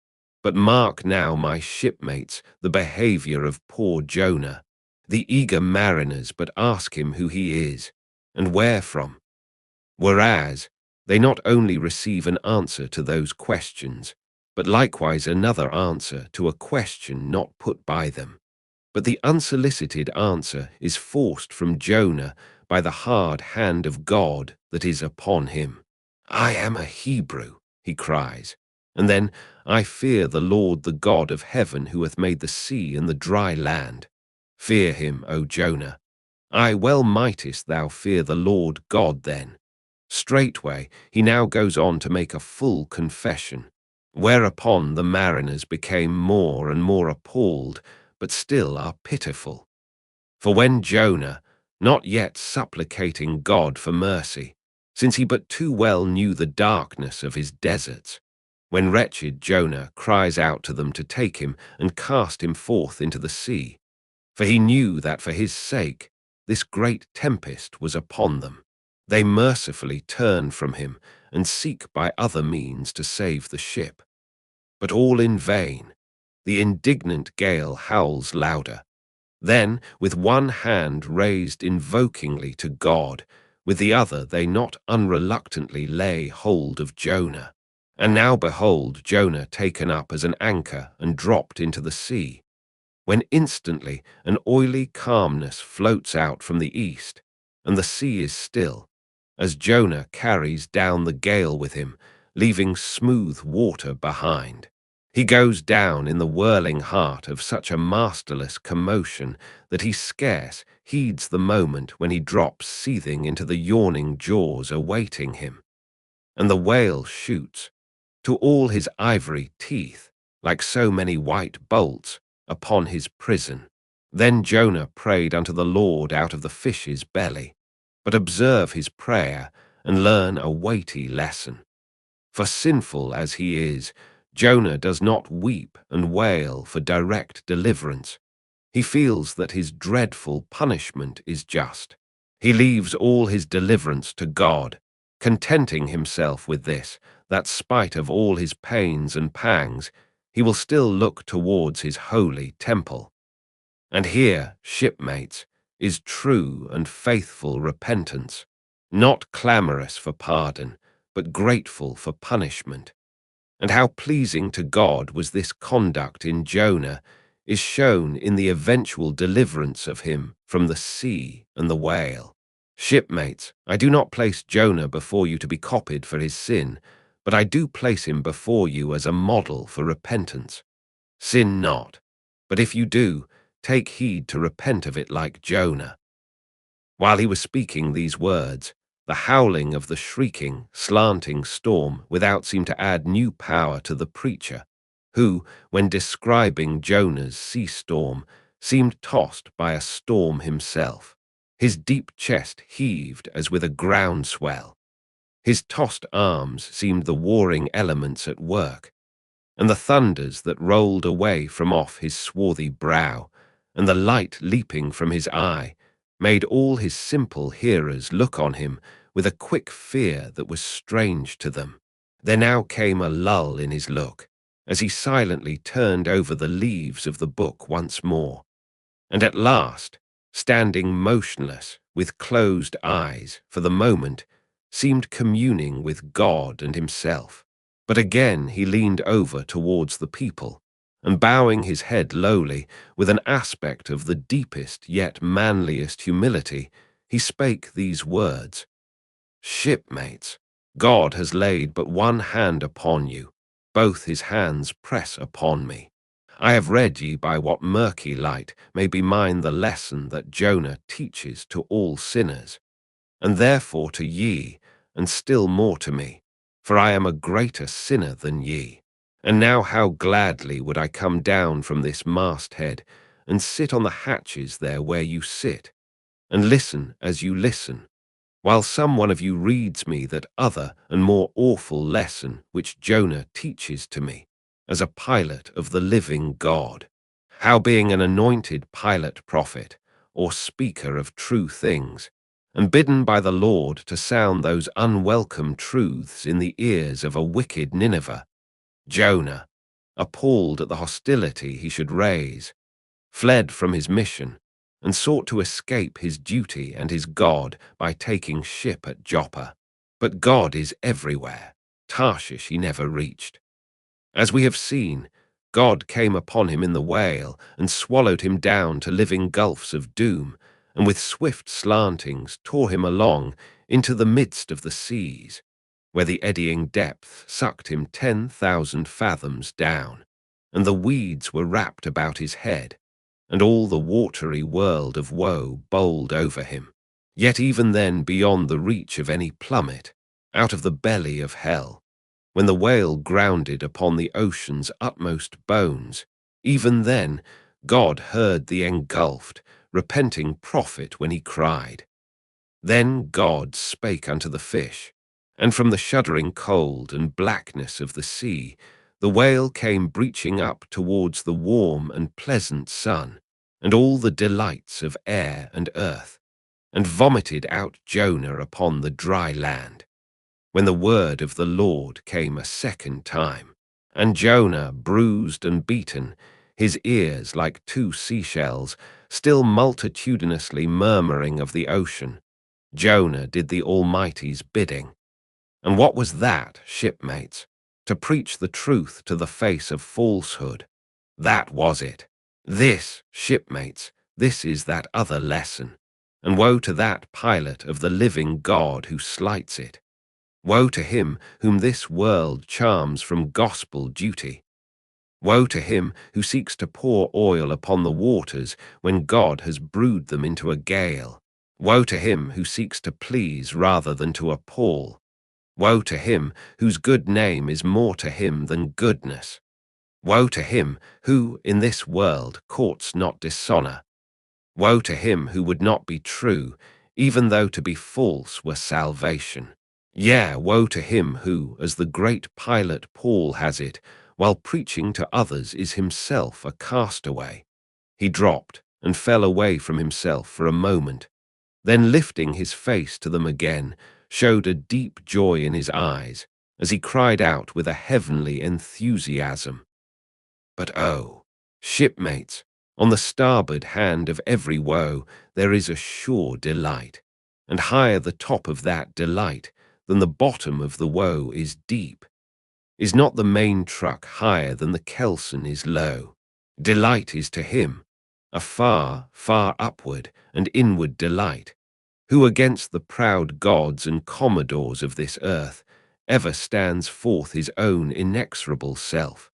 But mark now, my shipmates, the behaviour of poor Jonah. The eager mariners but ask him who he is, and where from. Whereas, they not only receive an answer to those questions, but likewise another answer to a question not put by them. But the unsolicited answer is forced from Jonah by the hard hand of God that is upon him. "I am a Hebrew," he cries, and then, "I fear the Lord, the God of heaven, who hath made the sea and the dry land." Fear him, O Jonah. Aye, well mightest thou fear the Lord God then. Straightway he now goes on to make a full confession, whereupon the mariners became more and more appalled, but still are pitiful. For when Jonah, not yet supplicating God for mercy, since he but too well knew the darkness of his deserts, when wretched Jonah cries out to them to take him and cast him forth into the sea, for he knew that for his sake this great tempest was upon them, they mercifully turn from him and seek by other means to save the ship. But all in vain. The indignant gale howls louder. Then, with one hand raised invokingly to God, with the other they not unreluctantly lay hold of Jonah. And now behold Jonah taken up as an anchor and dropped into the sea, when instantly an oily calmness floats out from the east, and the sea is still, as Jonah carries down the gale with him, leaving smooth water behind. He goes down in the whirling heart of such a masterless commotion that he scarce heeds the moment when he drops seething into the yawning jaws awaiting him. And the whale shoots, to all his ivory teeth, like so many white bolts, upon his prison. Then Jonah prayed unto the Lord out of the fish's belly. But observe his prayer, and learn a weighty lesson. For sinful as he is, Jonah does not weep and wail for direct deliverance. He feels that his dreadful punishment is just. He leaves all his deliverance to God, contenting himself with this, that spite of all his pains and pangs, he will still look towards his holy temple. And here, shipmates, is true and faithful repentance, not clamorous for pardon, but grateful for punishment. And how pleasing to God was this conduct in Jonah is shown in the eventual deliverance of him from the sea and the whale. Shipmates, I do not place Jonah before you to be copied for his sin, but I do place him before you as a model for repentance. Sin not, but if you do, take heed to repent of it like Jonah. While he was speaking these words, the howling of the shrieking, slanting storm without seemed to add new power to the preacher, who, when describing Jonah's sea storm, seemed tossed by a storm himself. His deep chest heaved as with a groundswell. His tossed arms seemed the warring elements at work, and the thunders that rolled away from off his swarthy brow, and the light leaping from his eye, made all his simple hearers look on him with a quick fear that was strange to them. There now came a lull in his look, as he silently turned over the leaves of the book once more, and at last, standing motionless, with closed eyes, for the moment, seemed communing with God and himself. But again he leaned over towards the people, and bowing his head lowly, with an aspect of the deepest yet manliest humility, he spake these words: Shipmates, God has laid but one hand upon you, both his hands press upon me. I have read ye by what murky light may be mine the lesson that Jonah teaches to all sinners, and therefore to ye, and still more to me, for I am a greater sinner than ye. And now how gladly would I come down from this masthead, and sit on the hatches there where you sit, and listen as you listen, while some one of you reads me that other and more awful lesson which Jonah teaches to me, as a pilot of the living God, how being an anointed pilot prophet, or speaker of true things, and bidden by the Lord to sound those unwelcome truths in the ears of a wicked Nineveh, Jonah, appalled at the hostility he should raise, fled from his mission, and sought to escape his duty and his God by taking ship at Joppa. But God is everywhere. Tarshish he never reached. As we have seen, God came upon him in the whale and swallowed him down to living gulfs of doom, and with swift slantings tore him along into the midst of the seas, where the eddying depth sucked him 10,000 fathoms down, and the weeds were wrapped about his head, and all the watery world of woe bowled over him. Yet even then, beyond the reach of any plummet, out of the belly of hell, when the whale grounded upon the ocean's utmost bones, even then God heard the engulfed, repenting prophet when he cried. Then God spake unto the fish, and from the shuddering cold and blackness of the sea, the whale came breaching up towards the warm and pleasant sun, and all the delights of air and earth, and vomited out Jonah upon the dry land, when the word of the Lord came a second time. And Jonah, bruised and beaten, his ears like two seashells, still multitudinously murmuring of the ocean, Jonah did the Almighty's bidding. And what was that, shipmates? To preach the truth to the face of falsehood. That was it. This, shipmates, this is that other lesson. And woe to that pilot of the living God who slights it. Woe to him whom this world charms from gospel duty. Woe to him who seeks to pour oil upon the waters when God has brewed them into a gale. Woe to him who seeks to please rather than to appall. Woe to him whose good name is more to him than goodness. Woe to him who, in this world, courts not dishonor. Woe to him who would not be true, even though to be false were salvation. Yea, woe to him who, as the great pilot Paul has it, while preaching to others is himself a castaway. He dropped and fell away from himself for a moment, then lifting his face to them again, showed a deep joy in his eyes, as he cried out with a heavenly enthusiasm. But oh, shipmates, On the starboard hand of every woe there is a sure delight, and higher the top of that delight than the bottom of the woe is deep. Is not the main truck higher than the kelson is low? Delight is to him a far, far upward and inward delight, who against the proud gods and commodores of this earth ever stands forth his own inexorable self.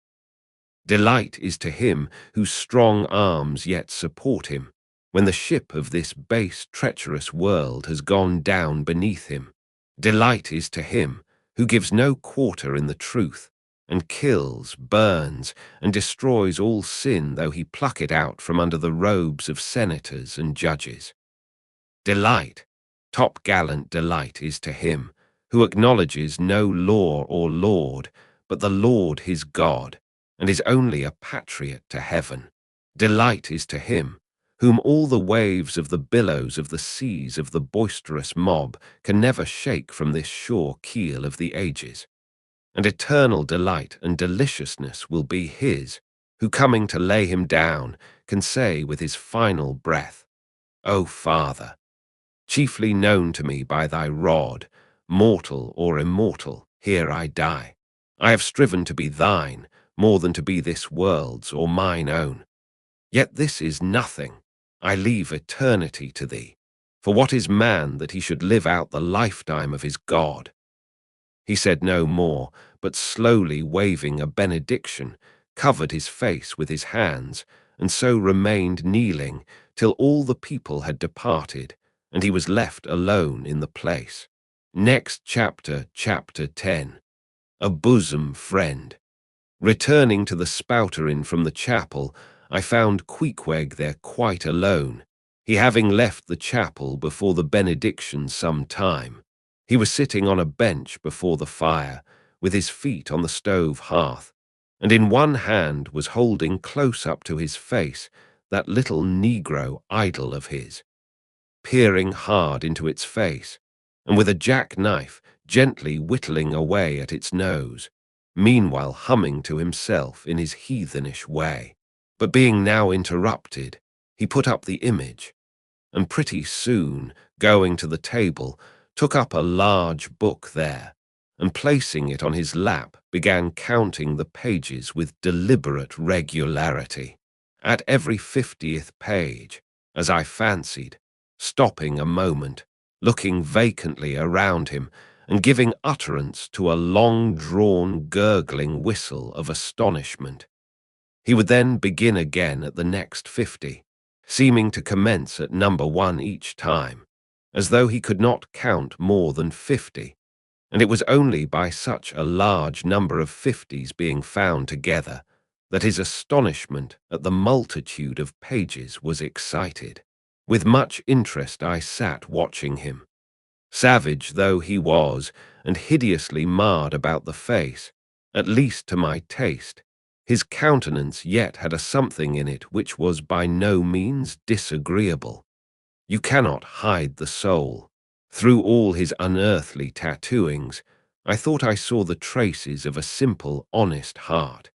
Delight is to him whose strong arms yet support him, when the ship of this base, treacherous world has gone down beneath him. Delight is to him who gives no quarter in the truth, and kills, burns, and destroys all sin, though he pluck it out from under the robes of senators and judges. Delight, top-gallant delight, is to him who acknowledges no law or lord, but the Lord his God, and is only a patriot to heaven. Delight is to him whom all the waves of the billows of the seas of the boisterous mob can never shake from this sure keel of the ages. And eternal delight and deliciousness will be his, who coming to lay him down can say with his final breath, O Father, chiefly known to me by thy rod, mortal or immortal, here I die. I have striven to be thine, more than to be this world's or mine own. Yet this is nothing. I leave eternity to thee. For what is man that he should live out the lifetime of his God? He said no more, but slowly waving a benediction, covered his face with his hands, and so remained kneeling till all the people had departed, and he was left alone in the place. Next chapter, chapter 10. A bosom friend. Returning to the Spouter Inn from the chapel, I found Queequeg there quite alone, he having left the chapel before the benediction some time. He was sitting on a bench before the fire, with his feet on the stove hearth, and in one hand was holding close up to his face that little negro idol of his, peering hard into its face, and with a jackknife gently whittling away at its nose, meanwhile humming to himself in his heathenish way. But being now interrupted, he put up the image, and pretty soon, going to the table, took up a large book there, and placing it on his lap, began counting the pages with deliberate regularity. At every 50th page, as I fancied, stopping a moment, looking vacantly around him, and giving utterance to a long-drawn, gurgling whistle of astonishment. He would then begin again at the next 50, seeming to commence at number 1 each time, as though he could not count more than 50, and it was only by such a large number of 50s being found together that his astonishment at the multitude of pages was excited. With much interest I sat watching him. Savage though he was, and hideously marred about the face, at least to my taste, his countenance yet had a something in it which was by no means disagreeable. You cannot hide the soul. Through all his unearthly tattooings, I thought I saw the traces of a simple, honest heart,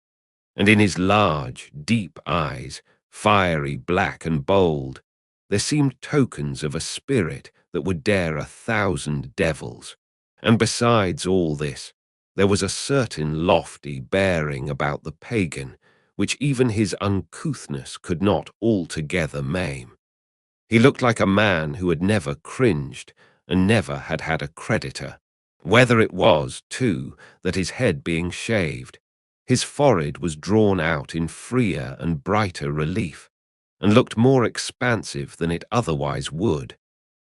and in his large, deep eyes, fiery, black, and bold, there seemed tokens of a spirit that would dare 1,000 devils. And besides all this, there was a certain lofty bearing about the pagan, which even his uncouthness could not altogether maim. He looked like a man who had never cringed, and never had had a creditor. Whether it was, too, that his head being shaved, his forehead was drawn out in freer and brighter relief, and looked more expansive than it otherwise would,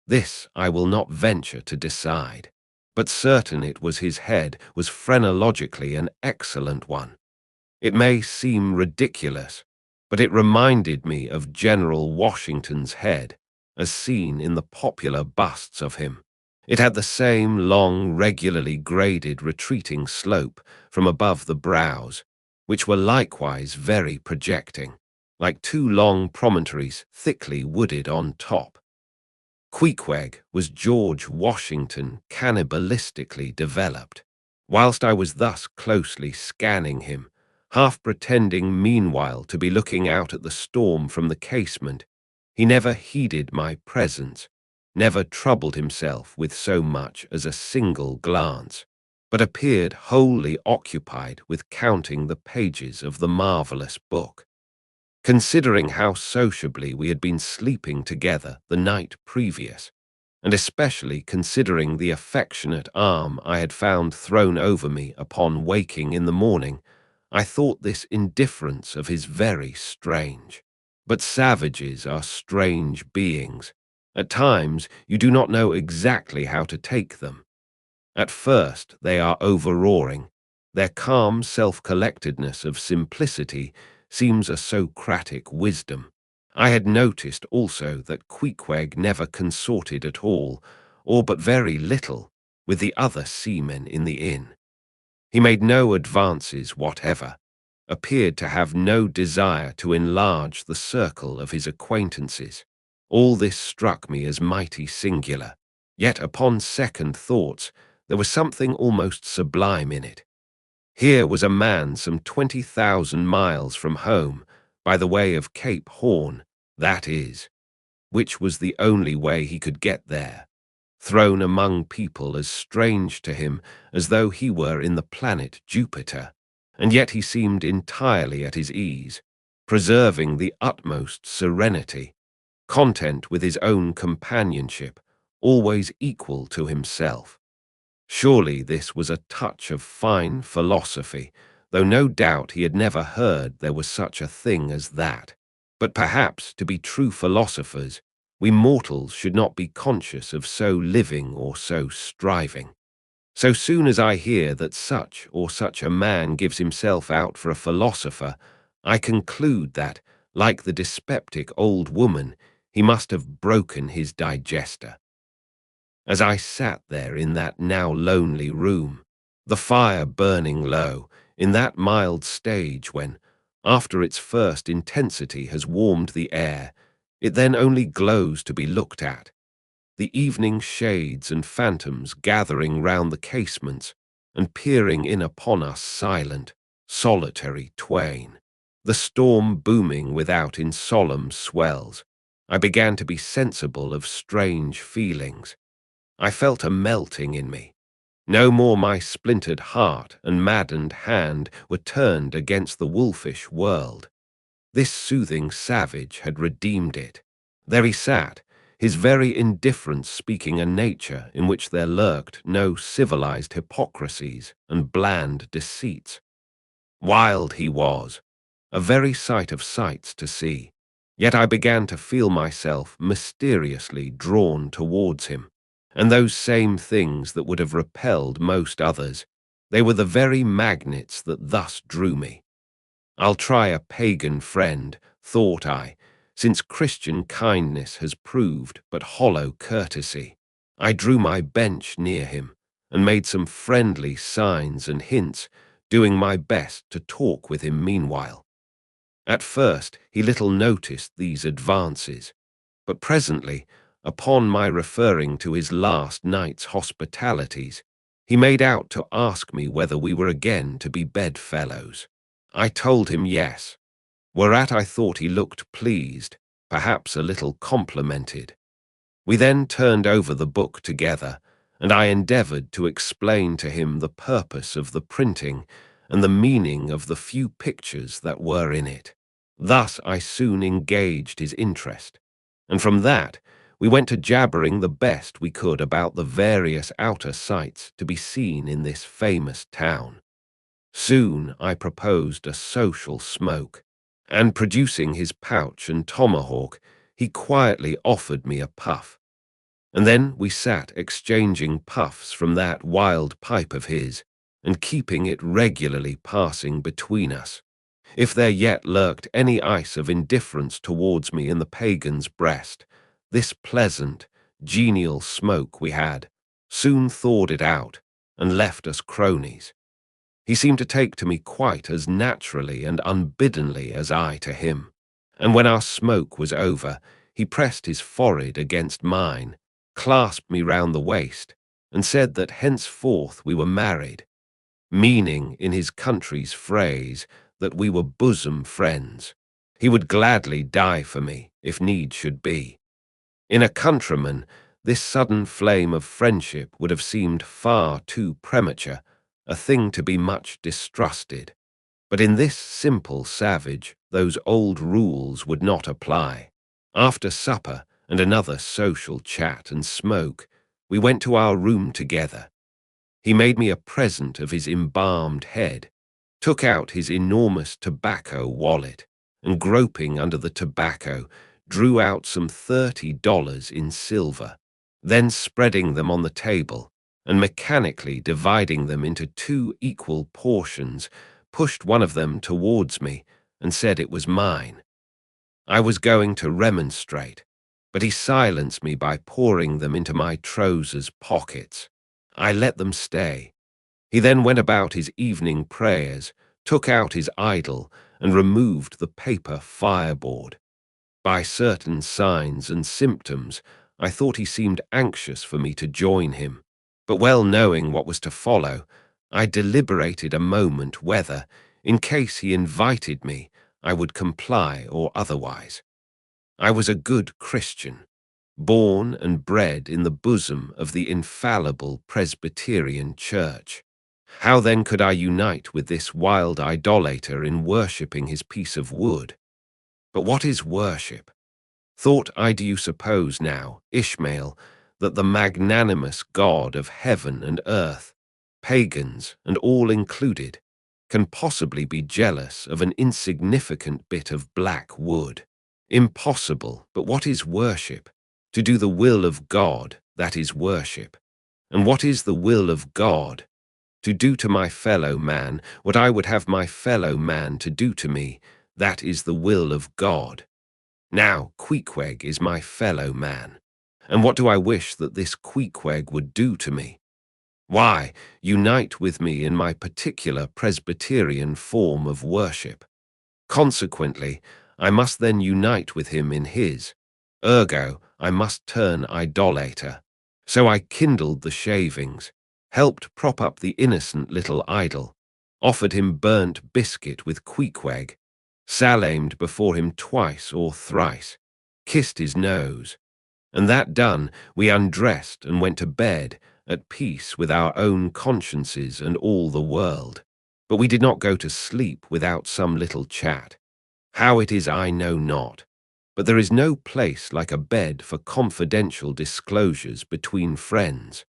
this I will not venture to decide. But certain it was his head was phrenologically an excellent one. It may seem ridiculous, but it reminded me of General Washington's head, as seen in the popular busts of him. It had the same long, regularly graded retreating slope from above the brows, which were likewise very projecting, like 2 long promontories thickly wooded on top. Queequeg was George Washington cannibalistically developed. Whilst I was thus closely scanning him, half pretending meanwhile to be looking out at the storm from the casement. He never heeded my presence, never troubled himself with so much as a single glance, but appeared wholly occupied with counting the pages of the marvelous book. Considering how sociably we had been sleeping together the night previous, and especially considering the affectionate arm I had found thrown over me upon waking in the morning, I thought this indifference of his very strange. But savages are strange beings. At times you do not know exactly how to take them. At first they are overawing. Their calm self-collectedness of simplicity seems a Socratic wisdom. I had noticed also that Queequeg never consorted at all, or but very little, with the other seamen in the inn. He made no advances whatever, appeared to have no desire to enlarge the circle of his acquaintances. All this struck me as mighty singular, yet upon second thoughts there was something almost sublime in it. Here was a man some 20,000 miles from home, by the way of Cape Horn, that is, which was the only way he could get there, thrown among people as strange to him as though he were in the planet Jupiter, and yet he seemed entirely at his ease, preserving the utmost serenity, content with his own companionship, always equal to himself. Surely this was a touch of fine philosophy, though no doubt he had never heard there was such a thing as that. But perhaps, to be true philosophers, we mortals should not be conscious of so living or so striving. So soon as I hear that such or such a man gives himself out for a philosopher, I conclude that, like the dyspeptic old woman, he must have broken his digester. As I sat there in that now lonely room, the fire burning low, in that mild stage when, after its first intensity has warmed the air, it then only glows to be looked at, the evening shades and phantoms gathering round the casements and peering in upon us silent, solitary twain, the storm booming without in solemn swells, I began to be sensible of strange feelings. I felt a melting in me. No more my splintered heart and maddened hand were turned against the wolfish world. This soothing savage had redeemed it. There he sat, his very indifference speaking a nature in which there lurked no civilized hypocrisies and bland deceits. Wild he was, a very sight of sights to see, yet I began to feel myself mysteriously drawn towards him. And those same things that would have repelled most others, they were the very magnets that thus drew me. I'll try a pagan friend, thought I, since Christian kindness has proved but hollow courtesy. I drew my bench near him, and made some friendly signs and hints, doing my best to talk with him meanwhile. At first he little noticed these advances, but presently, upon my referring to his last night's hospitalities, he made out to ask me whether we were again to be bedfellows. I told him yes, whereat I thought he looked pleased, perhaps a little complimented. We then turned over the book together, and I endeavored to explain to him the purpose of the printing and the meaning of the few pictures that were in it. Thus I soon engaged his interest, and from that we went to jabbering the best we could about the various outer sights to be seen in this famous town. Soon I proposed a social smoke, and producing his pouch and tomahawk, he quietly offered me a puff. And then we sat exchanging puffs from that wild pipe of his, and keeping it regularly passing between us. If there yet lurked any ice of indifference towards me in the pagan's breast, this pleasant, genial smoke we had soon thawed it out and left us cronies. He seemed to take to me quite as naturally and unbiddenly as I to him, and when our smoke was over, he pressed his forehead against mine, clasped me round the waist, and said that henceforth we were married, meaning, in his country's phrase, that we were bosom friends. He would gladly die for me, if need should be. In a countryman, this sudden flame of friendship would have seemed far too premature, a thing to be much distrusted. But in this simple savage, those old rules would not apply. After supper and another social chat and smoke, we went to our room together. He made me a present of his embalmed head, took out his enormous tobacco wallet, and groping under the tobacco, drew out some $30 in silver, then spreading them on the table, and mechanically dividing them into 2 equal portions, pushed one of them towards me, and said it was mine. I was going to remonstrate, but he silenced me by pouring them into my trousers pockets. I let them stay. He then went about his evening prayers, took out his idol, and removed the paper fireboard. By certain signs and symptoms, I thought he seemed anxious for me to join him, but well knowing what was to follow, I deliberated a moment whether, in case he invited me, I would comply or otherwise. I was a good Christian, born and bred in the bosom of the infallible Presbyterian Church. How then could I unite with this wild idolater in worshipping his piece of wood? But what is worship? Thought I, do you suppose now, Ishmael, that the magnanimous God of heaven and earth, pagans and all included, can possibly be jealous of an insignificant bit of black wood? Impossible. But what is worship? To do the will of God, that is worship. And what is the will of God? To do to my fellow man what I would have my fellow man to do to me, that is the will of God. Now, Queequeg is my fellow man. And what do I wish that this Queequeg would do to me? Why, unite with me in my particular Presbyterian form of worship. Consequently, I must then unite with him in his. Ergo, I must turn idolater. So I kindled the shavings, helped prop up the innocent little idol, offered him burnt biscuit with Queequeg, salamed before him twice or thrice, kissed his nose, and that done, we undressed and went to bed, at peace with our own consciences and all the world. But we did not go to sleep without some little chat. How it is I know not, but there is no place like a bed for confidential disclosures between friends.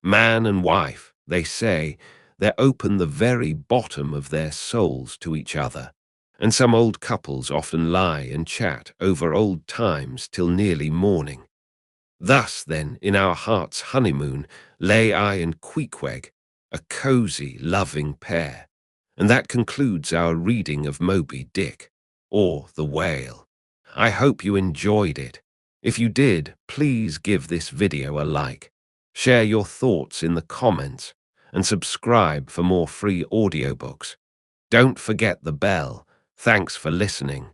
Man and wife, they say, they open the very bottom of their souls to each other, and some old couples often lie and chat over old times till nearly morning. Thus, then, in our heart's honeymoon, lay I and Queequeg, a cosy, loving pair, and that concludes our reading of Moby Dick, or The Whale. I hope you enjoyed it. If you did, please give this video a like, share your thoughts in the comments, and subscribe for more free audiobooks. Don't forget the bell. Thanks for listening.